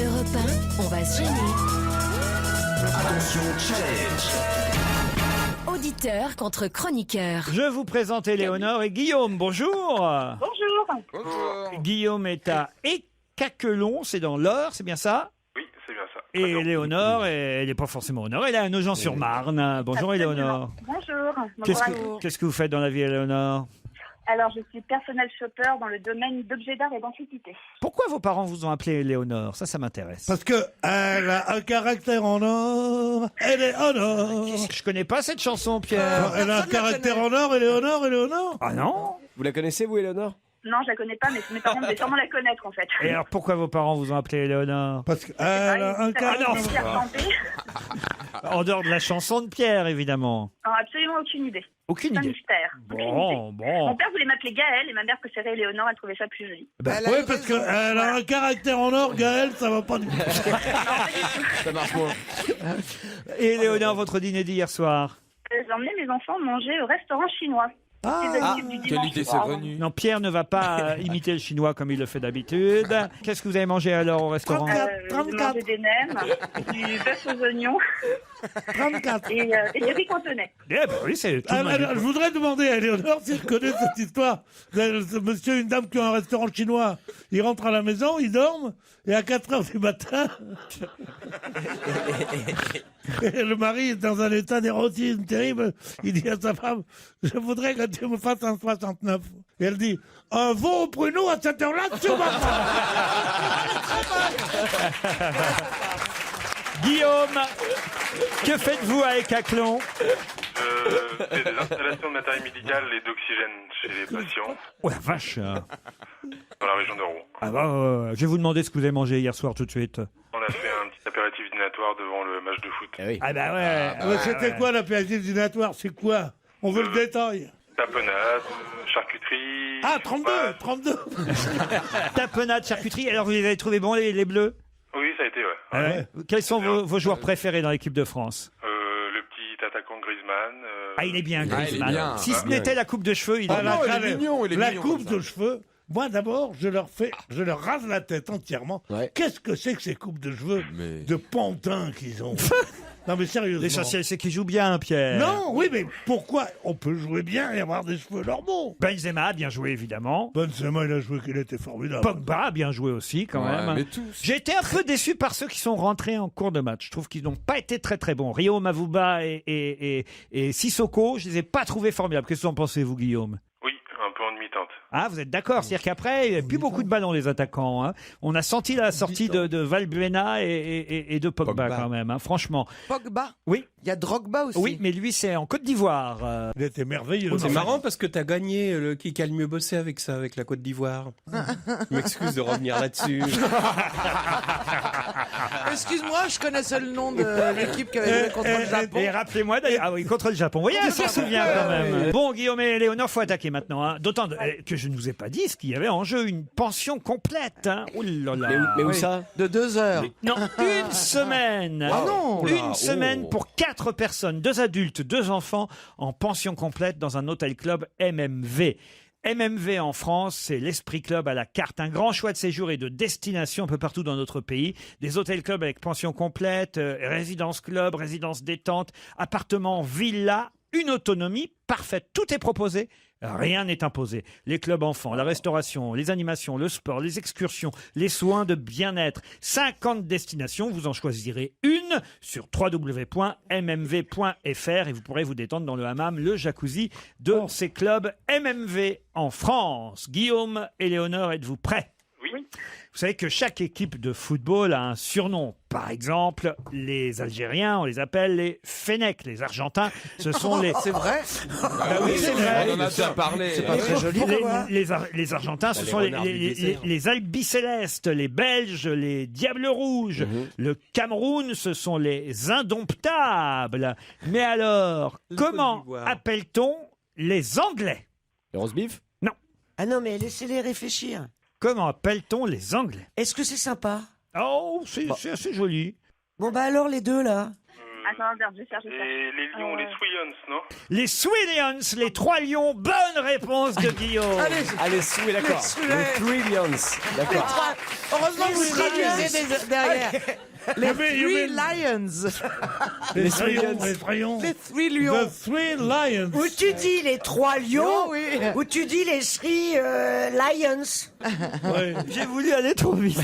[SPEAKER 1] Europe 1, on va se gêner.
[SPEAKER 2] Attention, challenge.
[SPEAKER 1] Auditeur contre chroniqueur.
[SPEAKER 3] Je vous présente Éléonore et Guillaume. Bonjour.
[SPEAKER 12] Bonjour.
[SPEAKER 3] Guillaume est à Écaquelon, c'est dans l'Eure, c'est bien ça?
[SPEAKER 13] Oui, c'est bien ça.
[SPEAKER 3] Et Éléonore, elle n'est pas forcément au Nord, elle est à Nogent-sur-Marne. Bonjour Éléonore.
[SPEAKER 12] Bonjour. Bonjour à vous.
[SPEAKER 3] Qu'est-ce que vous faites dans la vie, Éléonore?
[SPEAKER 12] Alors, je suis personnel shopper dans le domaine d'objets d'art et d'antiquité.
[SPEAKER 3] Pourquoi vos parents vous ont appelé Éléonore? Ça m'intéresse.
[SPEAKER 8] Parce que elle a un caractère en or, elle est en or.
[SPEAKER 3] Je connais pas cette chanson, Pierre.
[SPEAKER 8] Elle a un caractère en or, elle est en or, elle est en or.
[SPEAKER 3] Ah non?
[SPEAKER 7] Vous la connaissez, vous, Éléonore?
[SPEAKER 12] Non, je la connais pas, mais mes parents devaient sûrement la connaître, en fait.
[SPEAKER 3] Et alors pourquoi vos parents vous ont appelé Éléonore?
[SPEAKER 8] Parce qu'elle a un caractère.
[SPEAKER 3] En dehors de la chanson de Pierre, évidemment.
[SPEAKER 12] Non, absolument aucune idée.
[SPEAKER 3] Aucune
[SPEAKER 12] C'est un
[SPEAKER 3] idée.
[SPEAKER 12] mystère.
[SPEAKER 3] Bon.
[SPEAKER 12] Mon père voulait m'appeler Gaëlle et ma mère préférait Éléonore, elle trouvait ça plus joli.
[SPEAKER 8] Oui, parce qu'elle a un caractère en or, Gaël, ça va pas du tout.
[SPEAKER 7] Ça marche moins.
[SPEAKER 3] Et Éléonore, votre dîner d'hier soir?
[SPEAKER 12] J'ai emmené mes enfants manger au restaurant chinois.
[SPEAKER 3] Non, Pierre ne va pas imiter le chinois comme il le fait d'habitude. Qu'est-ce que vous avez mangé alors au restaurant?
[SPEAKER 12] J'ai mangé des nems, du bœuf aux oignons
[SPEAKER 8] 34.
[SPEAKER 12] et des riz cantonais.
[SPEAKER 3] Eh ben oui, c'est tout le monde.
[SPEAKER 8] Je voudrais demander à Éléonore si elle connaît cette histoire. Ce monsieur et une dame qui ont un restaurant chinois, ils rentrent à la maison, ils dorment, et à 4h du matin, et le mari est dans un état d'érotisme terrible. Il dit à sa femme, je voudrais que tu me fasses un 69. Et elle dit, un veau au pruneau à cette heure-là, tu vas
[SPEAKER 3] Guillaume, que faites-vous à Écaquelon?
[SPEAKER 13] Je fais des installations de matériel médical et d'oxygène chez les patients
[SPEAKER 3] Oh la vache!
[SPEAKER 13] dans la région de Rouen.
[SPEAKER 3] Ah bah, je vais vous demander ce que vous avez mangé hier soir tout de suite.
[SPEAKER 13] On a fait un petit apéritif dînatoire devant le match de foot.
[SPEAKER 3] Ah bah ouais.
[SPEAKER 8] C'était quoi l'apéritif dînatoire? C'est quoi? On veut le détail.
[SPEAKER 13] Tapenade, charcuterie.
[SPEAKER 8] Ah, 32.
[SPEAKER 3] Tapenade, charcuterie. Alors vous les avez trouvés bons les bleus?
[SPEAKER 13] Oui, ça a été, ouais.
[SPEAKER 3] Ah ouais. Quels sont vos joueurs préférés dans l'équipe de France?
[SPEAKER 13] Le petit attaquant Griezmann.
[SPEAKER 3] Ah, il est bien,
[SPEAKER 4] Ah, il est
[SPEAKER 3] Griezmann.
[SPEAKER 4] bien.
[SPEAKER 3] Si ce n'était la coupe de cheveux, il
[SPEAKER 8] Ah,
[SPEAKER 3] est
[SPEAKER 8] la
[SPEAKER 3] bien.
[SPEAKER 8] la coupe de cheveux. Moi, d'abord, je leur rase la tête entièrement.
[SPEAKER 7] Ouais.
[SPEAKER 8] Qu'est-ce que c'est que ces coupes de cheveux de pantin qu'ils ont? Non, mais sérieusement.
[SPEAKER 3] L'essentiel, c'est qu'il joue bien, Pierre.
[SPEAKER 8] Non, oui, mais pourquoi on peut jouer bien et avoir des cheveux normaux?
[SPEAKER 3] Benzema a bien joué, évidemment.
[SPEAKER 8] Benzema, il a joué qu'il était formidable.
[SPEAKER 3] Pogba a bien joué aussi, quand même.
[SPEAKER 4] Mais tous.
[SPEAKER 3] J'ai été un peu déçu par ceux qui sont rentrés en cours de match. Je trouve qu'ils n'ont pas été très très bons. Rio Mavuba et Sissoko, je les ai pas trouvés formidables. Qu'est-ce que vous en pensez, vous, Guillaume?
[SPEAKER 13] Oui, un peu en demi-teinte.
[SPEAKER 3] Ah, vous êtes d'accord? C'est-à-dire qu'après, il n'y a plus beaucoup de ballons, les attaquants. Hein. On a senti la sortie de Valbuena et de Pogba, quand même, hein, franchement.
[SPEAKER 9] Pogba?
[SPEAKER 3] Oui.
[SPEAKER 9] Il y a Drogba aussi.
[SPEAKER 3] Oui, mais lui, c'est en Côte d'Ivoire.
[SPEAKER 8] Il était merveilleux.
[SPEAKER 10] C'est marrant parce que t'as gagné le qui a le mieux bossé avec ça, avec la Côte d'Ivoire. Je m'excuse de revenir là-dessus.
[SPEAKER 9] Excuse-moi, je connaissais le nom de l'équipe qui avait joué contre le Japon.
[SPEAKER 3] Et rappelez-moi d'ailleurs, ah oui, contre le Japon. Vous voyez, elle s'en souvient quand même. Bon, Guillaume et Léonore, faut attaquer maintenant. Hein. D'autant que je ne vous ai pas dit ce qu'il y avait en jeu, une pension complète. Hein. Ouh là là.
[SPEAKER 7] Mais où ça?
[SPEAKER 9] De 2 heures.
[SPEAKER 3] Non, une semaine.
[SPEAKER 9] Ah non.
[SPEAKER 3] Une semaine pour 4 personnes, 2 adultes, 2 enfants, en pension complète dans un hôtel club MMV. MMV en France, c'est l'Esprit Club à la carte. Un grand choix de séjour et de destination un peu partout dans notre pays. Des hôtels clubs avec pension complète, résidence club, résidence détente, appartements, villas, une autonomie parfaite. Tout est proposé. Rien n'est imposé. Les clubs enfants, la restauration, les animations, le sport, les excursions, les soins de bien-être. 50 destinations, vous en choisirez une sur www.mmv.fr et vous pourrez vous détendre dans le hammam, le jacuzzi de ces clubs MMV en France. Guillaume et Léonore, êtes-vous prêts?
[SPEAKER 13] Oui.
[SPEAKER 3] Vous savez que chaque équipe de football a un surnom. Par exemple, les Algériens, on les appelle les Fennecs. Les Argentins, ce sont les...
[SPEAKER 9] C'est vrai
[SPEAKER 3] Ah oui, c'est vrai.
[SPEAKER 4] On en a déjà parlé.
[SPEAKER 9] C'est pas très joli.
[SPEAKER 3] Les Argentins, ce sont les Albicélestes, les Belges, les Diables Rouges. Le Cameroun, ce sont les Indomptables. Mais alors, comment appelle-t-on les Anglais?
[SPEAKER 7] Le roast beef?
[SPEAKER 3] Non.
[SPEAKER 6] Ah non, mais laissez-les réfléchir.
[SPEAKER 3] Comment appelle-t-on les Anglais?
[SPEAKER 6] Est-ce que c'est sympa?
[SPEAKER 3] Oh, c'est assez joli.
[SPEAKER 6] Bon, bah alors, les deux, là.
[SPEAKER 12] Attends, regarde, je cherche.
[SPEAKER 13] Et les lions, les Swillions, non?
[SPEAKER 3] Les Swillions, les 3 lions. Bonne réponse de Guillaume.
[SPEAKER 7] Allez, Sweet, d'accord. Les Trillions, d'accord.
[SPEAKER 9] Heureusement que vous traduisez derrière. Les Three Lions.
[SPEAKER 8] Les Lions.
[SPEAKER 9] Les Three Lions.
[SPEAKER 8] The Three Lions.
[SPEAKER 6] Ou tu dis les 3 lions,
[SPEAKER 9] oui.
[SPEAKER 6] ou tu dis les Three Lions.
[SPEAKER 8] Ouais.
[SPEAKER 3] J'ai voulu aller trop vite.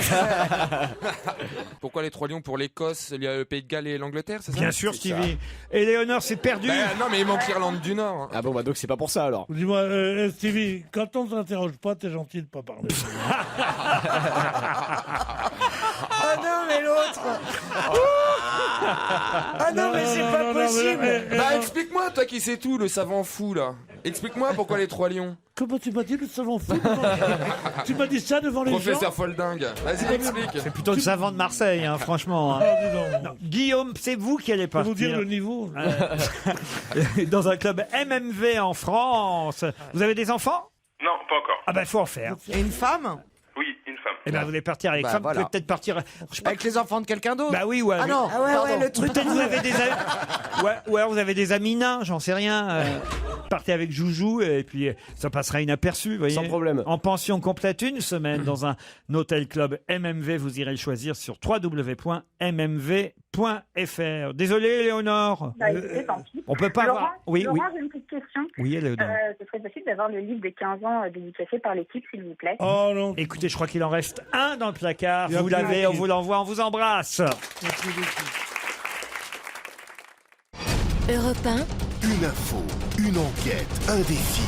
[SPEAKER 4] Pourquoi les 3 lions pour l'Écosse, le Pays de Galles et l'Angleterre, c'est ça?
[SPEAKER 3] Bien sûr, Stevie. Éléonore s'est perdue.
[SPEAKER 4] Non, mais il manque l'Irlande du Nord.
[SPEAKER 7] Ah bon, bah donc c'est pas pour ça alors.
[SPEAKER 8] Dis-moi, Stevie, quand on ne s'interroge pas, t'es gentil de pas parler.
[SPEAKER 6] Ah non, mais l'autre. Ah non, mais c'est pas possible.
[SPEAKER 4] Bah explique-moi, toi qui sais tout, le savant fou là. Explique-moi pourquoi les 3 lions.
[SPEAKER 8] Comment tu m'as dit le savant fou? Tu m'as dit ça devant les gens?
[SPEAKER 4] Professeur Folding. Vas-y, explique.
[SPEAKER 3] C'est plutôt le savant de Marseille, hein, franchement. Hein.
[SPEAKER 8] Ah, dis donc.
[SPEAKER 3] Non, Guillaume, c'est vous qui allez
[SPEAKER 8] Je peux vous
[SPEAKER 3] partir
[SPEAKER 8] dire le niveau.
[SPEAKER 3] dans un club MMV en France. Vous avez des enfants?
[SPEAKER 13] Non, pas encore.
[SPEAKER 3] Ah ben, faut en faire.
[SPEAKER 9] Et une femme?
[SPEAKER 13] Oui, une femme.
[SPEAKER 3] Eh ben, vous allez partir avec
[SPEAKER 9] Bah,
[SPEAKER 3] femme,
[SPEAKER 9] voilà.
[SPEAKER 3] vous pouvez peut-être partir... Je sais pas.
[SPEAKER 9] Avec les enfants de quelqu'un d'autre?
[SPEAKER 3] Bah oui, ouais.
[SPEAKER 9] Ah non,
[SPEAKER 6] Ah ouais,
[SPEAKER 9] pardon.
[SPEAKER 6] le truc.
[SPEAKER 3] Peut-être vous avez des amis... Ouais, ou alors vous avez des amis nains, j'en sais rien. Partez avec Joujou et puis ça passera inaperçu, vous voyez.
[SPEAKER 7] Sans problème.
[SPEAKER 3] En pension complète, une semaine dans un hôtel club MMV, vous irez le choisir sur www.mmv.fr. Désolé, Léonore.
[SPEAKER 12] Bah, écoutez, tant pis.
[SPEAKER 3] On peut pas
[SPEAKER 12] Laurent,
[SPEAKER 3] avoir... Oui,
[SPEAKER 12] Laurent,
[SPEAKER 3] oui.
[SPEAKER 12] j'ai une petite question.
[SPEAKER 3] Oui, Léonore.
[SPEAKER 12] Ce serait possible d'avoir le livre des 15 ans dédicacé par l'équipe, s'il vous plaît?
[SPEAKER 8] Oh non.
[SPEAKER 3] Écoutez, je crois qu'il en reste un dans le placard.
[SPEAKER 8] Il y a
[SPEAKER 3] Vous
[SPEAKER 8] plus
[SPEAKER 3] l'avez,
[SPEAKER 8] de-
[SPEAKER 3] on vous l'envoie, on vous embrasse.
[SPEAKER 1] Europe 1,
[SPEAKER 2] Une info, une enquête, un défi.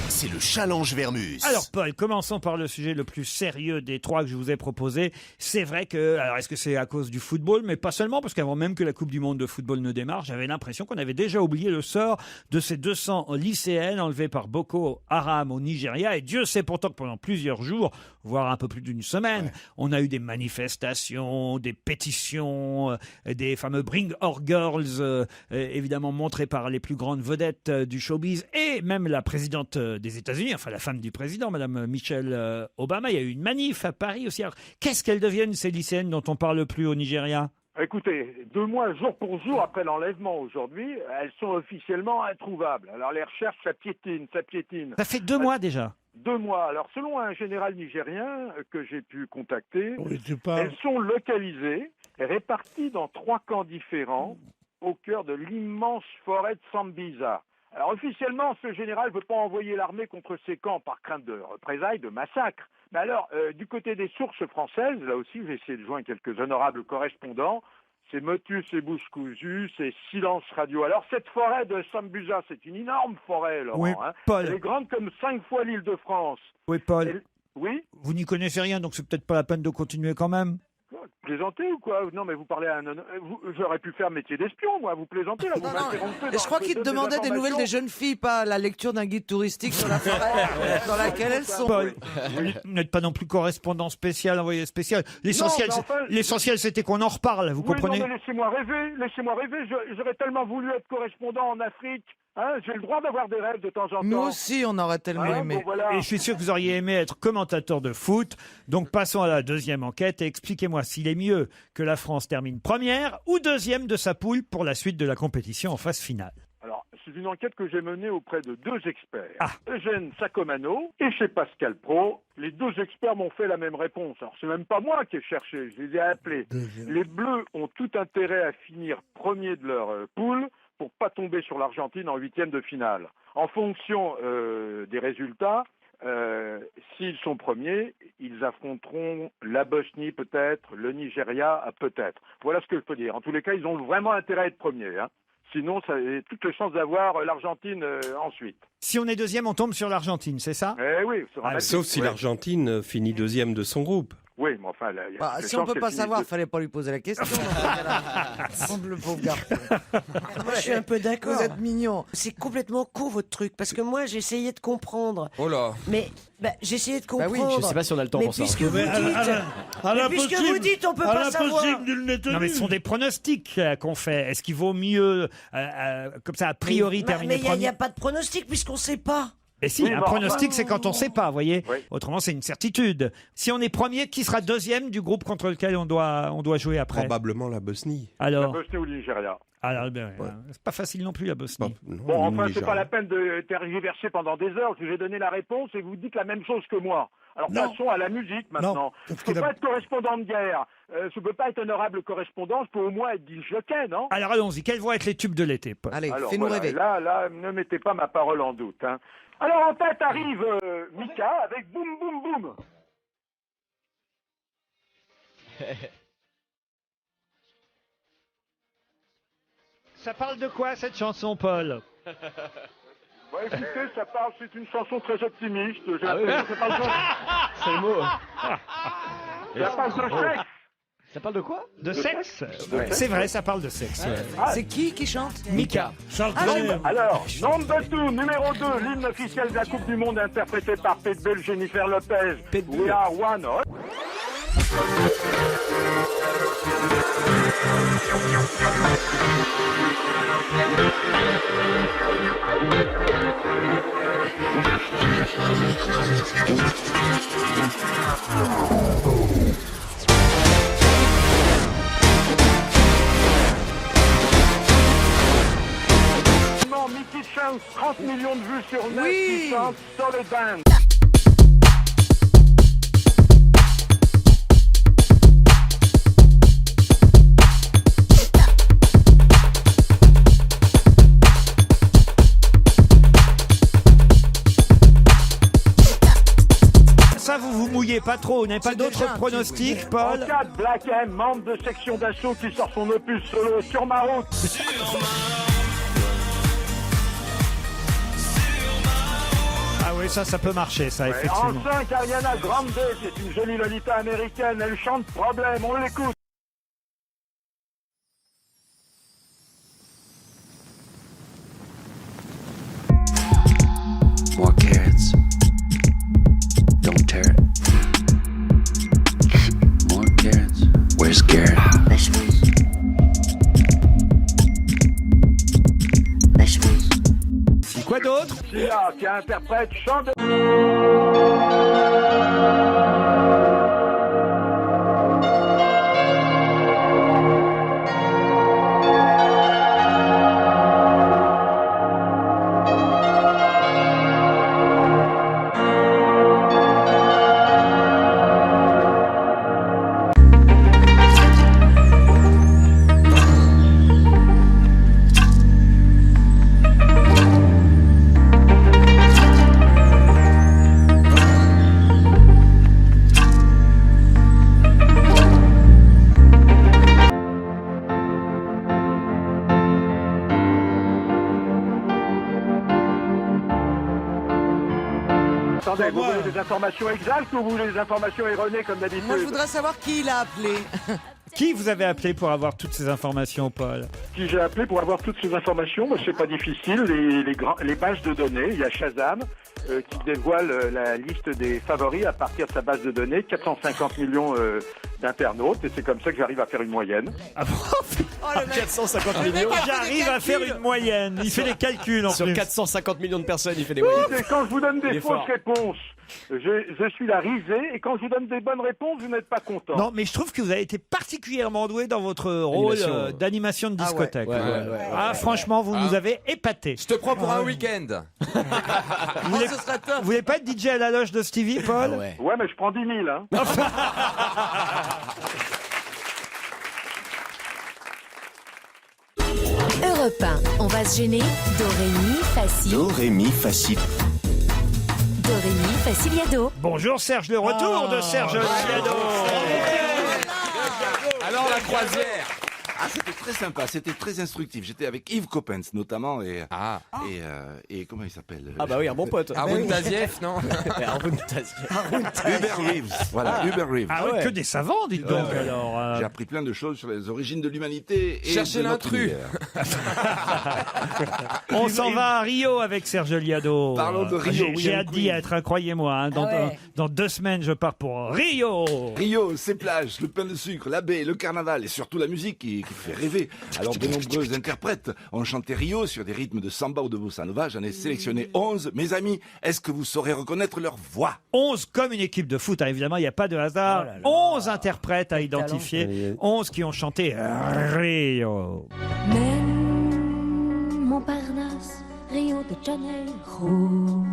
[SPEAKER 2] C'est le challenge Vermus.
[SPEAKER 3] Alors Paul, commençons par le sujet le plus sérieux des 3 que je vous ai proposés. C'est vrai que, alors est-ce que c'est à cause du football, mais pas seulement, parce qu'avant même que la Coupe du Monde de football ne démarre, j'avais l'impression qu'on avait déjà oublié le sort de ces 200 lycéennes enlevées par Boko Haram au Nigeria. Et Dieu sait pourtant que pendant plusieurs jours, voire un peu plus d'une semaine, on a eu des manifestations, des pétitions, des fameux Bring Our Girls, évidemment montrés par les plus grandes vedettes du showbiz, et même la présidente des États-Unis, enfin la femme du président, Madame Michelle Obama. Il y a eu une manif à Paris aussi. Alors, qu'est-ce qu'elles deviennent, ces lycéennes dont on parle plus au Nigeria?
[SPEAKER 11] Écoutez, 2 mois jour pour jour après l'enlèvement aujourd'hui, elles sont officiellement introuvables. Alors les recherches, ça piétine.
[SPEAKER 3] Ça fait 2 mois déjà.
[SPEAKER 11] 2 mois. Alors selon un général nigérien que j'ai pu contacter,
[SPEAKER 8] Oui, tu parles.
[SPEAKER 11] elles sont localisées et réparties dans 3 camps différents au cœur de l'immense forêt de Sambisa. Alors officiellement, ce général ne veut pas envoyer l'armée contre ces camps par crainte de représailles, de massacres. Mais alors, du côté des sources françaises, là aussi j'ai essayé de joindre quelques honorables correspondants, c'est motus et bouche cousue, c'est silence radio. Alors cette forêt de Sambusa, c'est une énorme forêt, Laurent.
[SPEAKER 3] Oui,
[SPEAKER 11] hein.
[SPEAKER 3] Paul.
[SPEAKER 11] Elle est grande comme 5 fois l'île de France.
[SPEAKER 3] Oui, Paul.
[SPEAKER 11] Oui.
[SPEAKER 3] Vous n'y connaissez rien, donc c'est peut-être pas la peine de continuer quand même.
[SPEAKER 11] Plaisantez ou quoi? Non, mais vous parlez à un... J'aurais pu faire métier d'espion, moi. Vous plaisantez, là. Vous m'interrompez.
[SPEAKER 9] Et je crois qu'il te demandait des nouvelles des jeunes filles, pas la lecture d'un guide touristique sur la forêt dans laquelle elles sont.
[SPEAKER 3] Paul, vous n'êtes pas non plus correspondant spécial, envoyé spécial. L'essentiel,
[SPEAKER 11] Non, mais enfin,
[SPEAKER 3] l'essentiel, c'était qu'on en reparle, vous comprenez?
[SPEAKER 11] Non, mais laissez-moi rêver. Laissez-moi rêver. J'aurais tellement voulu être correspondant en Afrique. Hein, j'ai le droit d'avoir des rêves de temps en temps.
[SPEAKER 9] Nous aussi, on aurait tellement aimé.
[SPEAKER 11] Bon, voilà.
[SPEAKER 3] Et je suis sûr que vous auriez aimé être commentateur de foot. Donc passons à la deuxième enquête et expliquez-moi s'il est mieux que la France termine première ou deuxième de sa poule pour la suite de la compétition en phase finale.
[SPEAKER 11] Alors, c'est une enquête que j'ai menée auprès de 2 experts. Eugène Sacomano et chez Pascal Pro. Les 2 experts m'ont fait la même réponse. Alors, c'est même pas moi qui ai cherché, je les ai appelés. Les Bleus ont tout intérêt à finir premier de leur poule pour pas tomber sur l'Argentine en 8e de finale. En fonction des résultats, s'ils sont premiers, ils affronteront la Bosnie peut-être, le Nigeria peut-être. Voilà ce que je peux dire. En tous les cas, ils ont vraiment intérêt à être premiers. Hein. Sinon, ça a toutes les chances d'avoir l'Argentine ensuite.
[SPEAKER 3] Si on est deuxième, on tombe sur l'Argentine, c'est ça?
[SPEAKER 11] Eh oui,
[SPEAKER 10] sauf si l'Argentine finit deuxième de son groupe.
[SPEAKER 11] Oui, mais enfin, là,
[SPEAKER 9] si on peut pas savoir, fallait pas lui poser la question. Le pauvre garçon.
[SPEAKER 6] Moi, je suis un peu d'accord.
[SPEAKER 9] Vous êtes mignon.
[SPEAKER 6] C'est complètement con votre truc, parce que moi, j'ai essayé de comprendre.
[SPEAKER 4] Oh là.
[SPEAKER 6] Mais j'ai essayé de comprendre.
[SPEAKER 7] oui, je sais pas si on a le temps
[SPEAKER 6] mais
[SPEAKER 7] pour ça.
[SPEAKER 6] puisque vous dites, on peut pas savoir.
[SPEAKER 3] Non, mais ce sont des pronostics qu'on fait. Est-ce qu'il vaut mieux, comme ça, a priori, terminer
[SPEAKER 6] Mais
[SPEAKER 3] premier?
[SPEAKER 6] il n'y a pas de pronostic puisqu'on ne sait pas.
[SPEAKER 3] Et si, un pronostic, c'est quand on ne sait pas, vous voyez. Oui. Autrement, c'est une certitude. Si on est premier, qui sera deuxième du groupe contre lequel on doit jouer après?
[SPEAKER 10] Probablement la Bosnie.
[SPEAKER 3] Alors,
[SPEAKER 11] la Bosnie ou le Nigeria.
[SPEAKER 3] Alors, c'est pas facile non plus, la Bosnie.
[SPEAKER 11] Bon, enfin, c'est pas la peine de tergiverser pendant des heures. Je vous ai donné la réponse et vous dites la même chose que moi. Alors, passons à la musique maintenant. Je ne peux pas être correspondant de guerre. Je ne peux pas être honorable correspondant. Je peux au moins être dit jockey, non?
[SPEAKER 3] Alors, allons-y. Quels vont être les tubes de l'été, Paul?
[SPEAKER 9] Allez, fais-nous rêver.
[SPEAKER 11] Là, ne mettez pas ma parole en doute. Hein. Alors, en tête arrive Mika avec Boum Boum Boum.
[SPEAKER 3] Ça parle de quoi, cette chanson, Paul?
[SPEAKER 11] Bah, écoutez, c'est une chanson très optimiste.
[SPEAKER 7] C'est le mot.
[SPEAKER 11] Ça parle de sexe.
[SPEAKER 7] Ça parle de quoi?
[SPEAKER 3] De sexe? C'est vrai, ça parle de sexe.
[SPEAKER 9] C'est qui chante?
[SPEAKER 3] Mika.
[SPEAKER 11] Alors, number 2, numéro 2, l'hymne officiel de la Coupe du Monde interprété par Pitbull, Jennifer Lopez. We are one. Mickey Chance, 30 millions de vues sur net, qui chante Solid Band.
[SPEAKER 3] Ça, vous vous mouillez pas trop. Vous n'avez pas d'autres pronostics, Paul?
[SPEAKER 11] En cas de Black M, membre de section d'assaut qui sort son opus solo Sur ma route.
[SPEAKER 3] Ah oui, ça peut marcher, ça, effectivement.
[SPEAKER 11] En 5, Ariana Grande, c'est une jolie Lolita américaine, elle chante Problème, on l'écoute.
[SPEAKER 14] More carrots. Don't tear it. More carrots. Where's Garrett? Vegetables. Vegetables.
[SPEAKER 3] Quoi d'autre?
[SPEAKER 11] Sia, qui interprète chant de... Attendez, vous voulez des informations exactes ou vous voulez des informations erronées comme d'habitude?
[SPEAKER 9] Moi, je voudrais savoir qui il a appelé.
[SPEAKER 3] Qui vous avez appelé pour avoir toutes ces informations, Paul?
[SPEAKER 11] Qui j'ai appelé pour avoir toutes ces informations? C'est pas difficile. Les bases de données, il y a Shazam qui dévoile la liste des favoris à partir de sa base de données, 450 millions d'internautes, et c'est comme ça que j'arrive à faire une moyenne.
[SPEAKER 3] Ah bon?
[SPEAKER 7] 450 millions.
[SPEAKER 3] J'arrive à faire une moyenne. Il fait les calculs en
[SPEAKER 7] Sur
[SPEAKER 3] plus.
[SPEAKER 7] 450 millions de personnes, il fait des moyennes.
[SPEAKER 11] Et quand je vous donne
[SPEAKER 7] Il
[SPEAKER 11] des
[SPEAKER 7] est
[SPEAKER 11] fausses
[SPEAKER 7] fort.
[SPEAKER 11] réponses, je suis la risée, et quand je vous donne des bonnes réponses, vous n'êtes pas content.
[SPEAKER 3] Non, mais je trouve que vous avez été particulièrement doué dans votre rôle
[SPEAKER 7] Animation.
[SPEAKER 3] d'animation de discothèque.
[SPEAKER 7] Ouais,
[SPEAKER 3] Ah, franchement, vous nous avez épaté.
[SPEAKER 4] Je te prends pour un week-end.
[SPEAKER 3] Vous voulez, vous voulez pas être DJ à la loge de Stevie, Paul?
[SPEAKER 11] Ouais, mais je prends 10 000, hein.
[SPEAKER 1] Europe 1, on va se gêner. Do, ré, mi, facile.
[SPEAKER 2] Do, ré, mi, facile.
[SPEAKER 1] Do, ré, mi, faciliado.
[SPEAKER 3] Bonjour Serge, le retour de Serge Liado.
[SPEAKER 4] Alors la croisière.
[SPEAKER 15] C'était très sympa, c'était très instructif. J'étais avec Yves Coppens notamment et comment il s'appelle
[SPEAKER 7] Ah bah oui, un bon pote.
[SPEAKER 4] Arun Tazieff, non
[SPEAKER 7] Arun Tazieff.
[SPEAKER 15] Hubert Reeves. Voilà, Hubert Reeves.
[SPEAKER 3] Ah ouais, que des savants, dites donc alors.
[SPEAKER 15] J'ai appris plein de choses sur les origines de l'humanité et
[SPEAKER 4] Cherchez
[SPEAKER 15] de notre
[SPEAKER 4] l'intrus.
[SPEAKER 15] univers.
[SPEAKER 3] On s'en va à Rio avec Serge Liado.
[SPEAKER 15] Parlons de Rio, oui,
[SPEAKER 3] J'ai
[SPEAKER 15] un
[SPEAKER 3] hâte d'y être, hein, croyez-moi. Hein. Dans 2 semaines, je pars pour Rio.
[SPEAKER 15] Rio, ses plages, le pain de sucre, la baie, le carnaval et surtout la musique qui fait rêver. Alors de nombreux interprètes ont chanté Rio sur des rythmes de samba ou de bossa nova. J'en ai sélectionné 11. Mes amis, est-ce que vous saurez reconnaître leur voix?
[SPEAKER 3] 11 comme une équipe de foot, hein, évidemment, il n'y a pas de hasard. 11 interprètes à identifier. 11 qui ont chanté Rio.
[SPEAKER 16] Montparnasse, Rio de Janeiro.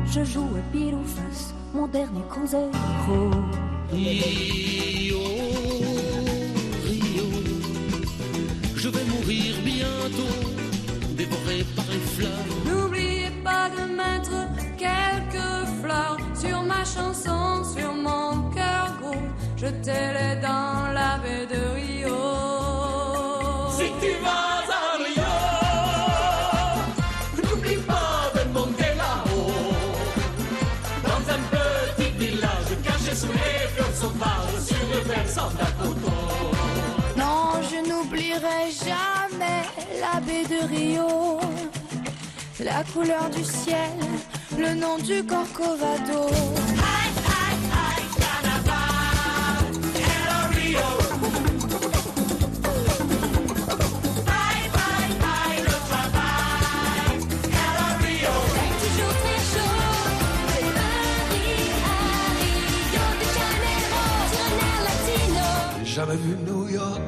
[SPEAKER 16] Je joue à pile ou face, mon dernier cruzeiro.
[SPEAKER 17] Rio, Rio, je vais mourir bientôt, dévoré par les flammes.
[SPEAKER 16] N'oubliez pas de mettre quelques fleurs sur ma chanson, sur mon cœur gros. Jetez-les dans la baie de Rio.
[SPEAKER 17] Si tu vas à Rio, n'oublie pas de monter là-haut, dans un petit village caché sous les fleurs sauvages, sur le versant d'un coteau.
[SPEAKER 16] Non, je n'oublierai jamais la baie de Rio, la couleur du ciel, le nom du Corcovado.
[SPEAKER 17] Aïe, aïe, aïe, carnaval, hello Rio. Bye, bye, bye, le travail, hello Rio.
[SPEAKER 16] C'est toujours très chaud, c'est Paris à Rio de Janeiro, sur un air latino.
[SPEAKER 17] J'ai jamais vu New York,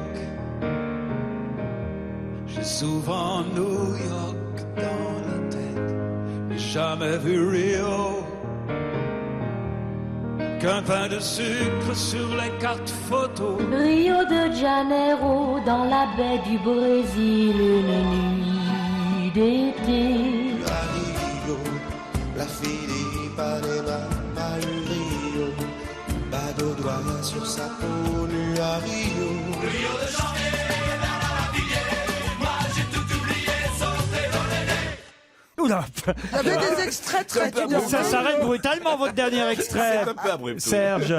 [SPEAKER 17] j'ai souvent New York dans la tête, mais jamais vu Rio. Qu'un pain de sucre sur les cartes photos.
[SPEAKER 16] Rio de Janeiro, dans la baie du Brésil, une nuit d'été.
[SPEAKER 18] Rio, la fille d'Ipanema, à Rio, pas de doigt sur sa peau, nu à Rio.
[SPEAKER 17] Rio de Janeiro, vers la Latinier, moi j'ai tout oublié, sauté dans les nez.
[SPEAKER 3] Oula.
[SPEAKER 9] Vous avez des extraits très
[SPEAKER 3] Ça s'arrête brutalement, votre dernier extrait.
[SPEAKER 15] C'est un peu abrupt.
[SPEAKER 3] Serge.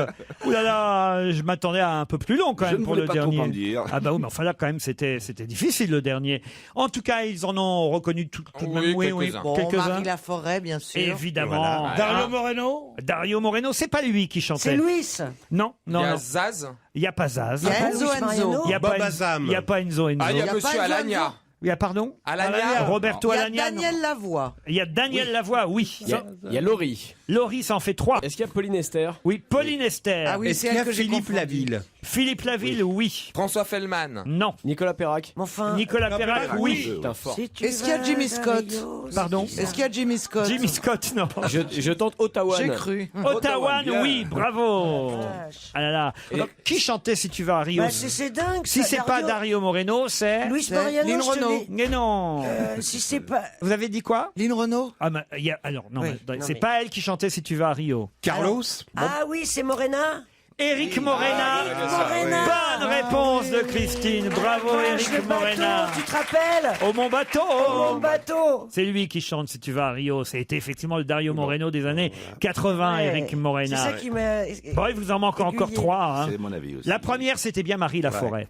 [SPEAKER 3] Ouh là là, je m'attendais à un peu plus long quand
[SPEAKER 15] Je
[SPEAKER 3] même
[SPEAKER 15] ne
[SPEAKER 3] pour
[SPEAKER 15] voulais
[SPEAKER 3] le
[SPEAKER 15] pas trop
[SPEAKER 3] dernier.
[SPEAKER 15] en dire.
[SPEAKER 3] Ah bah oui, mais enfin là quand même c'était difficile le dernier. En tout cas, ils en ont reconnu tout de même. Oui,
[SPEAKER 9] Bon,
[SPEAKER 3] quelques-uns.
[SPEAKER 9] Marie Laforêt, bien sûr.
[SPEAKER 3] Évidemment.
[SPEAKER 8] Voilà. Dario Moreno.
[SPEAKER 3] Dario Moreno, c'est pas lui qui chantait.
[SPEAKER 6] C'est Louis.
[SPEAKER 3] Non, non,
[SPEAKER 4] Il y a
[SPEAKER 3] non.
[SPEAKER 4] Zaz.
[SPEAKER 3] Il n'y a pas Zaz.
[SPEAKER 9] Il y a Enzo Enzo.
[SPEAKER 3] Il y a
[SPEAKER 10] Bob
[SPEAKER 3] pas
[SPEAKER 10] Azam.
[SPEAKER 3] Il n'y a pas Enzo Enzo.
[SPEAKER 4] Ah, il y a
[SPEAKER 9] Il y a
[SPEAKER 4] Monsieur
[SPEAKER 9] pas
[SPEAKER 4] Alagna.
[SPEAKER 3] Il y a pardon
[SPEAKER 4] Alagna.
[SPEAKER 3] Roberto
[SPEAKER 9] Il y a
[SPEAKER 3] Alagna. non.
[SPEAKER 9] Daniel Lavoie.
[SPEAKER 3] Il y a Daniel Lavoie, oui.
[SPEAKER 7] Il y a Laurie.
[SPEAKER 3] Laurie, ça en fait 3.
[SPEAKER 7] Est-ce qu'il y a Pauline Esther?
[SPEAKER 3] Oui, Pauline Esther.
[SPEAKER 9] Ah oui,
[SPEAKER 10] Est-ce
[SPEAKER 9] c'est
[SPEAKER 10] qu'il y
[SPEAKER 9] elle
[SPEAKER 10] a
[SPEAKER 9] que j'ai
[SPEAKER 10] Philippe
[SPEAKER 9] confondu.
[SPEAKER 10] Laville?
[SPEAKER 3] Philippe Laville, oui.
[SPEAKER 4] François Fellman.
[SPEAKER 3] Non.
[SPEAKER 7] Nicolas Perrac.
[SPEAKER 6] Enfin.
[SPEAKER 3] Nicolas Perrac, oui.
[SPEAKER 7] Putain, fort.
[SPEAKER 6] si tu
[SPEAKER 9] Est-ce qu'il y a
[SPEAKER 6] vas
[SPEAKER 9] Jimmy
[SPEAKER 6] à
[SPEAKER 9] Scott
[SPEAKER 6] Rio,
[SPEAKER 3] Pardon
[SPEAKER 9] Est-ce qu'il y a Jimmy Scott
[SPEAKER 3] Jimmy Scott, non.
[SPEAKER 7] Je tente Ottawa.
[SPEAKER 9] J'ai cru.
[SPEAKER 3] Ottawa,
[SPEAKER 15] bien.
[SPEAKER 3] oui, bravo.
[SPEAKER 6] vache.
[SPEAKER 3] Ah là là. Alors, qui chantait Si tu vas à Rio
[SPEAKER 6] Bah, c'est dingue.
[SPEAKER 3] Si
[SPEAKER 6] ça,
[SPEAKER 3] c'est pas Dario Moreno, c'est...
[SPEAKER 6] Luis
[SPEAKER 9] C'est
[SPEAKER 6] Mariano,
[SPEAKER 9] Lynn
[SPEAKER 6] je te
[SPEAKER 9] Renaud.
[SPEAKER 6] dis.
[SPEAKER 3] Mais non.
[SPEAKER 6] Si c'est pas.
[SPEAKER 3] Vous avez dit quoi
[SPEAKER 9] Lynn Renaud.
[SPEAKER 3] Ah, mais, alors, non,
[SPEAKER 6] Oui,
[SPEAKER 3] mais,
[SPEAKER 6] non,
[SPEAKER 3] c'est
[SPEAKER 6] mais-
[SPEAKER 3] pas elle qui chantait Si tu vas à Rio.
[SPEAKER 10] Carlos?
[SPEAKER 6] Ah oui, c'est Morena.
[SPEAKER 3] Éric Morena.
[SPEAKER 6] Morena.
[SPEAKER 3] Bonne réponse de Christine. Bravo,
[SPEAKER 6] Vache,
[SPEAKER 3] Éric
[SPEAKER 6] le bateau,
[SPEAKER 3] Morena.
[SPEAKER 6] tu te rappelles
[SPEAKER 3] Au Mon Bateau.
[SPEAKER 6] Mon bateau.
[SPEAKER 3] C'est lui qui chante Si tu vas à Rio. C'était effectivement le Dario Moreno des années 80,
[SPEAKER 6] Ouais.
[SPEAKER 3] Éric
[SPEAKER 6] C'est
[SPEAKER 3] Morena.
[SPEAKER 6] ça qui m'a.
[SPEAKER 3] Bon, il vous en manque encore
[SPEAKER 6] aiguillé.
[SPEAKER 3] 3. Hein.
[SPEAKER 15] C'est mon avis aussi.
[SPEAKER 3] La première, c'était bien Marie Laforêt.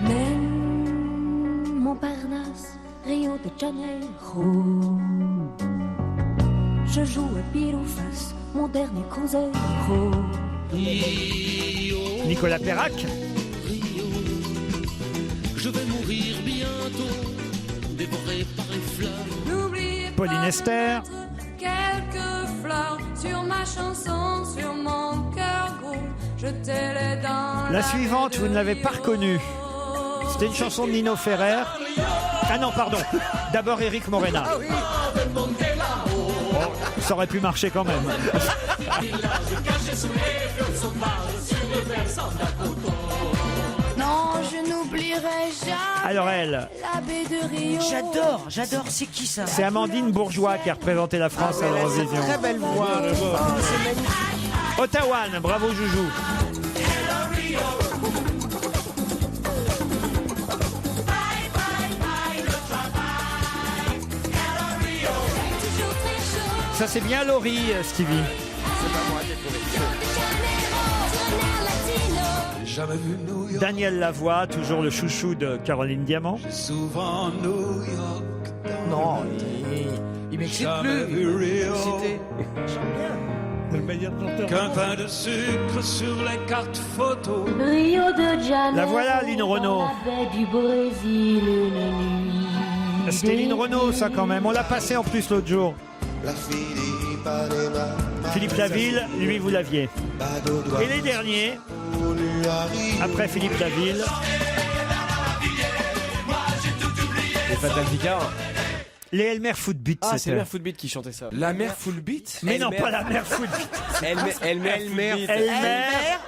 [SPEAKER 16] Même Montparnasse, Rio de Janeiro. Je joue à pile ou face, mon dernier cruzeiro.
[SPEAKER 3] Nicolas Perrac.
[SPEAKER 17] Rio, je vais mourir bientôt, dévoré par les flammes.
[SPEAKER 16] N'oubliez
[SPEAKER 3] Pauline
[SPEAKER 16] pas
[SPEAKER 3] Esther.
[SPEAKER 16] de mettre quelques fleurs sur ma chanson, sur mon cœur gros. Jetez-les dans
[SPEAKER 3] La suivante, vous ne l'avez pas reconnue. C'était une chanson de Nino Ferrer. Ah non, pardon. D'abord Éric Morena.
[SPEAKER 16] Ah oui.
[SPEAKER 3] Ça aurait pu marcher quand même.
[SPEAKER 16] Non, je n'oublierai jamais.
[SPEAKER 3] Alors elle,
[SPEAKER 16] La baie de Rio.
[SPEAKER 6] J'adore. C'est qui ça
[SPEAKER 3] c'est Amandine Bourgeois qui a représenté la France à l'Eurovision.
[SPEAKER 9] Très belle voix.
[SPEAKER 6] Oh, c'est magnifique.
[SPEAKER 3] Ottawa, bravo Joujou. Ça, c'est bien Laurie, Stevie.
[SPEAKER 4] C'est pas moi qui ai trouvé.
[SPEAKER 17] Jamais vu New York.
[SPEAKER 3] Daniel Lavoie, toujours le chouchou de Caroline Diamant.
[SPEAKER 17] Souvent New York.
[SPEAKER 9] Non, il m'excite
[SPEAKER 17] Jamais
[SPEAKER 9] plus.
[SPEAKER 17] vu Rio.
[SPEAKER 9] Excité.
[SPEAKER 8] C'est le meilleur chanteur.
[SPEAKER 17] Qu'un pain de sucre sur les cartes photos.
[SPEAKER 19] Rio de Janeiro.
[SPEAKER 3] La voilà, Lynn Renaud.
[SPEAKER 19] La baie du Brésil, une nuit.
[SPEAKER 3] C'était Lynn Renaud, ça, quand même. On l'a passé en plus l'autre jour. Philippe Laville, lui, vous l'aviez. Et les derniers, après Philippe Laville,
[SPEAKER 7] Les Fatal Ficard.
[SPEAKER 3] les Elmer Footbeat.
[SPEAKER 7] Ah, c'est
[SPEAKER 3] c'était.
[SPEAKER 7] Elmer Footbeat qui chantait ça.
[SPEAKER 4] La mère full beat.
[SPEAKER 3] Mais non, pas la mère Footbeat. Elmer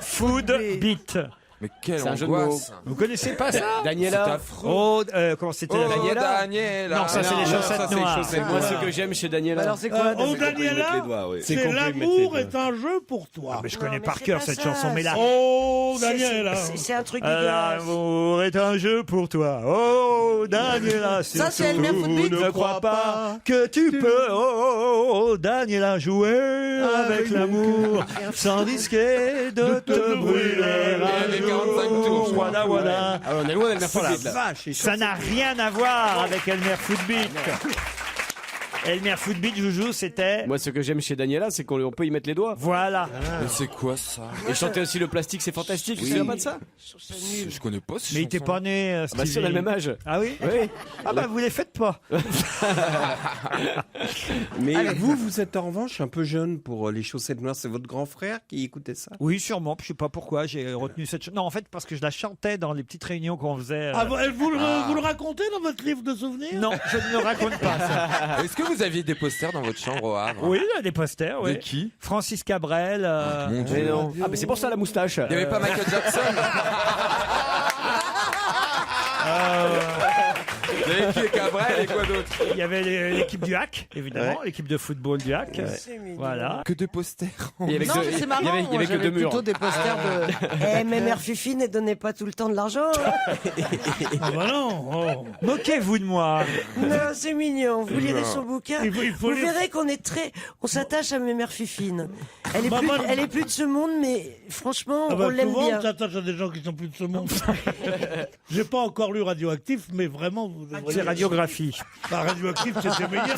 [SPEAKER 3] Footbeat.
[SPEAKER 4] Mais quelle
[SPEAKER 7] C'est un jeu de
[SPEAKER 4] angoisse.
[SPEAKER 3] Vous connaissez pas ça?
[SPEAKER 4] C'est
[SPEAKER 7] Daniela.
[SPEAKER 4] affreux.
[SPEAKER 3] Oh, comment c'était
[SPEAKER 4] Oh,
[SPEAKER 3] la
[SPEAKER 4] Daniela.
[SPEAKER 3] Non, ça, c'est les chaussettes
[SPEAKER 7] ça, c'est
[SPEAKER 3] noires.
[SPEAKER 7] les chaussettes. Moi, ce que j'aime chez Daniela.
[SPEAKER 9] Alors c'est quoi
[SPEAKER 8] Oh
[SPEAKER 15] mettre les
[SPEAKER 8] Daniela,
[SPEAKER 15] doigts, oui.
[SPEAKER 8] c'est
[SPEAKER 7] compris,
[SPEAKER 8] l'amour
[SPEAKER 7] mettre les
[SPEAKER 8] est un jeu pour toi.
[SPEAKER 3] Mais je connais
[SPEAKER 6] mais
[SPEAKER 3] par
[SPEAKER 6] c'est
[SPEAKER 3] cœur
[SPEAKER 6] pas
[SPEAKER 3] cette
[SPEAKER 6] ça,
[SPEAKER 3] chanson, mais là.
[SPEAKER 8] Oh Daniela.
[SPEAKER 6] C'est un truc dégueulasse.
[SPEAKER 3] L'amour est un jeu pour toi. Oh, Daniela,
[SPEAKER 9] Ça, c'est Elmer Footbeat.
[SPEAKER 3] ne crois pas que tu peux, oh, Daniela, jouer avec l'amour sans risquer de te brûler.
[SPEAKER 4] Les 45 tours, je crois.
[SPEAKER 3] Voilà, voilà.
[SPEAKER 7] Alors, on est loin d'Elmer
[SPEAKER 3] Oh la
[SPEAKER 7] Footbeat là.
[SPEAKER 3] vache, ça n'a rien à voir avec Elmer Footbeat. Elmer Footbeat, Joujou, c'était...
[SPEAKER 7] Moi, ce que j'aime chez Daniela, c'est qu'on peut y mettre les doigts.
[SPEAKER 3] Voilà.
[SPEAKER 4] Mais c'est quoi ça?
[SPEAKER 7] Et chanter aussi le plastique, c'est fantastique. Tu te souviens pas de ça?
[SPEAKER 4] Je connais pas ce
[SPEAKER 3] Mais il était pas né,
[SPEAKER 7] Ah bah si, on a
[SPEAKER 3] Stevie.
[SPEAKER 7] le même âge.
[SPEAKER 3] Ah oui?
[SPEAKER 7] Oui.
[SPEAKER 3] Ah bah vous les faites pas.
[SPEAKER 10] Mais vous êtes en revanche un peu jeune pour les chaussettes noires. C'est votre grand frère qui écoutait ça?
[SPEAKER 3] Oui, sûrement. Je sais pas pourquoi j'ai retenu cette chanson. Non, en fait, parce que je la chantais dans les petites réunions qu'on faisait.
[SPEAKER 8] Ah, vous le racontez dans votre livre de souvenirs?
[SPEAKER 3] Non, je ne le raconte pas. Ça.
[SPEAKER 4] Est-ce que vous aviez des posters dans votre chambre au Havre?
[SPEAKER 3] Oui, il y a des posters. Oui.
[SPEAKER 4] De qui?
[SPEAKER 3] Francis Cabrel.
[SPEAKER 4] Mon Dieu.
[SPEAKER 7] Mais non. Ah, mais c'est pour ça la moustache.
[SPEAKER 4] Il n'y avait pas Michael Jackson? Il y avait qui, Cabrel et quoi d'autre?
[SPEAKER 3] Il y avait l'équipe du Hack, évidemment, l'équipe de football du Hack. Voilà.
[SPEAKER 4] Que de posters.
[SPEAKER 7] Il y avait
[SPEAKER 9] Non,
[SPEAKER 7] que-
[SPEAKER 9] mais c'est
[SPEAKER 7] il
[SPEAKER 9] marrant.
[SPEAKER 7] y avait- il y avait
[SPEAKER 9] moi,
[SPEAKER 7] que
[SPEAKER 9] j'avais
[SPEAKER 7] deux murs.
[SPEAKER 9] plutôt des posters de.
[SPEAKER 6] Mais mère Fifi ne donnait pas tout le temps de l'argent. hein.
[SPEAKER 8] Ah bah non. Oh.
[SPEAKER 3] Moquez-vous de moi.
[SPEAKER 6] Non, c'est mignon. Vous lirez son bouquin.
[SPEAKER 8] Il faut
[SPEAKER 6] Vous
[SPEAKER 8] lire-
[SPEAKER 6] verrez qu'on est on s'attache à mère Fifine. Elle est
[SPEAKER 8] Bah,
[SPEAKER 6] plus,
[SPEAKER 8] moi-
[SPEAKER 6] elle est plus de ce monde, mais franchement,
[SPEAKER 8] Ah bah,
[SPEAKER 6] on l'aime
[SPEAKER 8] souvent,
[SPEAKER 6] bien.
[SPEAKER 8] on s'attache à des gens qui sont plus de ce monde. J'ai pas encore lu Radioactif, mais vraiment, vous devriez.
[SPEAKER 3] C'est radiographie.
[SPEAKER 8] Bah, Radioactif, c'était meilleur.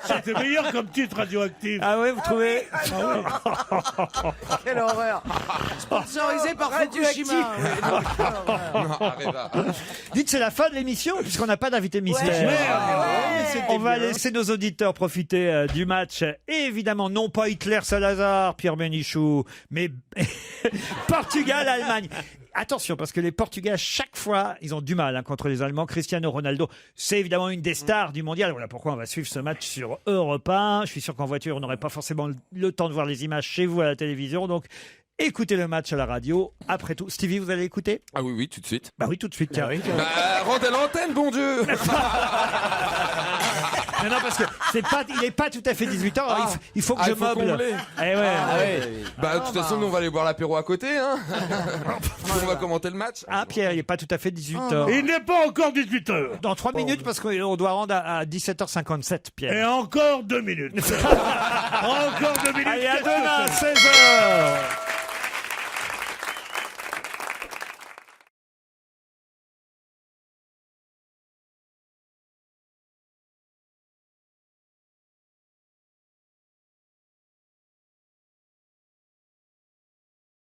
[SPEAKER 8] C'était meilleur comme titre, Radioactif.
[SPEAKER 3] Ah ouais, vous trouvez?
[SPEAKER 8] Ah oui.
[SPEAKER 9] Quelle horreur. Sponsorisé par Fukushima.
[SPEAKER 3] Dites, c'est la fin de l'émission, puisqu'on n'a pas d'invité mystère. On va laisser nos auditeurs profiter du match. Et évidemment, non pas Hitler-Salazar, Pierre Bénichou, mais Portugal-Allemagne. Attention, parce que les Portugais, à chaque fois, ils ont du mal contre les Allemands. Cristiano Ronaldo, c'est évidemment une des stars du mondial. Voilà pourquoi on va suivre ce match sur Europe 1. Je suis sûr qu'en voiture, on n'aurait pas forcément le temps de voir les images chez vous à la télévision. Donc, écoutez le match à la radio. Après tout, Stevie, vous allez écouter?
[SPEAKER 4] Ah oui, oui, tout de suite.
[SPEAKER 3] Bah oui, tout de suite. Tiens.
[SPEAKER 4] Bah, rendez l'antenne, bon Dieu.
[SPEAKER 3] Non, non, parce que il n'est pas tout à fait 18h. Alors il faut que je meuble.
[SPEAKER 4] combler.
[SPEAKER 3] Eh ouais.
[SPEAKER 4] Bah, de toute façon, nous, on va aller boire l'apéro à côté, hein. On va commenter le match.
[SPEAKER 3] Ah, Pierre, il n'est pas tout à fait 18h.
[SPEAKER 8] Il n'est pas encore 18h.
[SPEAKER 3] Dans 3 minutes, parce qu'on doit rendre à 17h57, Pierre.
[SPEAKER 8] Et encore 2 minutes. Encore 2 minutes.
[SPEAKER 3] Allez, à demain, 16h.